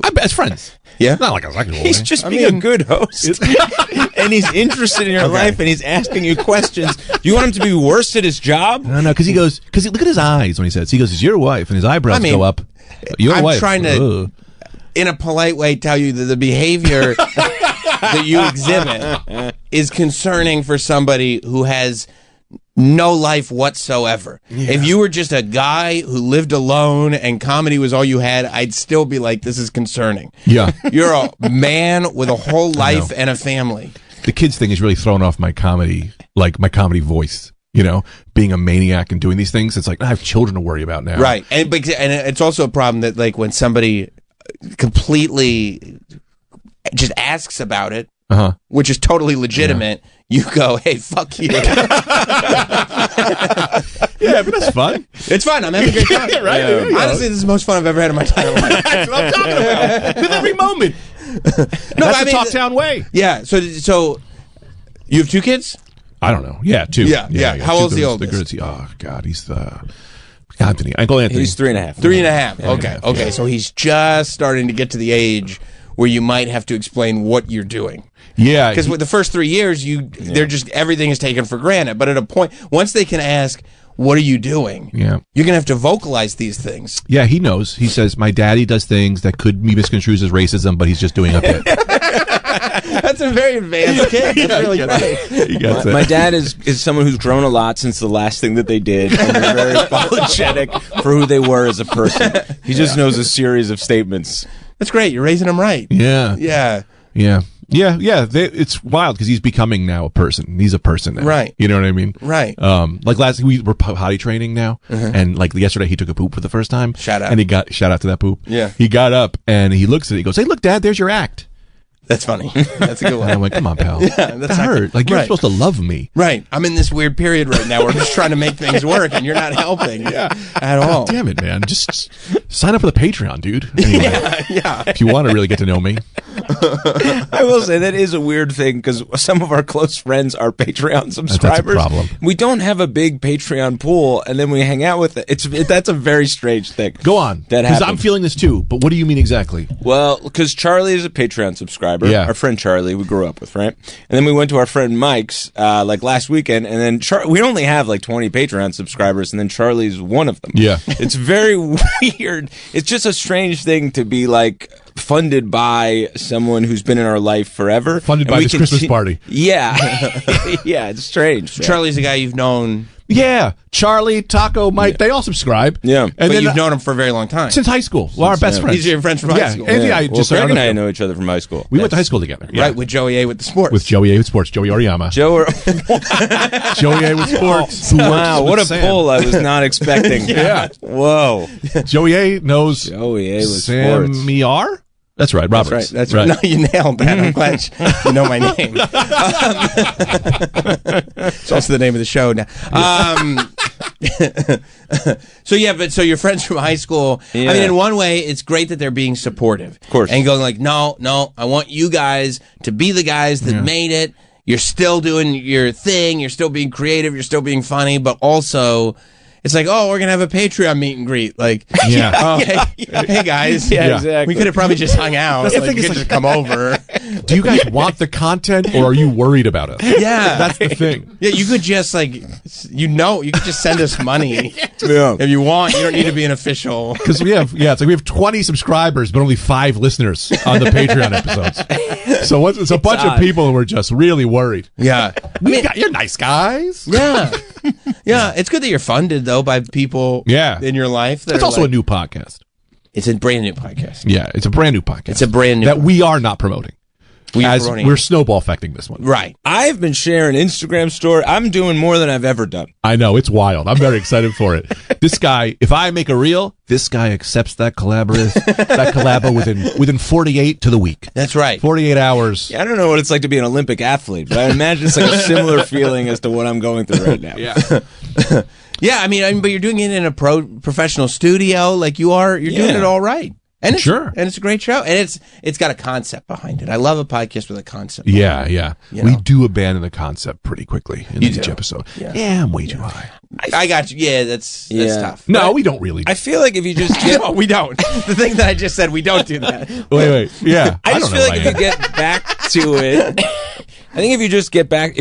I'm best friends. Yeah. Not like a sexual He's just being a good host. And he's interested in your life, and he's asking you questions. Do you want him to be worse at his job? No, because look at his eyes when he says, he goes, "It's your wife," and his eyebrows go up. Your wife. I'm trying to, in a polite way, tell you that the behavior that you exhibit is concerning for somebody who has no life whatsoever. Yeah. If you were just a guy who lived alone and comedy was all you had, I'd still be like, this is concerning. Yeah. You're a man with a whole life and a family. The kids thing is really throwing off my comedy, my comedy voice. Being a maniac and doing these things, it's like I have children to worry about now. Right. And it's also a problem that when somebody completely just asks about it, which is totally legitimate, you go, "Hey, fuck you." Yeah, but that's fun. It's fun. I'm having a great time. Right? Yeah. Honestly, this is the most fun I've ever had in my entire life. That's what I'm talking about. With every moment. That's the Talktown way. Yeah. So you have 2 kids? I don't know. Yeah, 2. Yeah. How old's the oldest? Oh God, he's Anthony. Uncle Anthony. He's 3.5. 3.5. Okay. So he's just starting to get to the age where you might have to explain what you're doing. Yeah, because with the first 3 years, they're just everything is taken for granted. But at a point, once they can ask, "What are you doing?" Yeah, you're gonna have to vocalize these things. Yeah, he knows. He says, "My daddy does things that could be misconstrued as racism, but he's just doing a bit." That's a very advanced kid. That's really great. My dad is someone who's grown a lot since the last thing that they did, and they're very apologetic for who they were as a person. He just knows a series of statements. That's great. You're raising him right. Yeah. Yeah. It's wild because he's becoming now a person. He's a person now. Right. You know what I mean? Right. Last week we were potty training now, and yesterday he took a poop for the first time. Shout out. And he got shout out to that poop. Yeah. He got up and he looks at it. He goes, "Hey, look, Dad, there's your act." That's funny. That's a good one. And I'm like, "Come on, pal. Yeah, that hurt. You're supposed to love me." Right. I'm in this weird period right now where I'm just trying to make things work, and you're not helping at all. God damn it, man. Just sign up for the Patreon, dude. Anyway, yeah. If you want to really get to know me. I will say that is a weird thing because some of our close friends are Patreon subscribers. That's a problem. We don't have a big Patreon pool, and then we hang out with it. That's a very strange thing. Go on, because I'm feeling this too. But what do you mean exactly? Well, because Charlie is a Patreon subscriber. Yeah. Our friend Charlie, we grew up with, right? And then we went to our friend Mike's like last weekend, and then we only have like 20 Patreon subscribers, and then Charlie's one of them. Yeah. It's very weird. It's just a strange thing to be like funded by someone who's been in our life forever. Funded by this Christmas party. Yeah. Yeah, it's strange. Charlie's a guy you've known. Yeah, Charlie, Taco, Mike, they all subscribe. Yeah. But you've known him for a very long time. Since high school. Well, our best friends. These are your friends from high school. And Well, just Greg and I know each other from high school. We went to high school together. Yeah. Right, with Joey A. with the sports. With Joey A. with sports. Joey Oriyama. Joey A. with sports. Wow, what a pull I was not expecting. Yeah. Whoa. Joey A. knows Joey A. with Sam sports. Miar? That's right, Roberts. That's right. No, you nailed that. I'm glad you know my name. It's also the name of the show now. So your friends from high school. Yeah. I mean, in one way, it's great that they're being supportive, of course, and going like, no, I want you guys to be the guys that made it. You're still doing your thing. You're still being creative. You're still being funny, but also. It's like, oh, we're going to have a Patreon meet and greet. Like, hey guys. Yeah, exactly. We could have probably just hung out. That's the like, thing, you could just come over. Do you guys want the content or are you worried about it? Yeah. That's the thing. Yeah, you could just, like, you could just send us money Yeah. if you want. You don't need to be an official. Because it's like we have 20 subscribers, but only 5 listeners on the Patreon episodes. So it's a bunch of people and we're just really worried. Yeah. You're nice guys. Yeah. Yeah, it's good that you're funded, though, by people in your life. It's also a new podcast. It's a brand new podcast. Yeah, it's a brand new podcast. It's a brand new that we are not promoting. We're snowball effecting this one. Right. I've been sharing Instagram story. I'm doing more than I've ever done. I know, it's wild. I'm very excited for it. This guy, if I make a reel, this guy accepts that collabo within 48 to the week. That's right. 48 hours. Yeah, I don't know what it's like to be an Olympic athlete, but I imagine it's like a similar feeling as to what I'm going through right now. Yeah. Yeah, I mean, but you're doing it in a professional studio, like you are. You're doing it all right, and it's, sure, and it's a great show, and it's got a concept behind it. I love a podcast with a concept. Yeah. You We know? do abandon the concept pretty quickly in each episode. Yeah, I'm way too high. I got you. Yeah, that's tough. No, we don't really. I feel like if you just get, no, we don't. The thing that I just said, we don't do that. Wait. Yeah, I just feel like if you get back to it. I think if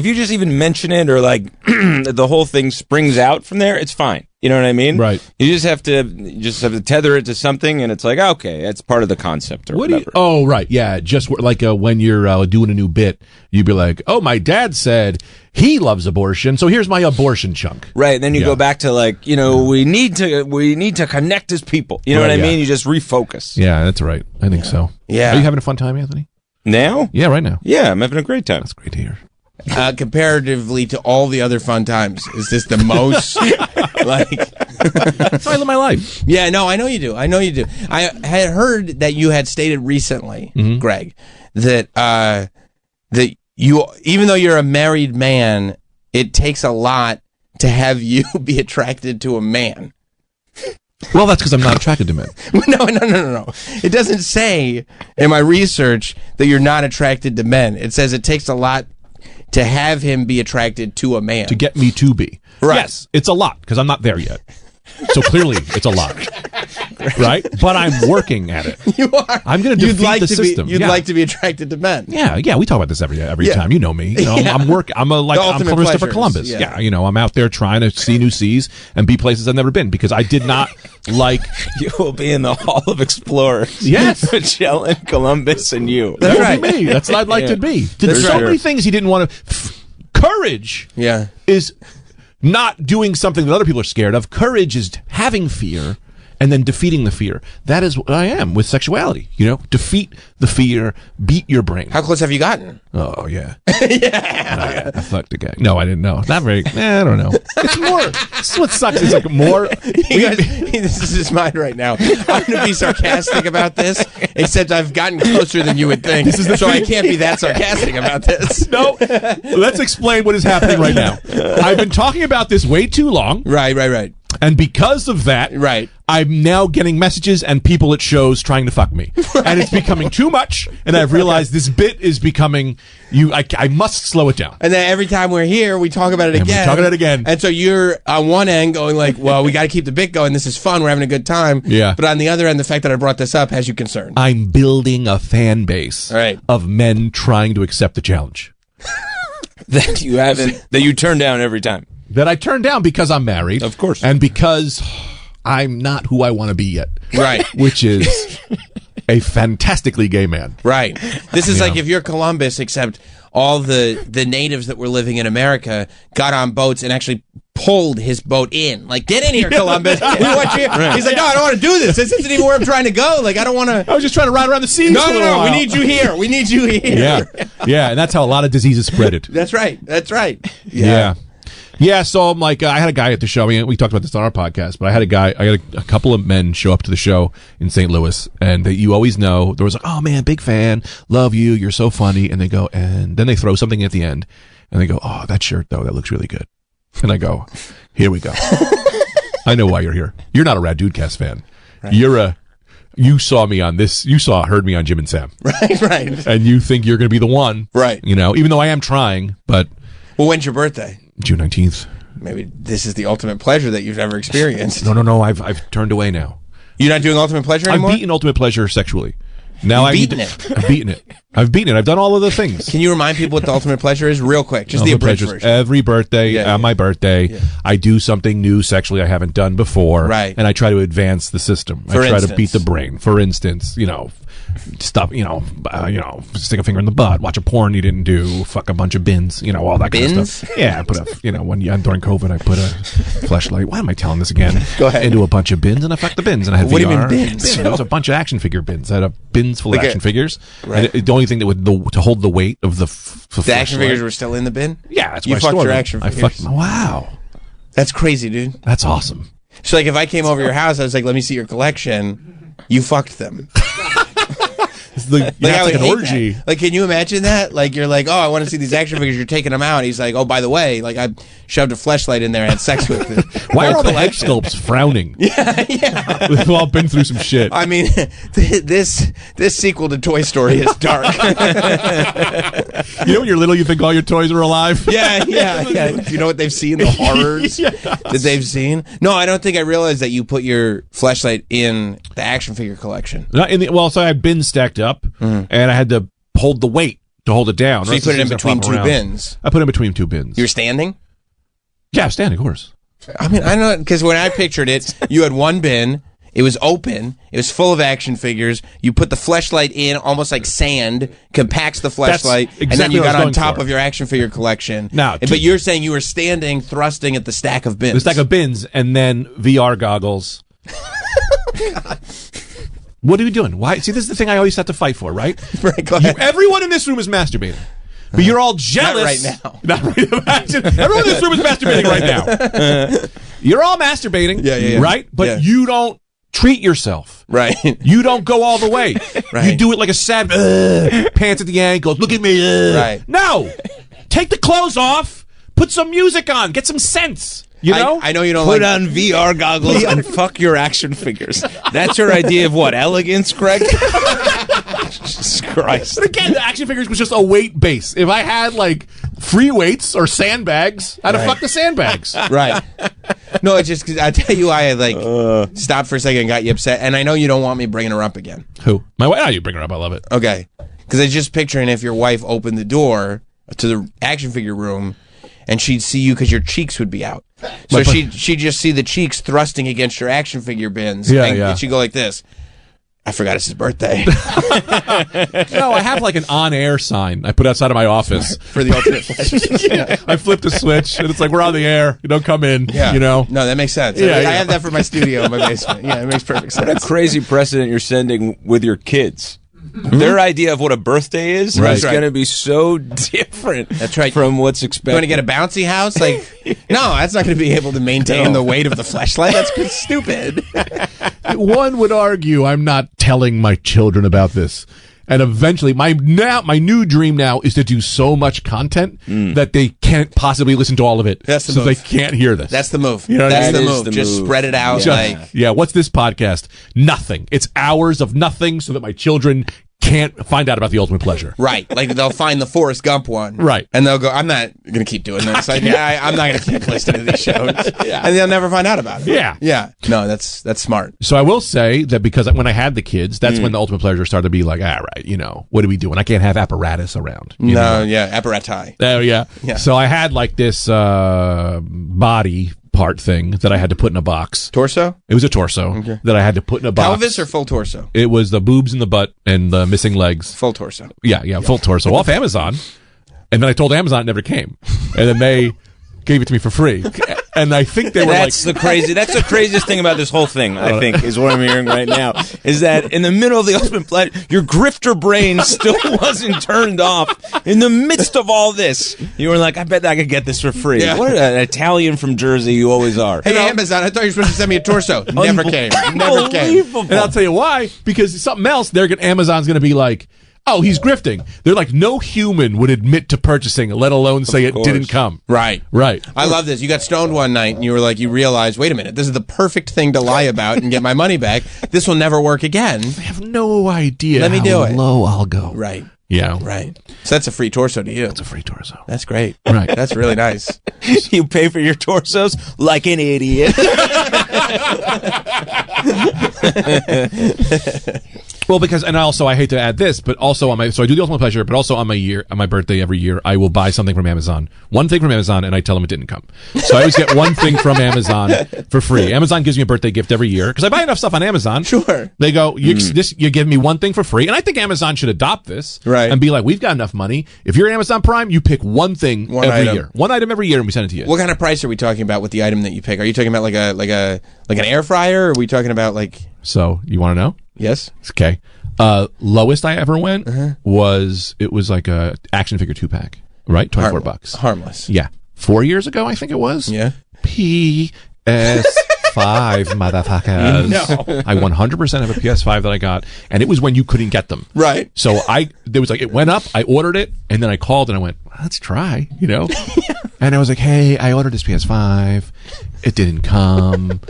you just even mention it or like the whole thing springs out from there, it's fine. You know what I mean? Right. You just have to tether it to something, and it's like, okay, that's part of the concept or whatever. Oh, right. Yeah. Just like when you're doing a new bit, you'd be like, oh, my dad said he loves abortion, so here's my abortion chunk. Right. Then you go back to like, we need to connect as people. You know what I mean? You just refocus. Yeah, that's right. I think so. Yeah. Are you having a fun time, Anthony? Now? Yeah, right now. Yeah, I'm having a great time. That's great to hear. Comparatively to all the other fun times, is this the most like? That's why I live my life. Yeah, no, I know you do. I had heard that you had stated recently, Greg, that that you, even though you're a married man, it takes a lot to have you be attracted to a man. Well, that's because I'm not attracted to men. No. It doesn't say in my research that you're not attracted to men. It says it takes a lot to have him be attracted to a man. To get me to be. Right. Yes, it's a lot because I'm not there yet. So clearly, it's a lot, right? But I'm working at it. You are. I'm going to defeat the system. You'd like to be attracted to men. Yeah. We talk about this every time. You know me. I'm working. I'm Christopher Columbus. Yeah. I'm out there trying to see new seas and be places I've never been because I did not like. You will be in the Hall of Explorers. Yes, Magellan, Columbus, and you. That's right. Me. That's what I'd like to be. There's so many things he didn't want to. Courage. Yeah. Is not doing something that other people are scared of. Courage is having fear and then defeating the fear. That is what I am with sexuality. Defeat the fear, beat your brain. How close have you gotten? Oh, yeah. I fucked a guy. No, I didn't know. Not very, I don't know. It's more, this is what sucks. It's like more. This is his mind right now. I'm going to be sarcastic about this, except I've gotten closer than you would think. So I can't be that sarcastic about this. No, let's explain what is happening right now. I've been talking about this way too long. Right. And because of that, right, I'm now getting messages and people at shows trying to fuck me. Right. And it's becoming too much, and I've realized this bit is becoming I must slow it down. And then every time we're here, we talk about it again. We're talking about it again. And so you're on one end going like, well, we got to keep the bit going. This is fun. We're having a good time. Yeah. But on the other end, the fact that I brought this up has you concerned. I'm building a fan base of men trying to accept the challenge. That you haven't, that you turn down every time. That I turn down because I'm married. Of course. And because I'm not who I want to be yet. Right. Which is a fantastically gay man. Right. This is like if you're Columbus, except all the natives that were living in America got on boats and actually pulled his boat in. Like, get in here, Columbus. We want you. Right. He's like, no, I don't want to do this. This isn't even where I'm trying to go. Like, I don't want to. I was just trying to ride around the seas. No. We need you here. We need you here. Yeah. And that's how a lot of diseases spread it. That's right. Yeah, so I'm like, I had a guy at the show. I mean, we talked about this on our podcast, but I had a couple of men show up to the show in St. Louis, and you always know, there was like, oh man, big fan, love you, you're so funny, and they go, and then they throw something at the end, and they go, oh, that shirt though, that looks really good. And I go, here we go. I know why you're here. You're not a Rad Dudecast fan. Right. You saw me on this, heard me on Jim and Sam. Right. And you think you're going to be the one. Right. You know, even though I am trying, but. Well, when's your birthday? June 19th. Maybe this is the ultimate pleasure that you've ever experienced. No. I've turned away now. You're not doing ultimate pleasure anymore? I've beaten ultimate pleasure sexually. Now I've beaten it. I've beaten it. I've done all of the things. Can you remind people what the ultimate pleasure is real quick? Just the abridged version. Every birthday, on my birthday, I do something new sexually I haven't done before. Right. And I try to advance the system. I try to beat the brain. For instance, stuff, stick a finger in the butt, watch a porn you didn't do, fuck a bunch of bins, all that kind of stuff. Yeah, I put during COVID, I put a fleshlight. Why am I telling this again? Go ahead. Into a bunch of bins, and I fucked the bins, and I had what VR. What do you mean bins? There was a bunch of action figure bins. I had bins full of action figures. Right. And the only thing that would to hold the weight of the action figures were still in the bin? Yeah, that's you why fucked I your action figures. Wow. That's crazy, dude. That's awesome. So, like, if I came over your house, I was like, let me see your collection. You fucked them. It's like an orgy. That. Like, can you imagine that? Like, you're like, oh, I want to see these action figures. You're taking them out. He's like, oh, by the way, like, I shoved a fleshlight in there and had sex with it. Why are all the head sculpts frowning? Yeah. We've all been through some shit. I mean, this sequel to Toy Story is dark. When you're little, you think all your toys are alive? Yeah. Do you know what they've seen? The horrors that they've seen? No, I don't think I realized that you put your fleshlight in the action figure collection. So I had bins stacked up, and I had to hold the weight to hold it down. So you put it in between two bins? I put it in between two bins. You're standing? Yeah, standing, of course. I mean, I don't know, because when I pictured it, you had one bin, it was open, it was full of action figures, you put the fleshlight in almost like sand, compacts the fleshlight, and then you got on top of your action figure collection. Now, but you're saying you were standing, thrusting at the stack of bins. The stack of bins, and then VR goggles. What are you doing? Why? See, this is the thing I always have to fight for, right? Right, go ahead. Everyone in this room is masturbating. But you're all jealous. Not right now. Not right now. Everyone in this room is masturbating right now. You're all masturbating, right? But you don't treat yourself. Right. You don't go all the way. Right. You do it like a sad pants at the ankles. Look at me. Right. No. Take the clothes off. Put some music on. Get some sense. You know? I know you don't put on VR goggles and fuck your action figures. That's your idea of what? Elegance, Greg? Jesus Christ. But again, the action figures was just a weight base. If I had like free weights or sandbags, I'd have fucked the sandbags. Right. No, it's just because I tell you, I stopped for a second and got you upset. And I know you don't want me bringing her up again. Who? My wife? Oh, you bring her up. I love it. Okay. Because I was just picturing if your wife opened the door to the action figure room and she'd see you because your cheeks would be out. So she'd just see the cheeks thrusting against your action figure bins. And she'd go like this. I forgot it's his birthday. No, I have like an on-air sign I put outside of my office. For the ultimate pleasure. I flipped a switch, and it's like, we're on the air. You don't come in, No, that makes sense. I have that for my studio in my basement. Yeah, it makes perfect sense. What a crazy precedent you're setting with your kids. Mm-hmm. Their idea of what a birthday is going to be so different. That's right. From what's expected. You want to get a bouncy house? Like, no, that's not going to be able to maintain the weight of the fleshlight. That's stupid. One would argue I'm not telling my children about this. And eventually, my new dream now is to do so much content that they can't possibly listen to all of it. That's the so move. they can't hear this. That's the move. You know what I That's mean? the move. Just spread it out. What's this podcast? Nothing. It's hours of nothing so that my children can't find out about the ultimate pleasure. Right. Like they'll find the Forrest Gump one. Right. And they'll go, I'm not going to keep doing this. I'm not going to keep listening to these shows. And they'll never find out about it. Yeah. Yeah. No, that's smart. So I will say that because when I had the kids, that's when the ultimate pleasure started to be like, all right, what are we doing? I can't have apparatus around. Apparati. Oh, yeah. So I had like this body part thing that I had to put in a box. Torso? It was a torso that I had to put in a box. Pelvis or full torso? It was the boobs and the butt and the missing legs. Full torso. Yeah, full torso off Amazon. And then I told Amazon it never came. And then they gave it to me for free. And I think they were that's the craziest thing about this whole thing, I think, is what I'm hearing right now, is that in the middle of the ultimate pleasure, your grifter brain still wasn't turned off. In the midst of all this, you were like, I bet I could get this for free. Yeah. What an Italian from Jersey you always are. Hey, Amazon, I thought you were supposed to send me a torso. Never came. Never came. And I'll tell you why. Because something else, Amazon's going to be like, oh, he's grifting. They're like, no human would admit to purchasing, let alone say it didn't come. Right. Right. I love this. You got stoned one night and you were like, you realized, wait a minute, this is the perfect thing to lie about and get my money back. This will never work again. I have no idea Let me how do it. low I'll go. Right. Yeah. Right. So that's a free torso to you. That's a free torso. That's great. Right. That's really nice. You pay for your torsos like an idiot. Well, because, and also I hate to add this, but also so I do the ultimate pleasure, but also on my birthday every year, I will buy something from Amazon. One thing from Amazon, and I tell them it didn't come. So I always get one thing from Amazon for free. Amazon gives me a birthday gift every year because I buy enough stuff on Amazon. Sure. They go, you give me one thing for free, and I think Amazon should adopt this, right? And be like, we've got enough money. If you're Amazon Prime, you pick one thing every year, one item every year, and we send it to you. What kind of price are we talking about with the item that you pick? Are you talking about like an air fryer, or are we talking about like? So you want to know? Yes. Okay. Lowest I ever went was like a action figure 2-pack, right? $24. Harmless. Yeah. 4 years ago, I think it was. Yeah. PS5, motherfuckers. No. I 100% have a PS5 that I got, and it was when you couldn't get them. Right. So it went up, I ordered it, and then I called and I went, let's try, And I was like, hey, I ordered this PS5. It didn't come.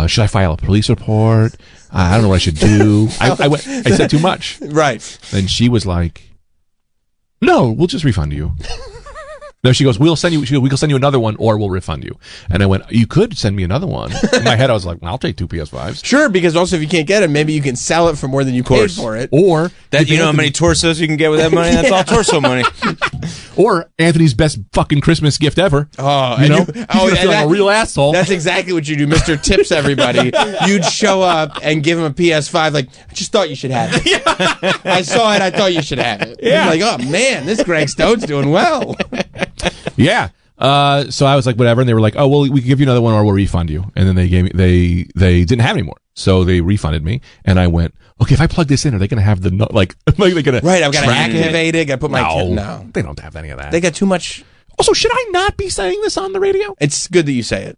Should I file a police report? I don't know what I should do. I said too much. Right. And she was like, no, we'll just refund you. No, she goes, we'll send you another one or we'll refund you. And I went, you could send me another one. In my head, I was like, well, I'll take 2 PS5s. Sure, because also if you can't get it, maybe you can sell it for more than you paid for it. Or that you know how many torsos you can get with that money? That's all torso money. Or Anthony's best fucking Christmas gift ever. Oh, he's gonna feel like a real asshole. That's exactly what you do, Mr. Tips everybody. You'd show up and give him a PS5 like, I just thought you should have it. I saw it, I thought you should have it. Yeah. Like, oh man, this Greg Stone's doing well. Yeah. So I was like, whatever. And they were like, oh, well, we can give you another one or we'll refund you. And then they didn't have any more. So they refunded me. And I went, okay, if I plug this in, are they going to have am I going to right, I've got to activate it. Got to put my No, they don't have any of that. They got too much. Also, should I not be saying this on the radio? It's good that you say it.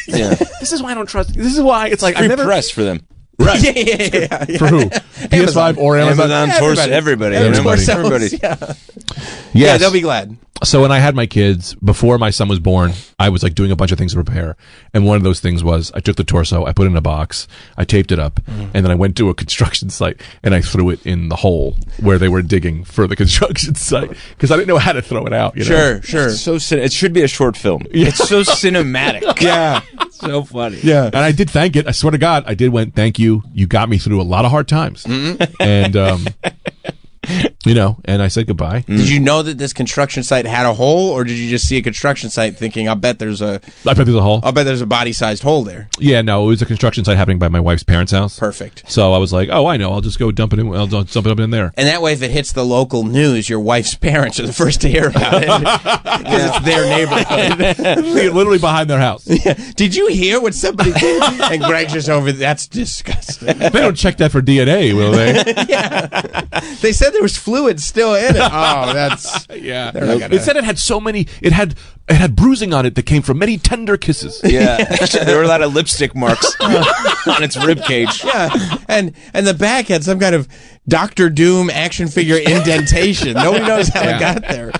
Yeah. This is why I don't trust. This is why it's like I've never press for them. Right. Yeah. For who? PS5 or Amazon? Everybody. Yeah, they'll be glad. So when I had my kids, before my son was born, I was like doing a bunch of things to prepare. And one of those things was I took the torso, I put it in a box, I taped it up, and then I went to a construction site and I threw it in the hole where they were digging for the construction site because I didn't know how to throw it out. Sure. It should be a short film. Yeah. It's so cinematic. Yeah. So funny. Yeah. And I did thank it. I swear to God, I did thank you. You got me through a lot of hard times. And, and I said goodbye. Did you know that this construction site had a hole, or did you just see a construction site thinking, I bet there's a hole. I'll bet there's a body-sized hole there. Yeah, no, it was a construction site happening by my wife's parents' house. Perfect. So I was like, oh, I know. I'll just go dump it in. I'll dump it up in there. And that way, if it hits the local news, your wife's parents are the first to hear about it because it's their neighborhood. Literally behind their house. Yeah. Did you hear what somebody did? And Greg's just over. That's disgusting. They don't check that for DNA, will they? Yeah. They said there was fluid still in it. Oh, that's yeah. It said it had so many. It had bruising on it that came from many tender kisses. Yeah, there were a lot of lipstick marks on its rib cage. Yeah, and the back had some kind of Dr. Doom action figure indentation. Nobody knows how it got there.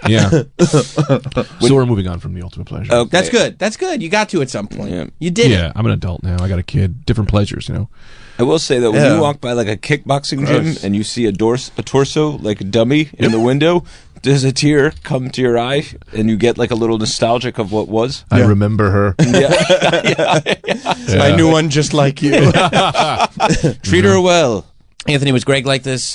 Yeah. So we're moving on from the ultimate pleasure. Okay. That's good. That's good. You got to at some point. Yeah. You did Yeah, it. I'm an adult now. I got a kid. Different pleasures, you know. I will say that when you walk by like a kickboxing gym and you see a torso, like a dummy in the window, does a tear come to your eye and you get like a little nostalgic of what was? I remember her. I knew one just like you. Treat her well. Anthony, was Greg like this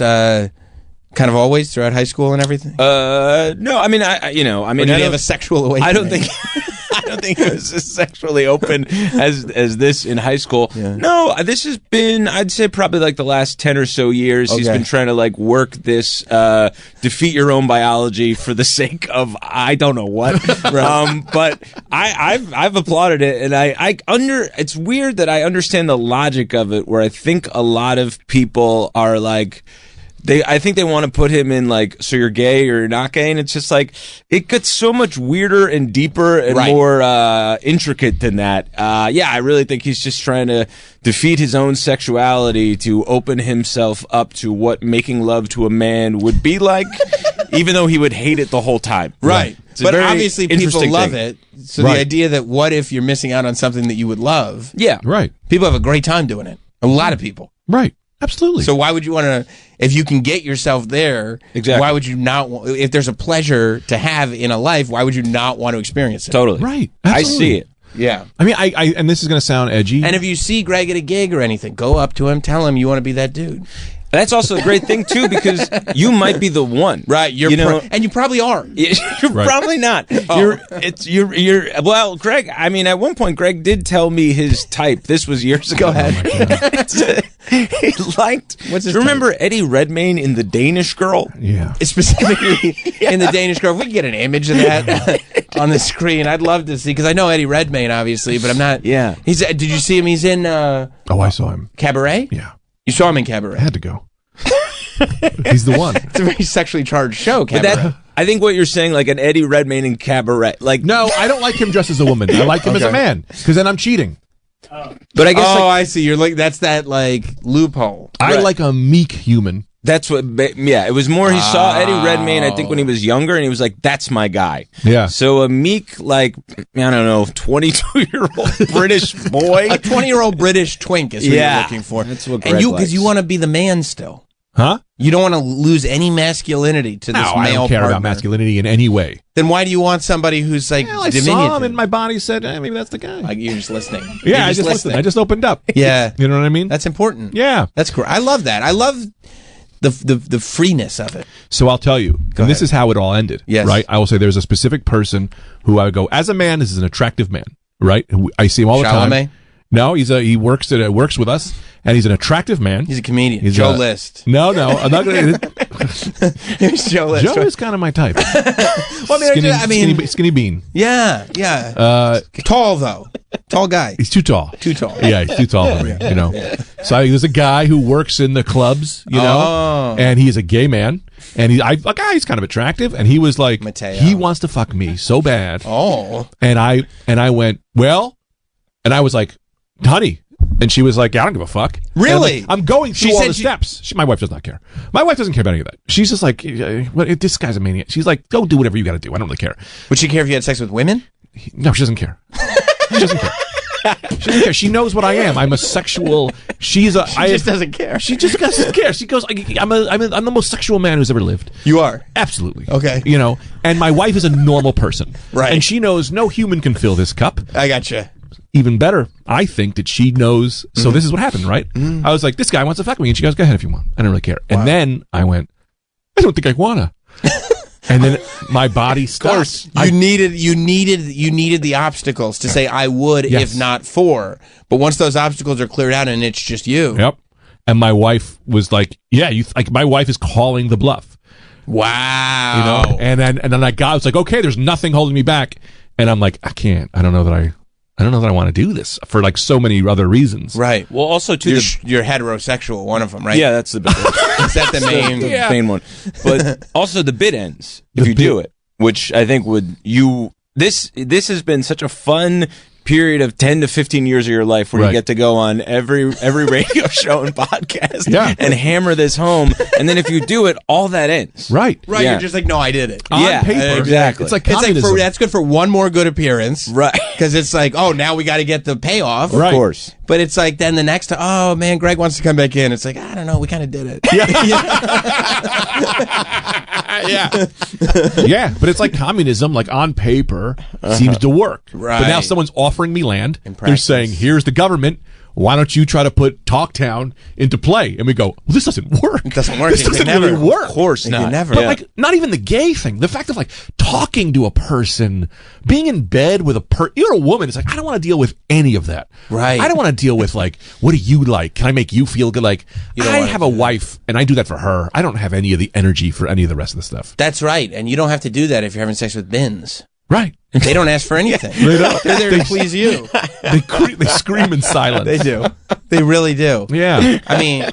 kind of always throughout high school and everything? No, I mean, I did he have a sexual awakening? I don't think it was as sexually open as this in high school. Yeah. No, this has been, I'd say, probably like the last 10 or so years. He's been trying to like work this defeat your own biology for the sake of I don't know what. But I've applauded it, and it's weird that I understand the logic of it, where I think a lot of people are like, I think they want to put him in like, so you're gay or you're not gay, and it's just like it gets so much weirder and deeper and more intricate than that. I really think he's just trying to defeat his own sexuality to open himself up to what making love to a man would be like, even though he would hate it the whole time. Right. But obviously people love it. So the Right. idea that what if you're missing out on something that you would love? Yeah. Right. People have a great time doing it. A lot of people. Right. Absolutely. So why would you want to, if you can get yourself there, why would you not, if there's a pleasure to have in a life, why would you not want to experience it? Totally. Right. I see it. Yeah. I mean, I and this is going to sound edgy. And if you see Greg at a gig or anything, go up to him, tell him you want to be that dude. That's also a great thing too, because you might be the one, right? And you probably are. You're probably not. You're. Well, Greg. I mean, at one point, Greg did tell me his type. This was years ago. Go ahead. He liked. What's his do you remember Eddie Redmayne in The Danish Girl? Yeah. Specifically in The Danish Girl. If we can get an image of that on the screen, I'd love to see, because I know Eddie Redmayne, obviously, but I'm not. Yeah. Did you see him? He's in. I saw him. Cabaret. Yeah. You saw him in Cabaret. I had to go. He's the one. It's a very sexually charged show, Cabaret. But I think what you're saying, like an Eddie Redmayne in Cabaret, like no, I don't like him dressed as a woman. I like him as a man, because then I'm cheating. But I guess, I see. You're like, that's that like loophole. I like a meek human. That's what. Yeah, it was more. He saw Eddie Redmayne, I think, when he was younger, and he was like, "That's my guy." Yeah. So a meek, like, I don't know, 22-year-old British boy, a 20-year-old British twink is what you're looking for. That's what. And because you want to be the man still. Huh? You don't want to lose any masculinity to this male I don't care partner. about masculinity in any way. Then why do you want somebody who's like I diminutive? saw him and my body said, maybe that's the guy. Like, you're just listening. Yeah, I just listened. I just opened up. Yeah. You know what I mean? That's important. Yeah. That's cool. I love that. I love the freeness of it. So I'll tell you, Go and this ahead. is how it all ended. Yes. Right? I will say there's a specific person who I would go, as a man, this is an attractive man. Right? I see him all the Chalamet? time. No, he works with us, and he's an attractive man. He's a comedian. He's Joe List. No, I'm not going to. Here's Joe List. Joe is kind of my type. Well, Skinny bean. Yeah. Tall though. Tall guy. He's too tall. Too tall. Yeah, he's too tall for me. You know. So there's a guy who works in the clubs. You know, and he's a gay man. And he's kind of attractive, and he was like, Mateo. he wants to fuck me so bad. Oh. And I went, well, and I was like, honey. And she was like, I don't give a fuck. Really? I'm going through all the steps. My wife does not care. My wife doesn't care about any of that. She's just like, this guy's a maniac. She's like, go do whatever you got to do. I don't really care. Would she care if you had sex with women? No, she doesn't care. She doesn't care. She doesn't care. She knows what I am. I'm a sexual. She just doesn't care. She just doesn't care. She goes, I'm the most sexual man who's ever lived. You are? Absolutely. Okay. You know, and my wife is a normal person. Right. And she knows no human can fill this cup. I gotcha. Even better, I think that she knows. So this is what happened, right? I was like, this guy wants to fuck me. And she goes, go ahead if you want. I don't really care. Wow. And then I went, I don't think I wanna. And then my body stopped. You needed the obstacles to say I would if not for. But once those obstacles are cleared out and it's just you. Yep. And my wife was like, yeah, my wife is calling the bluff. Wow. You know? And then I was like, okay, there's nothing holding me back. And I'm like, I can't. I don't know that I want to do this for like so many other reasons. Right. Well, also too, you're heterosexual, one of them, right? Yeah, that's the bit. Is that the main one? But also the bit ends if you do it, which I think this has been such a fun period of 10 to 15 years of your life where you get to go on every radio show and podcast and hammer this home. And then if you do it, all that ends. Right. You're just like, no, I did it. On paper. Exactly. It's like communism. that's good for one more good appearance. Right. Because it's like, oh, now we got to get the payoff. Of course. But it's like, then the next time, oh, man, Greg wants to come back in. It's like, I don't know, we kind of did it. Yeah, but it's like communism, like on paper, seems to work. Right. But now someone's offering me land. They're practice. saying, here's the government. Why don't you try to put Talktown into play? And we go, well, this doesn't work. It doesn't work. This doesn't really work. Of course not. Never. But like, not even the gay thing. The fact of like talking to a person, being in bed with you're a woman. It's like, I don't want to deal with any of that. Right. I don't want to deal with like, what do you like? Can I make you feel good? Like, I have a wife and I do that for her. I don't have any of the energy for any of the rest of the stuff. That's right. And you don't have to do that if you're having sex with bins. Right. They don't ask for anything. They don't. They're there to please you. They scream in silence. They do. They really do. Yeah. I mean,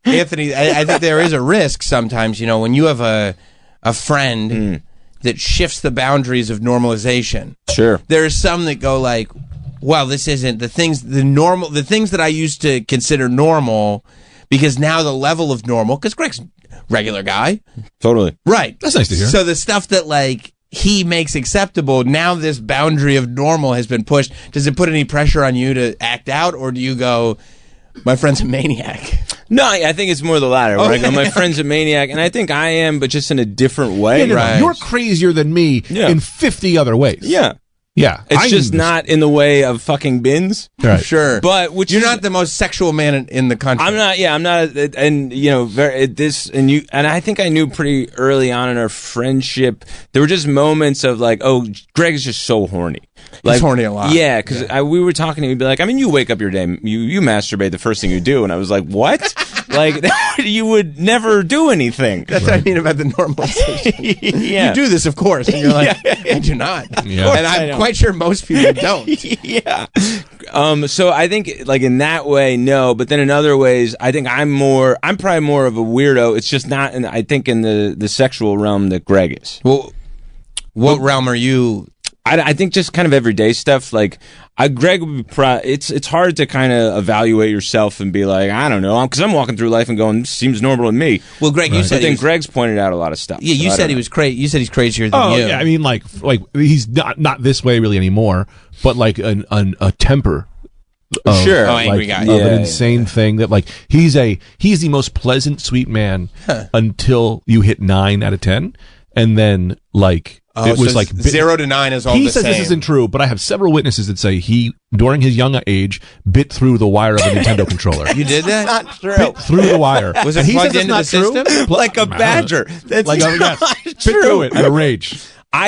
Anthony, I think there is a risk sometimes, when you have a friend that shifts the boundaries of normalization. Sure. There are some that go like, well, this isn't the things that I used to consider normal, because now the level of normal, because Greg's a regular guy. Totally. Right. That's nice to hear. So the stuff that like he makes acceptable, now this boundary of normal has been pushed. Does it put any pressure on you to act out, or do you go, my friend's a maniac? No, I think it's more the latter. Where I go, my friend's a maniac, and I think I am, but just in a different way. No, you're crazier than me in 50 other ways. Yeah. Yeah. It's just not in the way of fucking bins. Right. Sure. But you're not the most sexual man in the country. I'm not, I'm not, and and I think I knew pretty early on in our friendship, there were just moments of like, oh, Greg is just so horny. Like, he's horny a lot. Yeah, because we were talking, and he'd be like, I mean, you wake up your day, you masturbate the first thing you do, and I was like, what? Like, you would never do anything. That's what I mean about the normalization. Yeah. You do this, of course, and you're like, I do not. Yeah. And I'm quite sure most people don't. Yeah. So I think, like, in that way, no. But then in other ways, I think I'm probably more of a weirdo. It's just not, I think, in the sexual realm that Greg is. Well, what realm are you? I think just kind of everyday stuff. Like, Greg would be it's hard to kind of evaluate yourself and be like, I don't know, because I'm walking through life and going, this seems normal to me. Well, Greg, you said, I think Greg's pointed out a lot of stuff. Yeah, you said he was crazy. You said he's crazier than you. Yeah, I mean, like he's not this way really anymore, but like a temper. Sure. Angry guy. Of an insane thing that like he's the most pleasant, sweet man until you hit 9 out of 10, and then like. It was like 0 to 9 is all he the says same. This isn't true, but I have several witnesses that say he, during his young age, bit through the wire of a Nintendo controller. You did that? Not true. Bit through the wire. Was it plugged into the system? Like a badger. That's like not bit through it in a rage.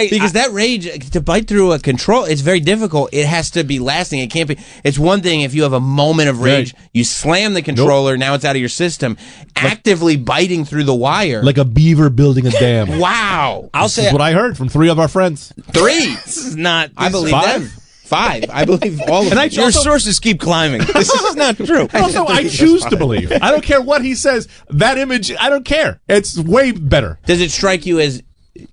Because that rage, to bite through a control, it's very difficult. It has to be lasting. It can't be. It's one thing if you have a moment of rage, you slam the controller, now it's out of your system. Actively biting through the wire. Like a beaver building a dam. Wow. This is what I heard from 3 of our friends. 3? This is not. I believe 5? them. 5. I believe all of them. Your sources keep climbing. This is not true. Also, I choose to believe. I don't care what he says. That image, I don't care. It's way better. Does it strike you as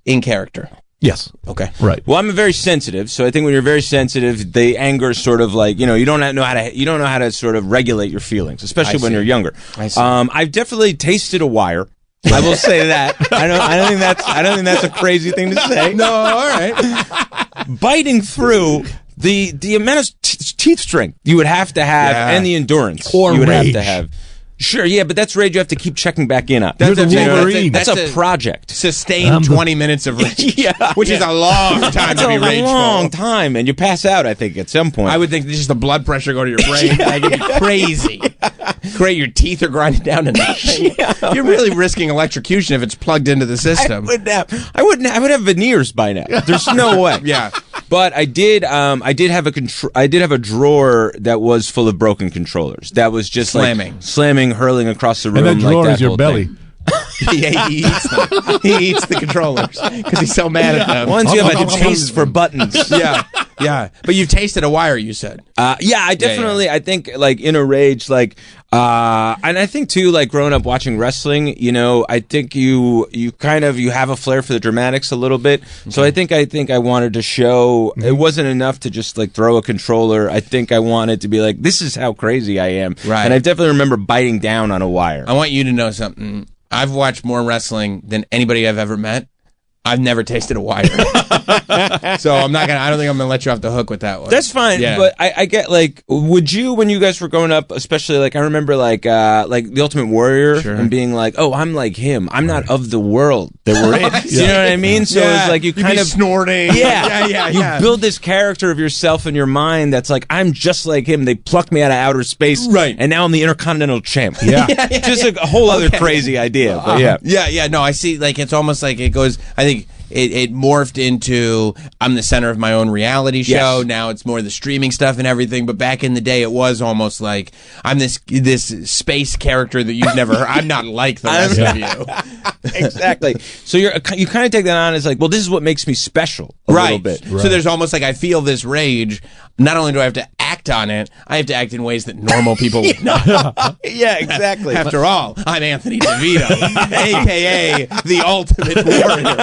in character? Yes. Okay. Right. Well, I'm very sensitive, so I think when you're very sensitive, the anger is sort of like, you don't know how to sort of regulate your feelings, especially when you're younger. I see. I've definitely tasted a wire. I will say that. I don't think that's a crazy thing to say. No, all right. Biting through the amount of teeth strength you would have to have, and the endurance or you would rage. have to have. Sure, yeah, but that's rage you have to keep checking back in on. You're the Wolverine. That's a project. Sustained 20 minutes of rage. Which is a long time to be rageful. It's a long time, and you pass out, I think, at some point. I would think just the blood pressure go to your brain. Like, it'd be crazy. Great, your teeth are grinding down to nothing. You're really risking electrocution if it's plugged into the system. I would have veneers by now. There's no way. Yeah. But I did have a drawer that was full of broken controllers. That was just slamming, hurling across the room. And that drawer like is your belly. Yeah, he eats them. He eats the controllers because he's so mad at them. Once you have a taste for buttons. Yeah. Yeah, but you've tasted a wire, you said. Yeah, I definitely, I think, like, in a rage, like, and I think, too, like, growing up watching wrestling, you know, I think you have a flair for the dramatics a little bit. So I think I wanted to show, it wasn't enough to just, like, throw a controller. I think I wanted to be like, this is how crazy I am. Right. And I definitely remember biting down on a wire. I want you to know something. I've watched more wrestling than anybody I've ever met. I've never tasted a wire. So I don't think I'm gonna let you off the hook with that one. That's fine, but I get, like, would you, when you guys were growing up, especially, like, I remember, like The Ultimate Warrior, and being like, oh, I'm like him. I'm not of the world that we're in. You know what I mean? So it's like you kind of snorting. Yeah. You build this character of yourself in your mind that's like, I'm just like him. They plucked me out of outer space, right? And now I'm the Intercontinental Champ. Yeah, just a whole other crazy idea. But yeah. No, I see. Like, it's almost like it goes. I think it morphed into I'm the center of my own reality show. Yes. Now it's more the streaming stuff and everything. But back in the day, it was almost like I'm this space character that you've never heard. I'm not like the rest of you. Exactly. So you kind of take that on as like, well, this is what makes me special a little bit. So there's almost like I feel this rage. Not only do I have to act on it, I have to act in ways that normal people would not. Yeah, exactly. After all, I'm Anthony DeVito, a.k.a. the Ultimate Warrior.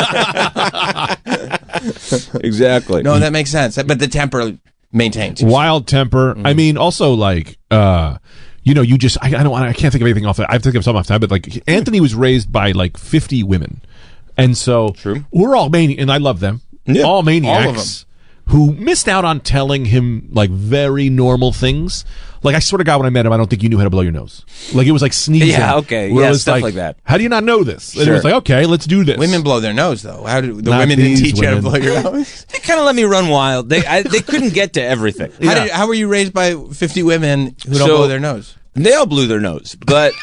Exactly. No, that makes sense. But the temper maintains. Wild temper. I mean, also, like, you know, I can't think of anything off that. I think of something off the top, but, like, Anthony was raised by, like, 50 women. And so we're all maniacs, and I love them. Yeah, all maniacs. all of them. Who missed out on telling him, like, very normal things. Like, I swear to God, when I met him, I don't think you knew how to blow your nose. Like, it was like sneezing. Yeah, okay. Where Yeah, it was stuff like that. How do you not know this? And it Sure. was like, okay, let's do this. Women blow their nose, though. How do the Not women didn't these teach you how to women. blow your nose? They kind of let me run wild. They couldn't get to everything. How were you raised by 50 women who don't So- blow their nose? They all blew their nose, but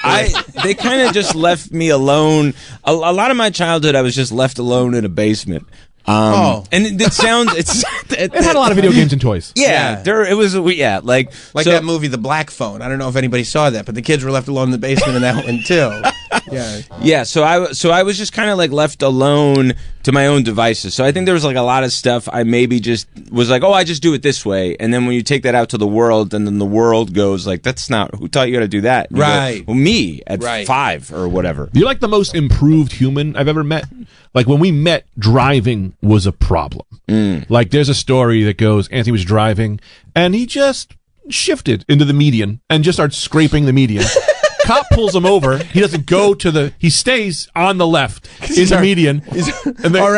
they kind of just left me alone. A lot of my childhood, I was just left alone in a basement. And it sounds it had a lot of video games and toys. Yeah, it was like so, that movie, The Black Phone. I don't know if anybody saw that, but the kids were left alone in the basement in that one too. Yeah, so I was just kind of like left alone to my own devices. So I think there was like a lot of stuff I maybe just was like, oh, I just do it this way. And then when you take that out to the world, and then the world goes like, that's not, who taught you how to do that? And you go, Right. well, me at 5 or whatever. You're like the most improved human I've ever met. Like, when we met, driving was a problem. Like, there's a story that goes, Anthony was driving, and he just shifted into the median and just starts scraping the median. Cop pulls him over. He doesn't go to he stays on the left in the median.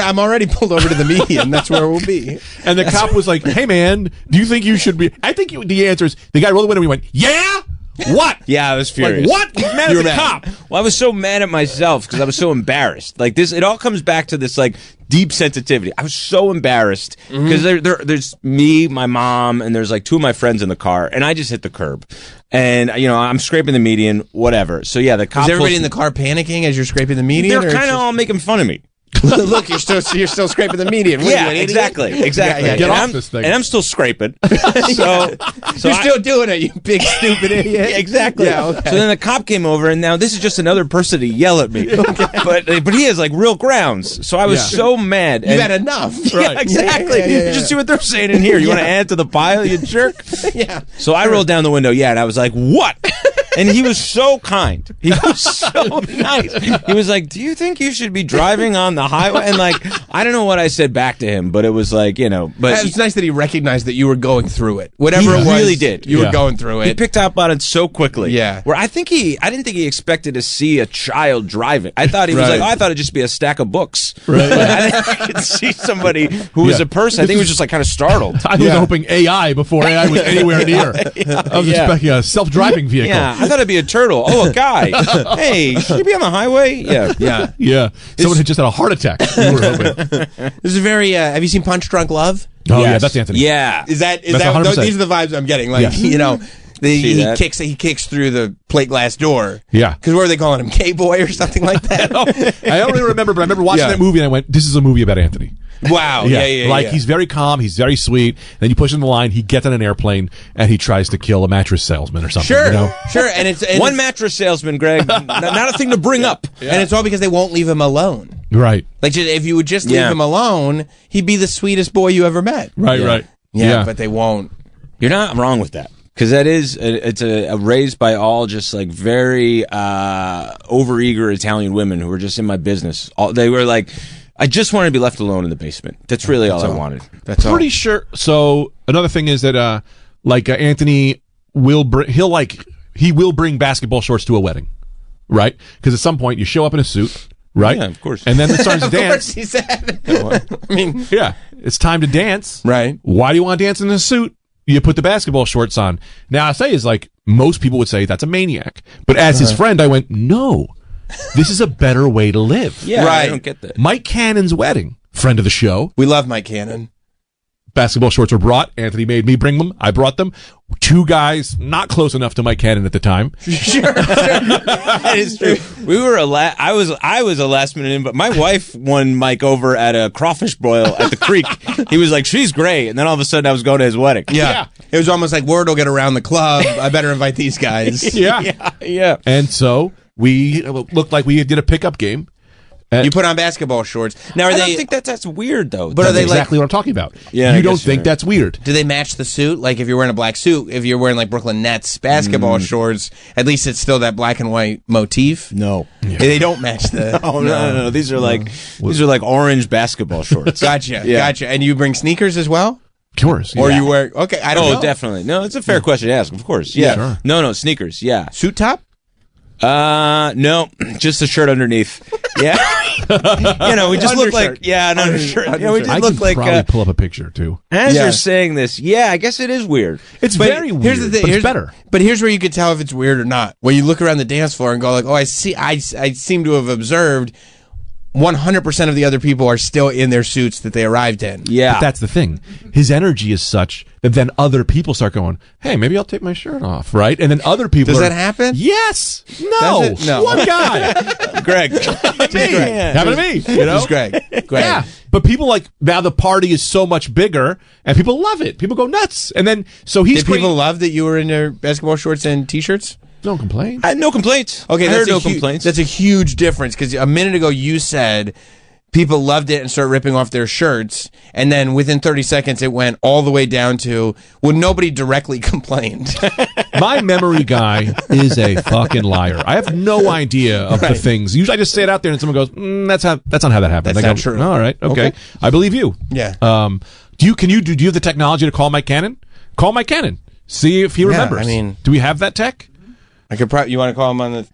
I'm already pulled over to the median. That's where we'll be. And the cop was like, hey, man, do you think you should be? I think the answer is, the guy rolled the window and he went, yeah? What? Yeah, I was furious. Like, what? He's mad at the cop. Well, I was so mad at myself because I was so embarrassed. Like this, it all comes back to this like deep sensitivity. I was so embarrassed because there's me, my mom, and there's like 2 of my friends in the car, and I just hit the curb, and you know I'm scraping the median, whatever. So yeah, the cop. Is everybody in the car panicking as you're scraping the median? They're kind of all making fun of me. Look, you're still scraping the median. What, Yeah, you an exactly. idiot? Yeah. Get off this thing. And I'm still scraping. So You're still doing it, you big stupid idiot. Yeah, exactly. Yeah, okay. So then the cop came over, and now this is just another person to yell at me. But he has like real grounds. So I was so mad. You've had enough. Yeah, exactly. Yeah. Just see what they're saying in here. You want to add to the pile, you jerk? Yeah. So I rolled down the window, and I was like, what? And he was so kind. He was so nice. He was like, do you think you should be driving on the highway? And like, I don't know what I said back to him, but it was like, you know. But it's nice that he recognized that you were going through it. Whatever it was, really did. You were going through He it. picked up on it so quickly. Yeah. Where I didn't think he expected to see a child driving. I thought he was like, I thought it'd just be a stack of books. Right. But I didn't think I could see somebody who was a person. I think he was just like kind of startled. I was hoping AI before AI was anywhere near. I was expecting a self-driving vehicle. Yeah, I thought it'd be a turtle. Oh, a guy. Hey, should you be on the highway? Yeah. Yeah. Someone had just had a heart attack. We were hoping. This is a very. Have you seen Punch Drunk Love? Oh yeah, that's Anthony. Yeah. Is that? That's 100%. These are the vibes I'm getting. Like you know, he kicks through the plate glass door. Yeah. Because what are they calling him? K-boy or something like that? I don't really remember, but I remember watching that movie and I went, "This is a movie about Anthony." Wow. Yeah. Like he's very calm, he's very sweet. Then you push him the line, he gets on an airplane and he tries to kill a mattress salesman or something. Sure. You know? Sure. And it's one mattress salesman, Greg. Not a thing to bring up. And it's all because they won't leave him alone. Right. Like if you would just leave him alone, he'd be the sweetest boy you ever met. Right. Yeah, but they won't. You're not wrong with that. Because that is, it's a raised by all just like very overeager Italian women who were just in my business. They were like, I just wanted to be left alone in the basement. That's really all I wanted. That's pretty sure. So another thing is that Anthony will he will bring basketball shorts to a wedding, right? Because at some point you show up in a suit, right? Yeah, of course. And then it starts to dance. Of course he said. I mean, yeah, it's time to dance, right? Why do you want to dance in a suit? You put the basketball shorts on. Now I say is like most people would say that's a maniac, but as his friend, I went, no, this is a better way to live. Yeah, right. I don't get that. Mike Cannon's wedding, friend of the show. We love Mike Cannon. Basketball shorts were brought. Anthony made me bring them. I brought them. Two guys not close enough to Mike Cannon at the time. Sure. That is true. We were I was a last minute in, but my wife won Mike over at a crawfish boil at the creek. He was like, she's great. And then all of a sudden I was going to his wedding. Yeah. It was almost like word will get around the club. I better invite these guys. Yeah. And so we looked like we did a pickup game. You put on basketball shorts. Now, I don't think that's weird, though. But are they exactly what I'm talking about? Yeah, you don't think that's weird? Do they match the suit? Like if you're wearing a black suit, if you're wearing like Brooklyn Nets basketball shorts, at least it's still that black and white motif. No, they don't match the. No. These are like orange basketball shorts. Gotcha. And you bring sneakers as well? Of course. Or you wear? Okay, I don't know. Oh, definitely. No, it's a fair question to ask. Of course. Yeah. Sure. No, sneakers. Yeah. Suit top? No, just a shirt underneath. Yeah. We just look like an undershirt. We just I look can like probably pull up a picture too. As you're saying this, I guess it is weird. It's very weird. Here's the thing. But it's better. But here's where you can tell if it's weird or not. When you look around the dance floor and go like, "Oh, I see. I seem to have observed 100% of the other people are still in their suits that they arrived in." Yeah. But that's the thing. His energy is such that then other people start going, hey, maybe I'll take my shirt off, right? And then other people Does that happen? Yes. No. No. One guy. Greg. Happened to me. Just Greg. Yeah. But people now the party is so much bigger and people love it. People go nuts. And then, so he's Did people love that you were in your basketball shorts and t-shirts? Don't complain. No complaints. Okay, I heard no complaints. That's a huge difference because a minute ago you said people loved it and started ripping off their shirts, and then within 30 seconds it went all the way down to, well, nobody directly complained. My memory guy is a fucking liar. I have no idea of the things. Usually I just say it out there and someone goes, that's not how that happened. That's not true. All right, okay. I believe you. Yeah. Do you have the technology to call Mike Cannon? Call Mike Cannon. See if he remembers. I mean, do we have that tech? I could probably. You want to call him on the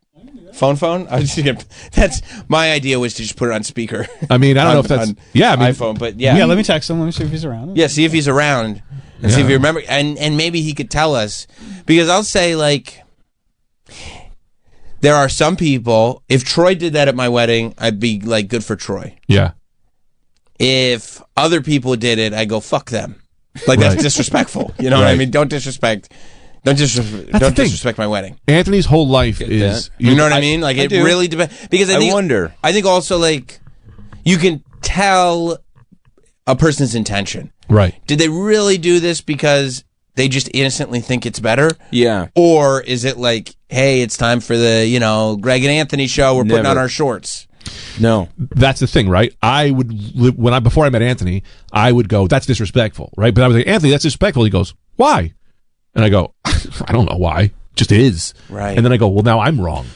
phone? I was just gonna, that's my idea was to just put it on speaker. I mean, I don't know if that's iPhone, but yeah. Let me text him. Let me see if he's around. Yeah, see if he's around and see if he remembers, and maybe he could tell us, because I'll say like there are some people. If Troy did that at my wedding, I'd be like, good for Troy. Yeah. If other people did it, I go, fuck them. Like that's disrespectful. You know what I mean? Don't disrespect my wedding. Anthony's whole life is... You know what I mean? Like it really depends. Because I wonder. I think also like you can tell a person's intention. Right. Did they really do this because they just innocently think it's better? Yeah. Or is it like, hey, it's time for the, Greg and Anthony show. We're putting on our shorts. No. That's the thing, right? Before I met Anthony, I would go, that's disrespectful, right? But I was like, Anthony, that's disrespectful. He goes, why? And I go, I don't know why. Just is. Right. And then I go, well, now I'm wrong.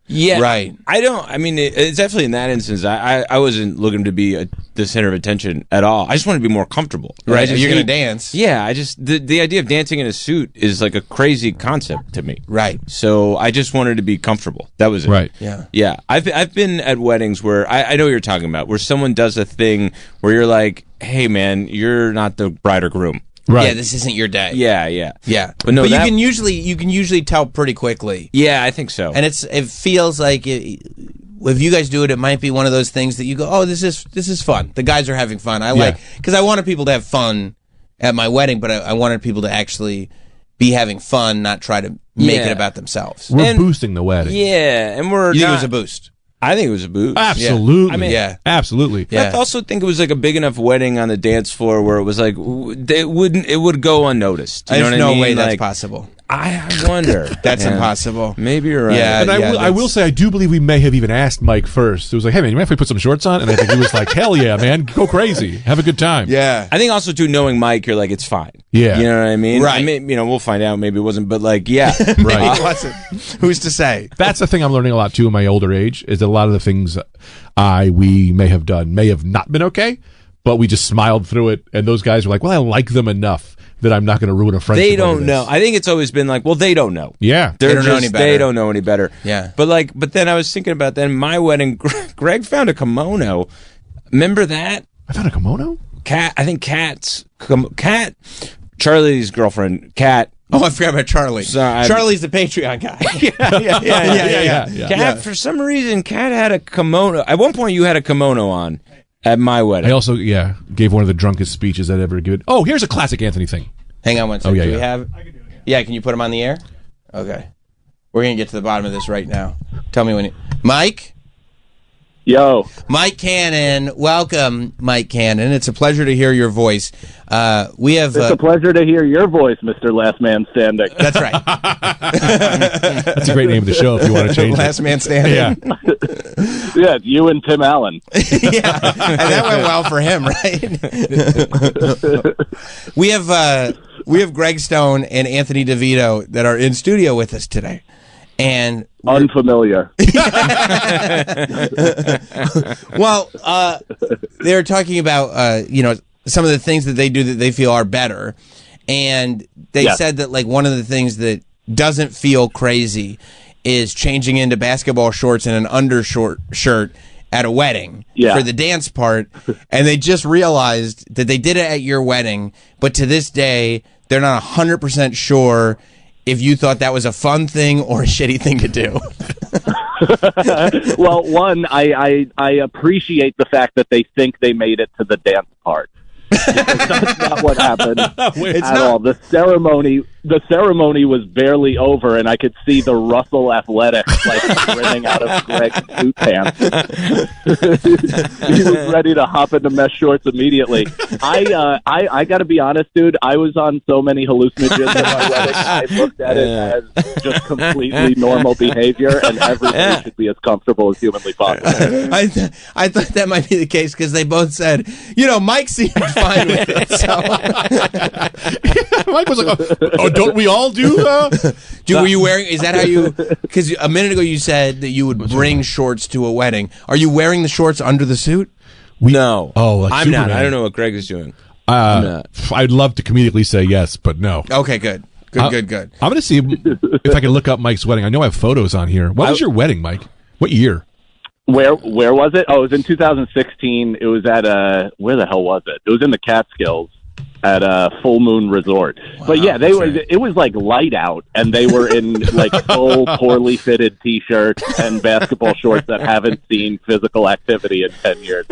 Yeah. Right. It's definitely in that instance. I wasn't looking to be the center of attention at all. I just want to be more comfortable. Right. You're going to dance. Yeah. The idea of dancing in a suit is like a crazy concept to me. Right. So I just wanted to be comfortable. That was it. Right. Yeah. Yeah. I've been at weddings where I know what you're talking about, where someone does a thing where you're like, hey man, you're not the bride or groom. Right. Yeah, this isn't your day. Yeah. But no, you can usually tell pretty quickly. Yeah, I think so. And it feels like if you guys do it, it might be one of those things that you go, oh, this is fun. The guys are having fun. Because I wanted people to have fun at my wedding, but I wanted people to actually be having fun, not try to make it about themselves. We're boosting the wedding. Yeah, and You think it was a boost? I think it was a boost. Absolutely. Yeah. I mean, absolutely. Yeah. I also think it was like a big enough wedding on the dance floor where it was like it would go unnoticed. You know what I mean? There's no way that's like, possible. I wonder. That's impossible. Maybe you're right. Yeah, And I will say, I do believe we may have even asked Mike first. It was like, hey, man, you mind if we put some shorts on? And I think he was like, hell yeah, man. Go crazy. Have a good time. Yeah. I think also, too, knowing Mike, you're like, it's fine. Yeah. You know what I mean? Right. I mean, we'll find out. Maybe it wasn't, but like, yeah. Right. It wasn't. Who's to say? That's the thing I'm learning a lot, too, in my older age, is that a lot of the things we may have done may have not been okay, but we just smiled through it. And those guys were like, well, I like them enough that I'm not going to ruin a friendship. They don't over know. this. I think it's always been like, well, they don't know. Yeah. They don't know any better. They don't know any better. Yeah. But then I was thinking about that. In my wedding, Greg found a kimono. Remember that? I found a kimono? I think Charlie's girlfriend, Kat. Oh, I forgot about Charlie. Charlie's the Patreon guy. yeah. Kat, for some reason, Kat had a kimono. At one point, you had a kimono on at my wedding. I also, gave one of the drunkest speeches I'd ever given. Oh, here's a classic Anthony thing. Hang on one second. Oh, yeah, Do we yeah. have? I can do it. Yeah, can you put him on the air? Okay. We're going to get to the bottom of this right now. Tell me when you... Mike? Yo. Mike Cannon. Welcome, Mike Cannon. It's a pleasure to hear your voice. It's a pleasure to hear your voice, Mr. Last Man Standing. That's right. That's a great name of the show if you want to change Last it. Man Standing. Yeah. Yeah, you and Tim Allen. Yeah, and that went well for him, right? We have Greg Stone and Anthony DeVito that are in studio with us today. And unfamiliar. Well, they're talking about some of the things that they do that they feel are better, and they said that like one of the things that doesn't feel crazy is changing into basketball shorts and an shirt at a wedding for the dance part, and they just realized that they did it at your wedding, but to this day they're not 100% sure if you thought that was a fun thing or a shitty thing to do. Well, one, I appreciate the fact that they think they made it to the dance part. That's not what happened all. The ceremony was barely over, and I could see the Russell Athletics like grinning out of Greg's suit pants. He was ready to hop into mesh shorts immediately. I got to be honest, dude. I was on so many hallucinogens at my wedding. I looked at it as just completely normal behavior, and everybody should be as comfortable as humanly possible. I thought that might be the case because they both said, Mike seemed fine with it. So. Mike was like, oh, don't we all do? Were you wearing? Is that how you? Because a minute ago you said that you would bring shorts to a wedding. Are you wearing the shorts under the suit? No. Oh, like I'm Superman. not. I don't know what Greg is doing. I'd love to comedically say yes, but no. Okay, good. Good. I'm going to see if I can look up Mike's wedding. I know I have photos on here. What was your wedding, Mike? What year? Where was it? Oh, it was in 2016. It was at where the hell was it? It was in the Catskills at a Full Moon Resort. Wow, but yeah, it was like light out, and they were in like full poorly fitted t-shirts and basketball shorts that haven't seen physical activity in 10 years.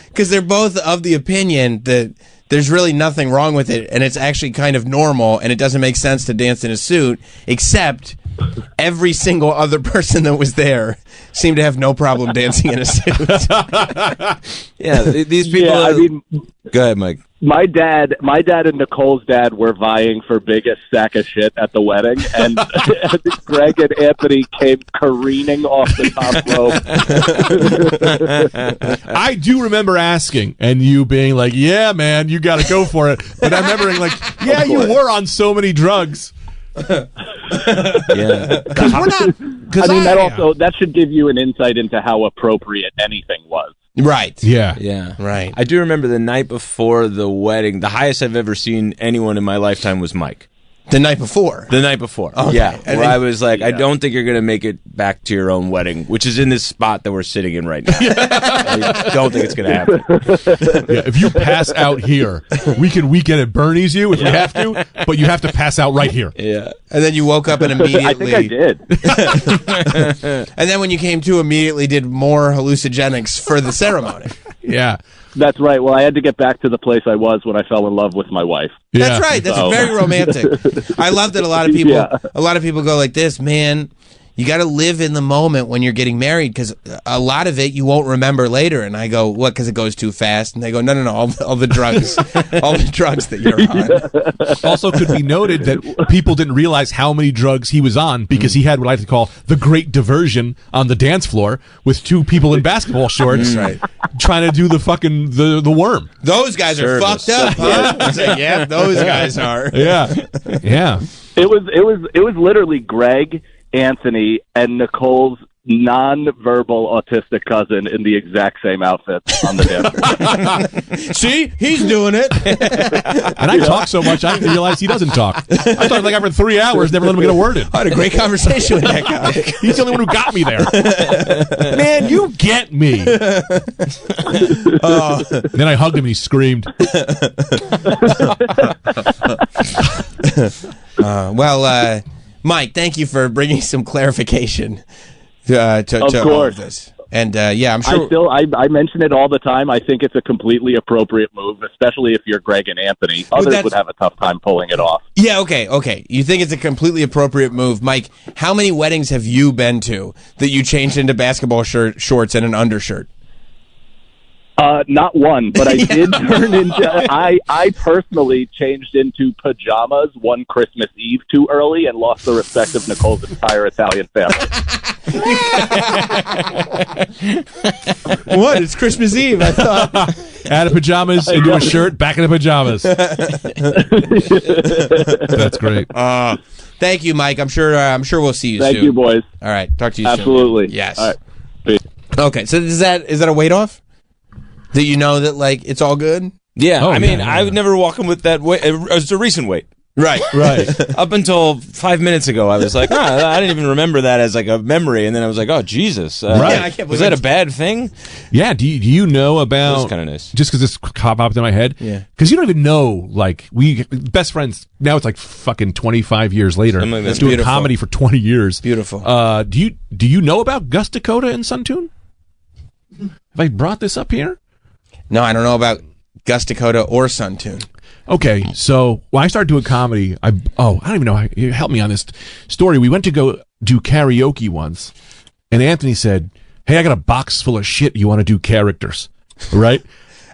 Because they're both of the opinion that there's really nothing wrong with it, and it's actually kind of normal, and it doesn't make sense to dance in a suit, except every single other person that was there seemed to have no problem dancing in a suit. Yeah, these people. Yeah, I mean, go ahead, Mike. My dad and Nicole's dad were vying for biggest sack of shit at the wedding, and Greg and Anthony came careening off the top rope. I do remember asking, and you being like, yeah, man, you got to go for it. But I'm remembering like, yeah, you were on so many drugs. Yeah. Because we're not... that should give you an insight into how appropriate anything was. Right. Yeah. Right. I do remember the night before the wedding, the highest I've ever seen anyone in my lifetime was Mike. The night before? The night before. Okay. Yeah. Where I was like, I don't think you're going to make it back to your own wedding, which is in this spot that we're sitting in right now. I don't think it's going to happen. Yeah, if you pass out here, we can weekend at Bernie's you if we have to, but you have to pass out right here. Yeah. And then you woke up and immediately... I think I did. And then when you came to, immediately did more hallucinogenics for the ceremony. Yeah. That's right. Well, I had to get back to the place I was when I fell in love with my wife. Yeah. That's right. That's very romantic. I love that a lot of people go like this, man. you got to live in the moment when you're getting married, because a lot of it you won't remember later. And I go, what? Because it goes too fast. And they go, no, all the drugs, all the drugs that you're on. Also, could be noted that people didn't realize how many drugs he was on because he had what I like to call the great diversion on the dance floor with two people in basketball shorts trying to do the fucking the worm. Those guys are fucked up. Huh? I say, yeah, those guys are. Yeah. It was literally Greg, Anthony, and Nicole's non-verbal autistic cousin in the exact same outfit on the dance. See, he's doing it. And I talk so much, I didn't realize he doesn't talk. I talked like after 3 hours, never let him get a word in. I had a great conversation with that guy. He's the only one who got me there. Man, you get me. Then I hugged him and he screamed. Mike, thank you for bringing some clarification to all of this. And I'm sure I mention it all the time. I think it's a completely appropriate move, especially if you're Greg and Anthony. Others would have a tough time pulling it off. Yeah, okay. You think it's a completely appropriate move. Mike, how many weddings have you been to that you changed into basketball shorts and an undershirt? Not one, but I did turn into. I personally changed into pajamas one Christmas Eve too early and lost the respect of Nicole's entire Italian family. What? It's Christmas Eve. I thought. Out of pajamas into a shirt, back into pajamas. That's great. Thank you, Mike. I'm sure we'll see you soon. Thank you, boys. All right, talk to you Absolutely. soon. Yes. All right. Peace. Okay, so is that a weight off? That you know that like it's all good? Yeah, I would never walk in with that weight. It's a recent weight. Right. Up until 5 minutes ago, I was like, I didn't even remember that as like a memory, and then I was like, oh Jesus, was that a bad thing? Yeah. Do you know about? That's kind of nice. Just because this popped in my head. Yeah. Because you don't even know. Like we best friends now. It's like fucking 25 years later. Like that's doing comedy for 20 years. Beautiful. Do you know about Gus Dakota and Suntune? Have I brought this up here? No, I don't know about Gus Dakota or Suntune. Okay, so when I started doing comedy, I don't even know. Help me on this story. We went to go do karaoke once, and Anthony said, "Hey, I got a box full of shit. You want to do characters, right?"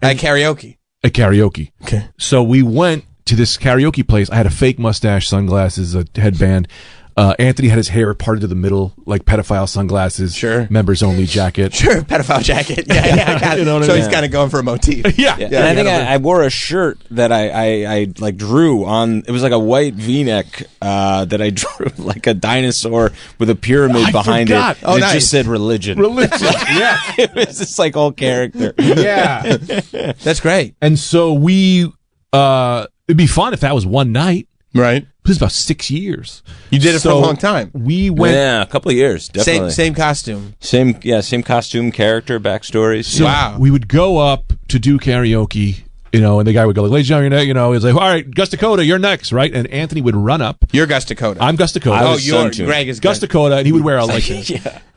At karaoke. At karaoke. Okay. So we went to this karaoke place. I had a fake mustache, sunglasses, a headband. Anthony had his hair parted to the middle, like pedophile sunglasses. Sure. Members only jacket. Sure, pedophile jacket. Yeah, I got it. You know what I so mean? he's kind of going for a motif. Yeah. And I think I wore a shirt that I like drew on. It was like a white V-neck that I drew like a dinosaur with a pyramid behind forgot. it. And it just said religion. Yeah. It was just like all character. Yeah. That's great. And so we, it'd be fun if that was one night. Right. It was about 6 years. You did it for a long time. We went. Yeah, a couple of years, definitely. Same costume. Same costume, character, backstories. So wow. We would go up to do karaoke, and the guy would go, like, ladies and gentlemen, he's like, all right, Gus Dakota, you're next, right? And Anthony would run up. You're Gus Dakota. I'm Gus Dakota. Greg is Gus Dakota, and he would wear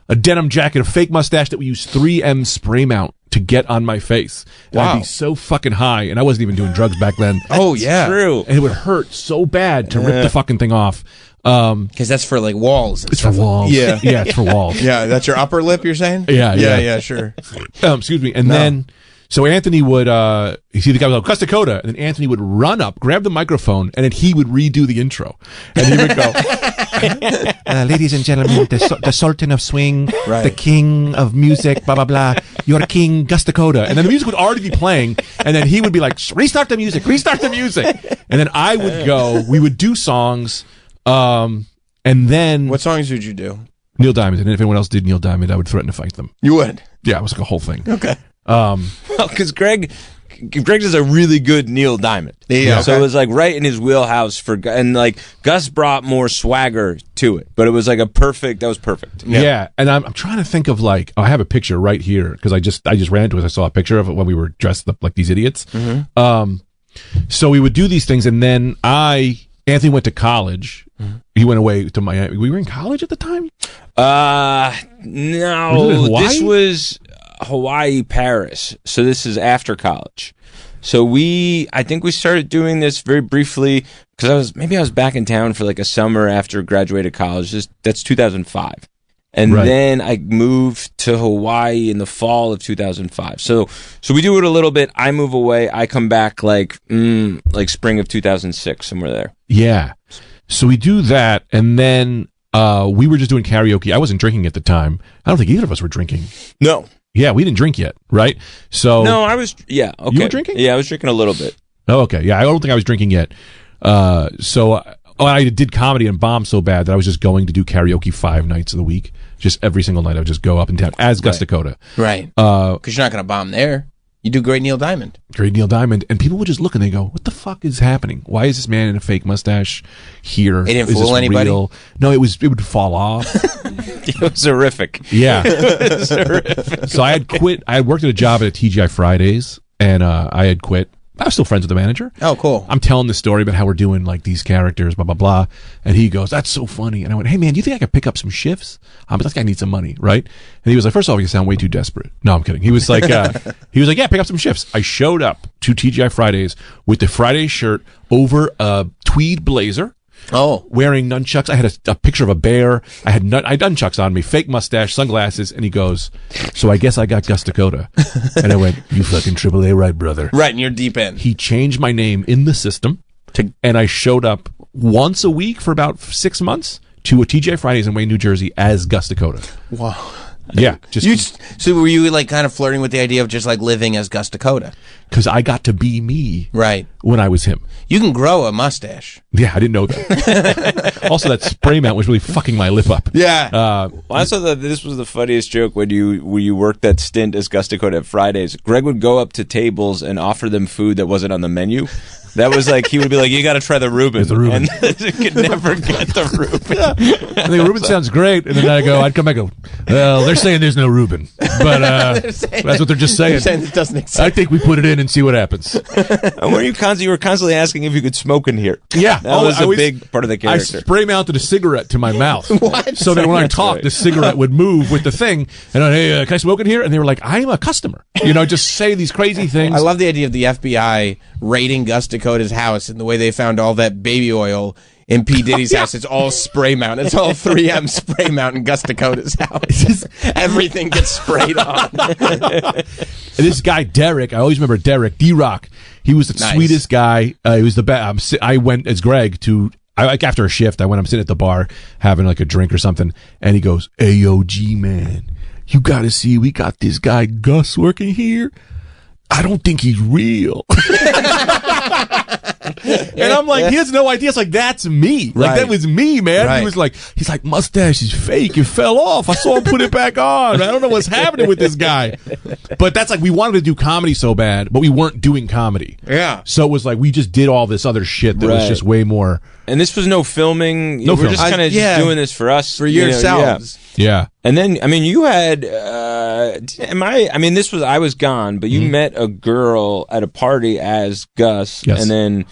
a denim jacket, a fake mustache that we used 3M spray mount to get on my face. And I'd be so fucking high, and I wasn't even doing drugs back then. Oh, yeah. True. And it would hurt so bad to rip the fucking thing off. Because that's for like walls. It's for walls. Yeah. Yeah, it's for walls. Yeah, that's your upper lip, you're saying? Yeah, sure. Excuse me. And then, so Anthony would, you see the guy was like, Gus Dakota, and then Anthony would run up, grab the microphone, and then he would redo the intro. And he would go, ladies and gentlemen, the Sultan of Swing, the King of Music, blah, blah, blah, your King, Gus Dakota. And then the music would already be playing, and then he would be like, restart the music. And then I would go, we would do songs, and then... What songs would you do? Neil Diamond. And if anyone else did Neil Diamond, I would threaten to fight them. You would? Yeah, it was like a whole thing. Okay. Because Greg does a really good Neil Diamond. Yeah. So it was like right in his wheelhouse and like Gus brought more swagger to it, but it was like that was perfect. Yeah. And I'm trying to think of like, I have a picture right here because I just ran into it. I saw a picture of it when we were dressed up like these idiots. Mm-hmm. So we would do these things, and then Anthony went to college. Mm-hmm. He went away to Miami. We were in college at the time? No. This was Hawaii, Paris. So this is after college. So I think we started doing this very briefly because I was back in town for like a summer after graduated college. That's 2005. And then I moved to Hawaii in the fall of 2005. So we do it a little bit. I move away. I come back like spring of 2006, somewhere there. Yeah. So we do that, and then we were just doing karaoke. I wasn't drinking at the time. I don't think either of us were drinking. No. Yeah, we didn't drink yet, right? So no, I was. Yeah, okay. You were drinking? Yeah, I was drinking a little bit. Oh, okay. Yeah, I don't think I was drinking yet. I did comedy and bombed so bad that I was just going to do karaoke 5 nights of the week. Just every single night, I would just go up in town as Gus Dakota. Right. Because you're not going to bomb there. You do Great Neil Diamond. Great Neil Diamond. And people would just look and they go, what the fuck is happening? Why is this man in a fake mustache here? It didn't fool anybody? Real? No, it would fall off. It was horrific. Yeah. It was horrific. So I had quit. I had worked at a job at TGI Fridays, and I had quit. I was still friends with the manager. Oh, cool. I'm telling the story about how we're doing like these characters, blah, blah, blah. And he goes, that's so funny. And I went, hey, man, do you think I could pick up some shifts? But this guy needs some money, right? And he was like, first off, you sound way too desperate. No, I'm kidding. He was like, yeah, pick up some shifts. I showed up to TGI Fridays with the Friday shirt over a tweed blazer. Oh, wearing nunchucks. I had a picture of a bear. I had nunchucks on me, fake mustache, sunglasses, and he goes, so I guess I got Gus Dakota. And I went, you fucking AAA right, brother. Right, and you're deep in. He changed my name in the system, and I showed up once a week for about 6 months to a TGI Fridays in Wayne, New Jersey as Gus Dakota. Wow. Yeah. So were you like kind of flirting with the idea of just like living as Gus Dakota? Because I got to be me right when I was him. You can grow a mustache. Yeah, I didn't know that. Also, that spray mount was really fucking my lip up. Yeah. Well, I thought that this was the funniest joke when you worked that stint as Gus Dakota at Fridays. Greg would go up to tables and offer them food that wasn't on the menu. That was like, he would be like, you got to try the Reuben. The Reuben. And you could never get the Reuben. Yeah. I think Reuben sounds great. And then I'd come back and go, well, they're saying there's no Reuben. But that's what they're just saying. They're saying it doesn't exist. I think we put it in and see what happens. And you were constantly asking if you could smoke in here. Yeah. That was a big part of the character. I spray mounted a cigarette to my mouth. What? So that when I talked, the cigarette would move with the thing. And I'd, hey, can I smoke in here? And they were like, I'm a customer. Just say these crazy things. I love the idea of the FBI raiding Gus Dakota's house and the way they found all that baby oil in P. Diddy's house. It's all spray mount. It's all 3M spray mount in Gus Dakota's house. Everything gets sprayed on. And this guy, Derek, I always remember Derek, D-Rock. He was the sweetest guy. He was the best. I went as Greg to... after a shift, I'm sitting at the bar having like a drink or something, and he goes, AOG, man, you got to see, we got this guy Gus working here. I don't think he's real. And I'm like, he has no idea. It's like, that's me. Like, that was me, man. Right. He's like, mustache is fake. It fell off. I saw him put it back on. I don't know what's happening with this guy. But that's like, we wanted to do comedy so bad, but we weren't doing comedy. Yeah. So it was like, we just did all this other shit that was just way more. And this was no filming. No we're film. just kind of just doing this for us. For yourselves. Yeah. And then, you had, I was gone, but you met a girl at a party as Gus. Yes. And then.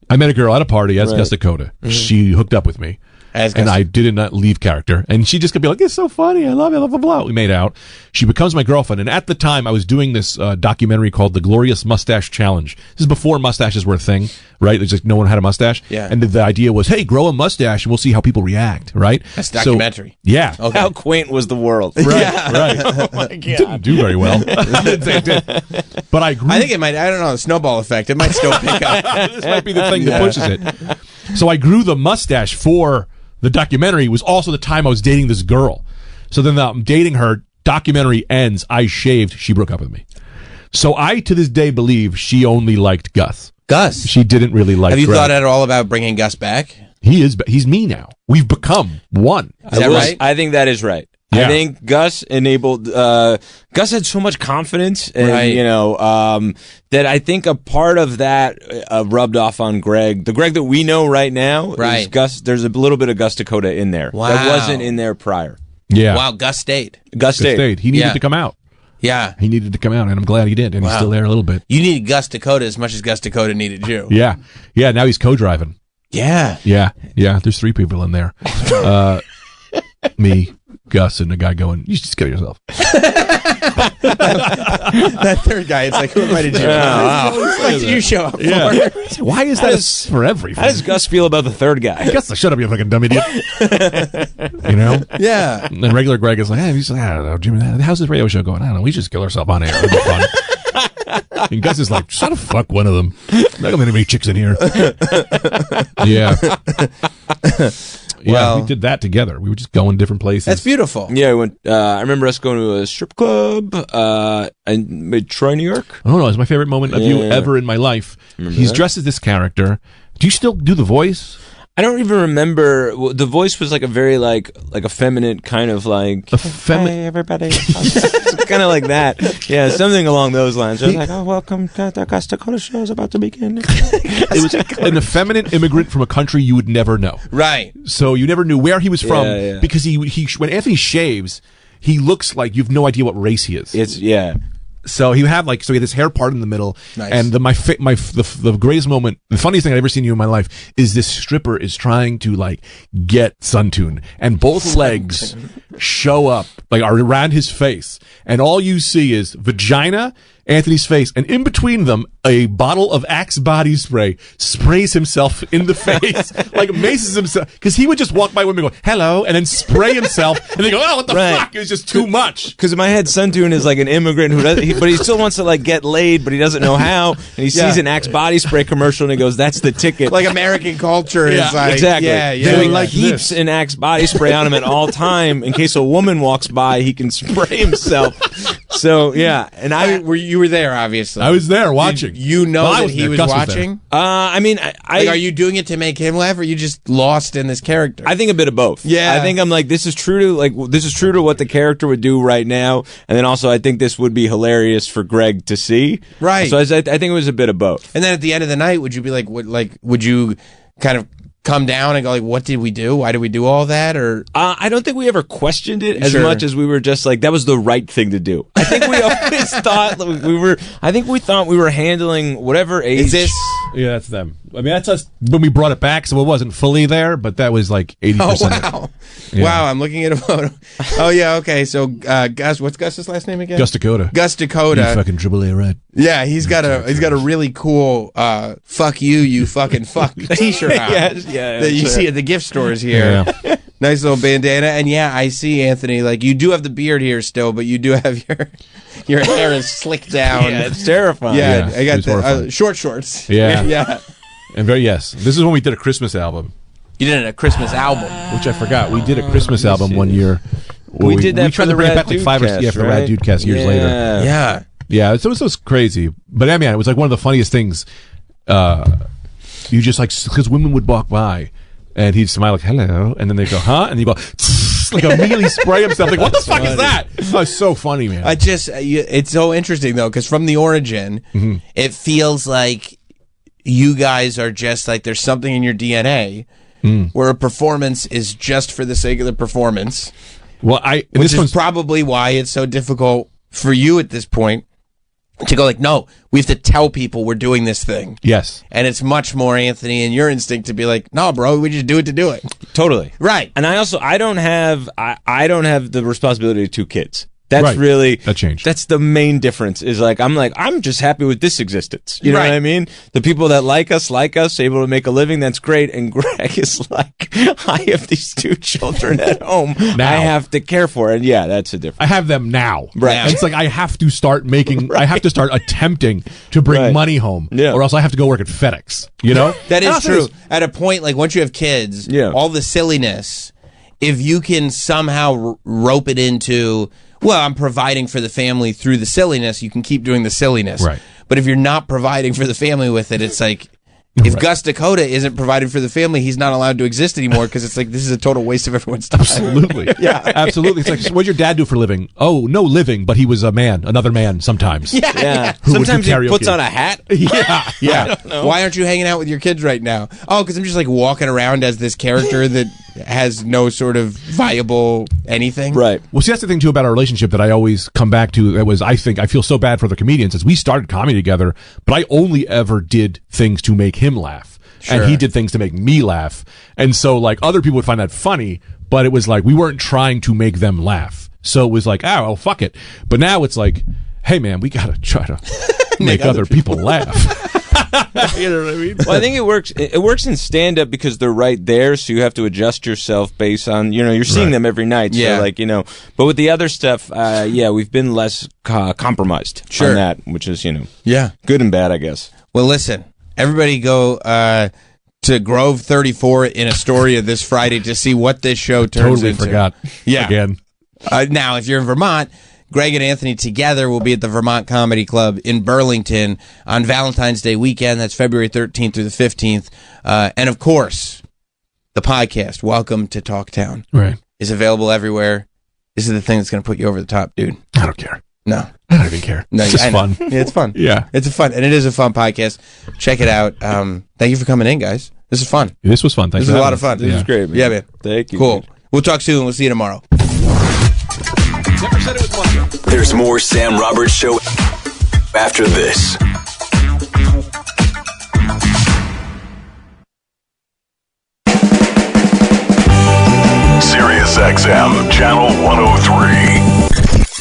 I met a girl at a party as Gus Dakota. Mm-hmm. She hooked up with me. And I did not leave character. And she just could be like, it's so funny. I love you, blah, blah, blah. We made out. She becomes my girlfriend. And at the time, I was doing this documentary called The Glorious Mustache Challenge. This is before mustaches were a thing, right? There's like no one had a mustache. Yeah. And the idea was, hey, grow a mustache and we'll see how people react, right? That's documentary. So, yeah. Okay. How quaint was the world? Right, yeah. right. Oh, my God. Didn't do very well. But I grew. I think it might, I don't know, the snowball effect. It might still pick up. This might be the thing that pushes it. So I grew the mustache for... The documentary was also the time I was dating this girl. So then I'm dating her, documentary ends, I shaved, she broke up with me. So I, to this day, believe she only liked Gus. Gus? She didn't really like Have you Greg. thought at all about bringing Gus back? He's me now. We've become one. Is that right? I think that is right. Yeah. I think Gus enabled. Gus had so much confidence, and that I think a part of that rubbed off on Greg. The Greg that we know right now, is Gus. There's a little bit of Gus Dakota in there that wasn't in there prior. Yeah. Wow, Gus stayed. Gus stayed. He needed to come out. Yeah. He needed to come out, and I'm glad he did, and he's still there a little bit. You needed Gus Dakota as much as Gus Dakota needed you. Yeah. Yeah, now he's co-driving. Yeah. Yeah. Yeah, there's 3 people in there. Me, Gus and the guy going, "You should just kill yourself." That third guy, it's like, who invited you? What did you show up for? Why is that for everything? How does Gus feel about the third guy? Gus, shut up, you fucking dumb idiot. You know? Yeah. And then regular Greg is like, hey, he's like, I don't know, Jimmy, how's this radio show going? I don't know, we just kill ourselves on air. It'll be fun. And Gus is like, shut the fuck one of them. Not gonna many chicks in here. Yeah. Yeah, we did that together. We were just going different places. That's beautiful. Yeah, we went. I remember us going to a strip club in Troy, New York. Oh no, it's my favorite moment of you ever in my life. He's dressed as this character. Do you still do the voice? I don't even remember. The voice was like a very like a feminine kind of like. Hey everybody, kind of like that. Yeah, something along those lines. I was like, oh, welcome to the Gus Dakota show is about to begin. It was an effeminate immigrant from a country you would never know. Right. So you never knew where he was from because he when Anthony shaves, he looks like you have no idea what race he is. So he had this hair part in the middle, and the greatest moment, the funniest thing I've ever seen you in my life is this stripper is trying to like get Suntune, and both legs show up like are around his face, and all you see is vagina, Anthony's face, and in between them a bottle of Axe body spray sprays himself in the face, like maces himself, because he would just walk by women and go hello, and then spray himself, and they go, oh, what the fuck? It was just too much. Because in my head, Suntune is like an immigrant who does, but he still wants to like get laid, but he doesn't know how, and he sees an Axe body spray commercial, and he goes, that's the ticket. Like American culture is like exactly. So he like keeps an Axe body spray on him at all time in case a woman walks by, he can spray himself. So and you were there, obviously. I was there watching. You know that he was watching? I mean, are you doing it to make him laugh, or are you just lost in this character? I think a bit of both. Yeah. I think I'm like, this is true to what the character would do right now, and then also I think this would be hilarious for Greg to see. Right. So I think it was a bit of both. And then at the end of the night, would you be like, would you kind of come down and go like, what did we do? Why did we do all that? Or I don't think we ever questioned it as much as we were just like, that was the right thing to do. I think we always thought we were handling whatever age. Is this? Yeah, that's them. I mean, that's us when we brought it back, so it wasn't fully there, but that was like 80%. Oh, wow. Yeah. Wow, I'm looking at a photo. Oh, yeah, okay. So, Gus, what's Gus's last name again? Gus Dakota. Gus Dakota. You fucking dribble A right. Yeah, he's got a really cool fuck you fucking fuck t-shirt on. That you see at the gift stores here. Yeah. Nice little bandana. And yeah, I see, Anthony, like you do have the beard here still, but you do have your hair is slicked down. Yeah, it's terrifying. Yeah, I got the short shorts. Yeah. Yeah. And this is when we did a Christmas album. You did a Christmas album, which I forgot. We did a Christmas album one year. We did that for the Rad Dudecast, for the Rad Dudecast years later. Yeah. So it was crazy, but I mean, it was like one of the funniest things. You just like because women would walk by, and he'd smile like hello, and then they go huh, and he go like immediately spray himself. Like what the fuck is that? Oh, it's so funny, man. It's so interesting though, because from the origin, it feels like you guys are just like there's something in your DNA where a performance is just for the sake of the performance. Well, which is probably why it's so difficult for you at this point to go like, no, we have to tell people we're doing this thing. Yes. And it's much more Anthony and your instinct to be like, no, bro, we just do it to do it. Totally. Right. And I don't have the responsibility of 2 kids. That's really that changed. That's the main difference. Is I'm just happy with this existence. You know what I mean? The people that like us, able to make a living. That's great. And Greg is like, I have these 2 children at home. I have to care for, and that's a difference. I have them now. Right. And it's like I have to start making. I have to start attempting to bring money home. Yeah. Or else I have to go work at FedEx. You know that is true. At a point, like once you have kids, all the silliness. If you can somehow rope it into. Well, I'm providing for the family through the silliness. You can keep doing the silliness. Right. But if you're not providing for the family with it, it's like, if Gus Dakota isn't providing for the family, he's not allowed to exist anymore because it's like, this is a total waste of everyone's time. Absolutely. Absolutely. It's like, so what'd your dad do for a living? Oh, no living, but he was another man sometimes. Yeah. Sometimes he puts on a hat. Yeah. Why aren't you hanging out with your kids right now? Oh, because I'm just like walking around as this character that has no sort of viable anything. Right. Well, see, that's the thing too about our relationship that I always come back to. That was, I feel so bad for the comedians as we started comedy together, but I only ever did things to make him laugh. and he did things to make me laugh. And so like other people would find that funny, but it was like we weren't trying to make them laugh. So it was like, oh, well, fuck it. But now it's like, hey man, we gotta try to make other people laugh. You know what I mean? Well, I think it works. It works in stand-up because they're right there, so you have to adjust yourself based on, you're seeing them every night. So like, but with the other stuff, we've been less compromised on that, which is, good and bad, I guess. Well, listen, everybody go to Grove 34 in Astoria this Friday to see what this show turns into. Totally forgot. Yeah. Again. Now, if you're in Vermont, Greg and Anthony together will be at the Vermont Comedy Club in Burlington on Valentine's Day weekend. That's February 13th through the 15th. And, of course, the podcast, Welcome to Talktown, is available everywhere. This is the thing that's going to put you over the top, dude. I don't care. No. I don't even care. No, it's just fun. Yeah, it's fun. Yeah. It's fun. And it is a fun podcast. Check it out. Thank you for coming in, guys. This is fun. This was fun. Thanks. This was a lot of fun. This was great, man. Yeah, man. Thank you. Cool. Man. We'll talk soon. We'll see you tomorrow. Never said it was one. There's more Sam Roberts Show after this. Sirius XM Channel 103.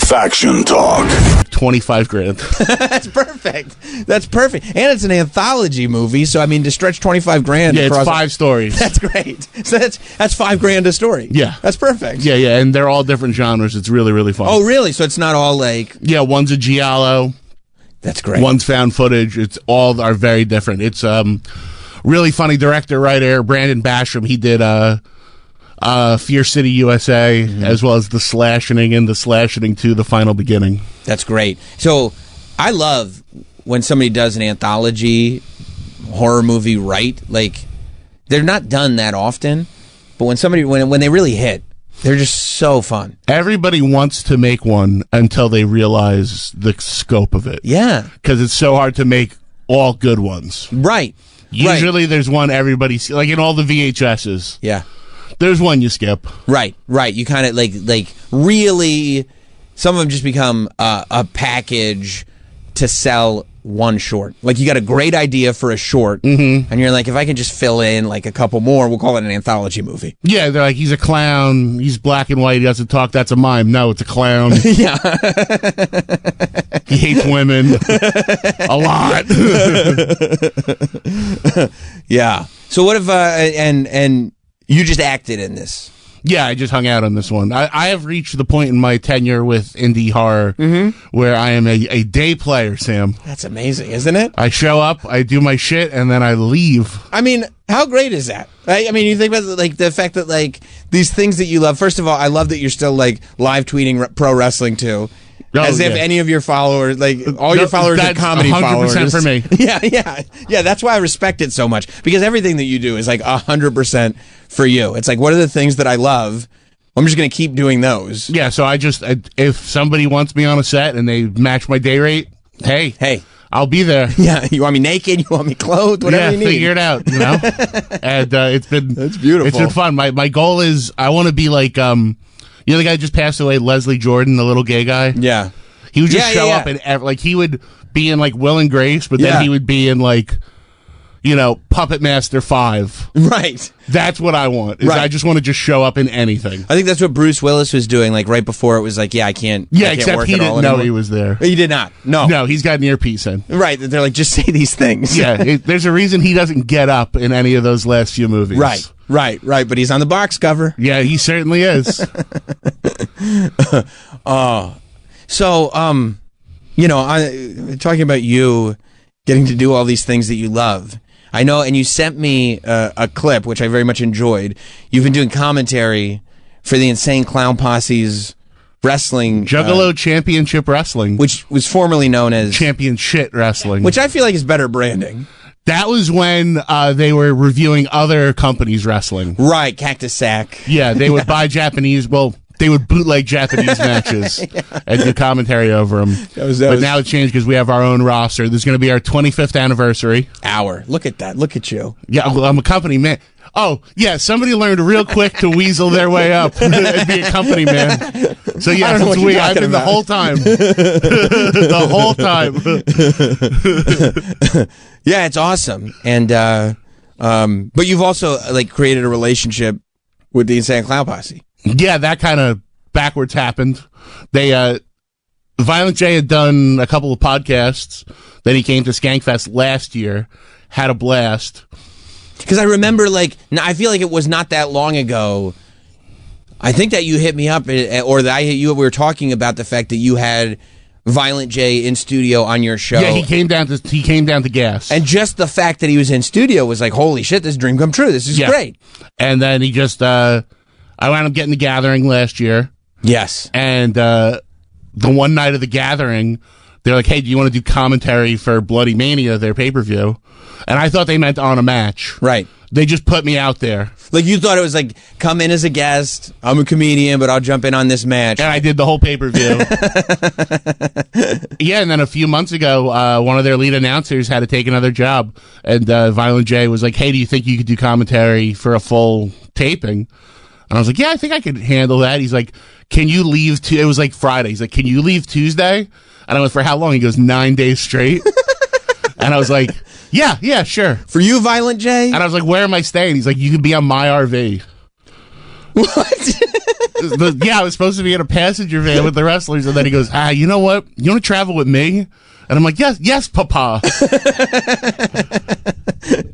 Faction Talk. 25 grand. That's perfect. That's perfect. And it's an anthology movie, so I mean to stretch 25 grand. Yeah, it's 5 stories. That's great. So that's $5 a story. Yeah. That's perfect. Yeah, and they're all different genres. It's really, really fun. Oh, really? So it's not all like... Yeah, one's a giallo. That's great. One's found footage. It's all are very different. It's really funny director, writer, Brandon Basham. He did Fear City, USA, as well as The Slashing and The Slashing 2, The Final Beginning. That's great. So I love when somebody does an anthology horror movie right. Like, they're not done that often, but when somebody when they really hit, they're just so fun. Everybody wants to make one until they realize the scope of it. Yeah. Because it's so hard to make all good ones. Right. Usually there's one everybody sees, like in all the VHSs. Yeah. There's one you skip. Right. You kind of like really, some of them just become a package to sell one short. Like you got a great idea for a short, and you're like, if I can just fill in like a couple more, we'll call it an anthology movie. Yeah, they're like, he's a clown, he's black and white, he doesn't talk, that's a mime. No, it's a clown. Yeah. He hates women. A lot. Yeah. So what if, and you just acted in this? Yeah, I just hung out on this one. I have reached the point in my tenure with indie horror where I am a day player, Sam. That's amazing, isn't it? I show up, I do my shit, and then I leave. I mean, how great is that? I mean, you think about like the fact that like these things that you love. First of all, I love that you're still like live tweeting pro wrestling too. As if any of your followers, like all your followers are comedy 100% followers. 100% for me. Yeah. That's why I respect it so much, because everything that you do is like 100% for you. It's like, what are the things that I love? I'm just going to keep doing those. Yeah. So if somebody wants me on a set and they match my day rate, hey, I'll be there. Yeah. You want me naked? You want me clothed? Whatever you need. Figure it out. You know. And that's beautiful. It's been fun. My goal is I want to be like you know the guy who just passed away, Leslie Jordan, the little gay guy? Yeah. He would just show up and like he would be in like Will and Grace, but then he would be in like, you know, Puppet Master 5. Right. That's what I want. I just want to just show up in anything. I think that's what Bruce Willis was doing, like right before it was like, I can't except work he at all didn't know anymore. he was there. He did not. No, he's got an earpiece in. Right. They're like, just say these things. Yeah, there's a reason he doesn't get up in any of those last few movies. Right. But he's on the box cover. Yeah, he certainly is. So, you know, talking about you getting to do all these things that you love. I know, and you sent me a clip, which I very much enjoyed. You've been doing commentary for the Insane Clown Posse's wrestling. Juggalo Championship Wrestling. Which was formerly known as Champion Shit Wrestling. Which I feel like is better branding. That was when they were reviewing other companies' wrestling. Right, Cactus Sack. Yeah, they would buy Japanese, they would bootleg Japanese matches and do commentary over them. But now it's changed because we have our own roster. There's going to be our 25th anniversary. Look at that. Look at you. Yeah, I'm a company man. Oh, yeah, somebody learned real quick to weasel their way up and be a company man. So, yeah, I've been the whole time. The whole time. Yeah, it's awesome. And, But you've also created a relationship with the Insane Clown Posse. Yeah, that kind of backwards happened. They Violent J had done a couple of podcasts. Then he came to Skankfest last year, had a blast. Because I remember, I feel like it was not that long ago. I think that you hit me up, or that I hit you up. We were talking about the fact that you had Violent J in studio on your show. Yeah, he came down to Gas, and just the fact that he was in studio was like, holy shit, this dream come true. This is great. And then he just, I wound up getting the Gathering last year. Yes, and the one night of the Gathering, they're like, hey, do you want to do commentary for Bloody Mania, their pay-per-view? And I thought they meant on a match. Right. They just put me out there. You thought it was come in as a guest. I'm a comedian, but I'll jump in on this match. And I did the whole pay-per-view. Yeah, and then a few months ago, one of their lead announcers had to take another job. And Violent J was like, hey, do you think you could do commentary for a full taping? And I was like, yeah, I think I could handle that. He's like, can you leave? It was Friday. He's like, can you leave Tuesday? And I went, for how long? He goes, 9 days straight. And I was like, yeah, sure. For you, Violent J? And I was like, where am I staying? He's like, you can be on my RV. What? Yeah, I was supposed to be in a passenger van with the wrestlers. And then he goes, you know what? You want to travel with me? And I'm like, yes, papa.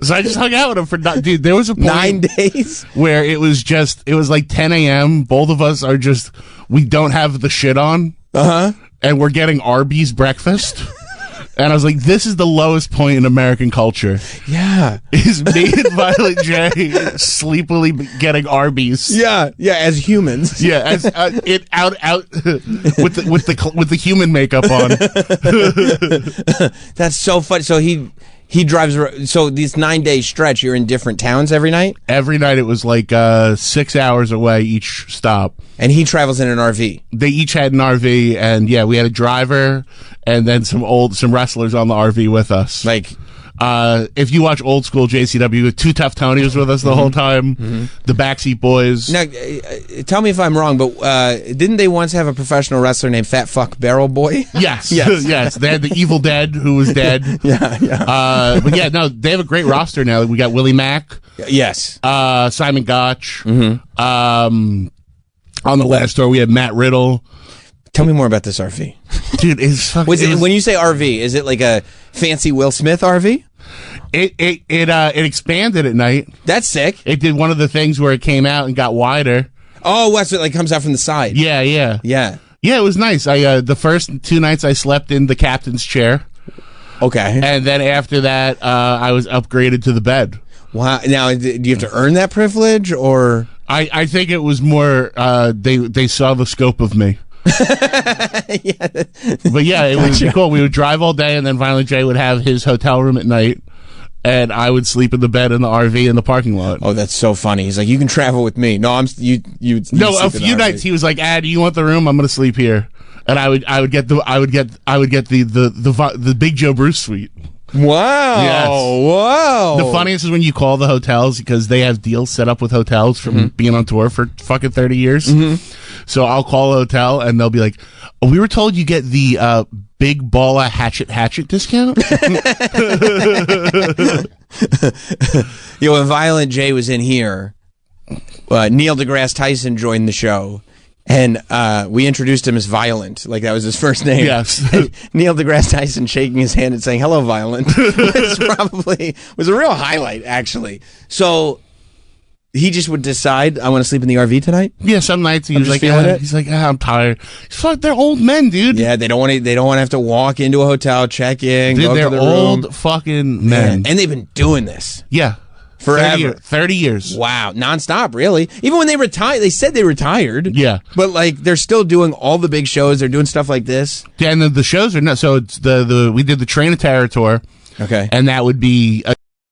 So I just hung out with him for, dude, there was a point 9 days where it was 10 a.m. Both of us are we don't have the shit on. And we're getting Arby's breakfast. And I was like, this is the lowest point in American culture. Yeah. Is me and Violent J sleepily getting Arby's. Yeah, as humans. Yeah, as it out with the human makeup on. That's so funny. So he drives. So this 9 day stretch, you're in different towns every night. Every night it was 6 hours away each stop. And he travels in an RV. They each had an RV, and yeah, we had a driver, and then some wrestlers on the RV with us. If you watch old school JCW, Too Tough Tony was with us the whole time. The Backseat Boys. Now, tell me if I'm wrong, but didn't they once have a professional wrestler named Fat Fuck Barrel Boy? Yes. Yes. They had the Evil Dead, who was dead. Yeah. But yeah, no, they have a great roster now. We got Willie Mack. Yes. Simon Gotch. On the last tour, we had Matt Riddle. Tell me more about this RV. Dude, it's fucking... when you say RV, is it like a fancy Will Smith RV? It expanded at night. That's sick. It did one of the things where it came out and got wider. Oh, that's it comes out from the side. Yeah. Yeah, it was nice. The first 2 nights I slept in the captain's chair. Okay. And then after that, I was upgraded to the bed. Wow. Now, do you have to earn that privilege, or... I think it was more they saw the scope of me. Yeah. But yeah, it was cool. We would drive all day, and then Violent J would have his hotel room at night, and I would sleep in the bed in the RV in the parking lot. Oh, that's so funny. He's like, you can travel with me. No, you a few nights he was like, do you want the room? I'm going to sleep here. And I would get the Big Joe Bruce suite. Wow. Yes. Wow. The funniest is when you call the hotels, because they have deals set up with hotels from being on tour for fucking 30 years. So I'll call a hotel and they'll be like, we were told you get the Big Balla Hatchet discount. When Violent J was in here, Neil deGrasse Tyson joined the show. And we introduced him as Violent, like that was his first name. Yes. Neil deGrasse Tyson shaking his hand and saying, "Hello, Violent," was a real highlight, actually. So he just would decide, I want to sleep in the RV tonight. Yeah, some nights he was like, I'm tired. Fuck, they're old men, dude. Yeah, they don't want to have to walk into a hotel, check in, dude, go they're to the old room. Fucking men, and they've been doing this. Yeah. Forever. 30 years. Wow. Nonstop, really. Even when they retired, they said they retired. Yeah. But, they're still doing all the big shows. They're doing stuff like this. Yeah, and the shows are not, so it's we did the Train of Terror tour. Okay. And that would be a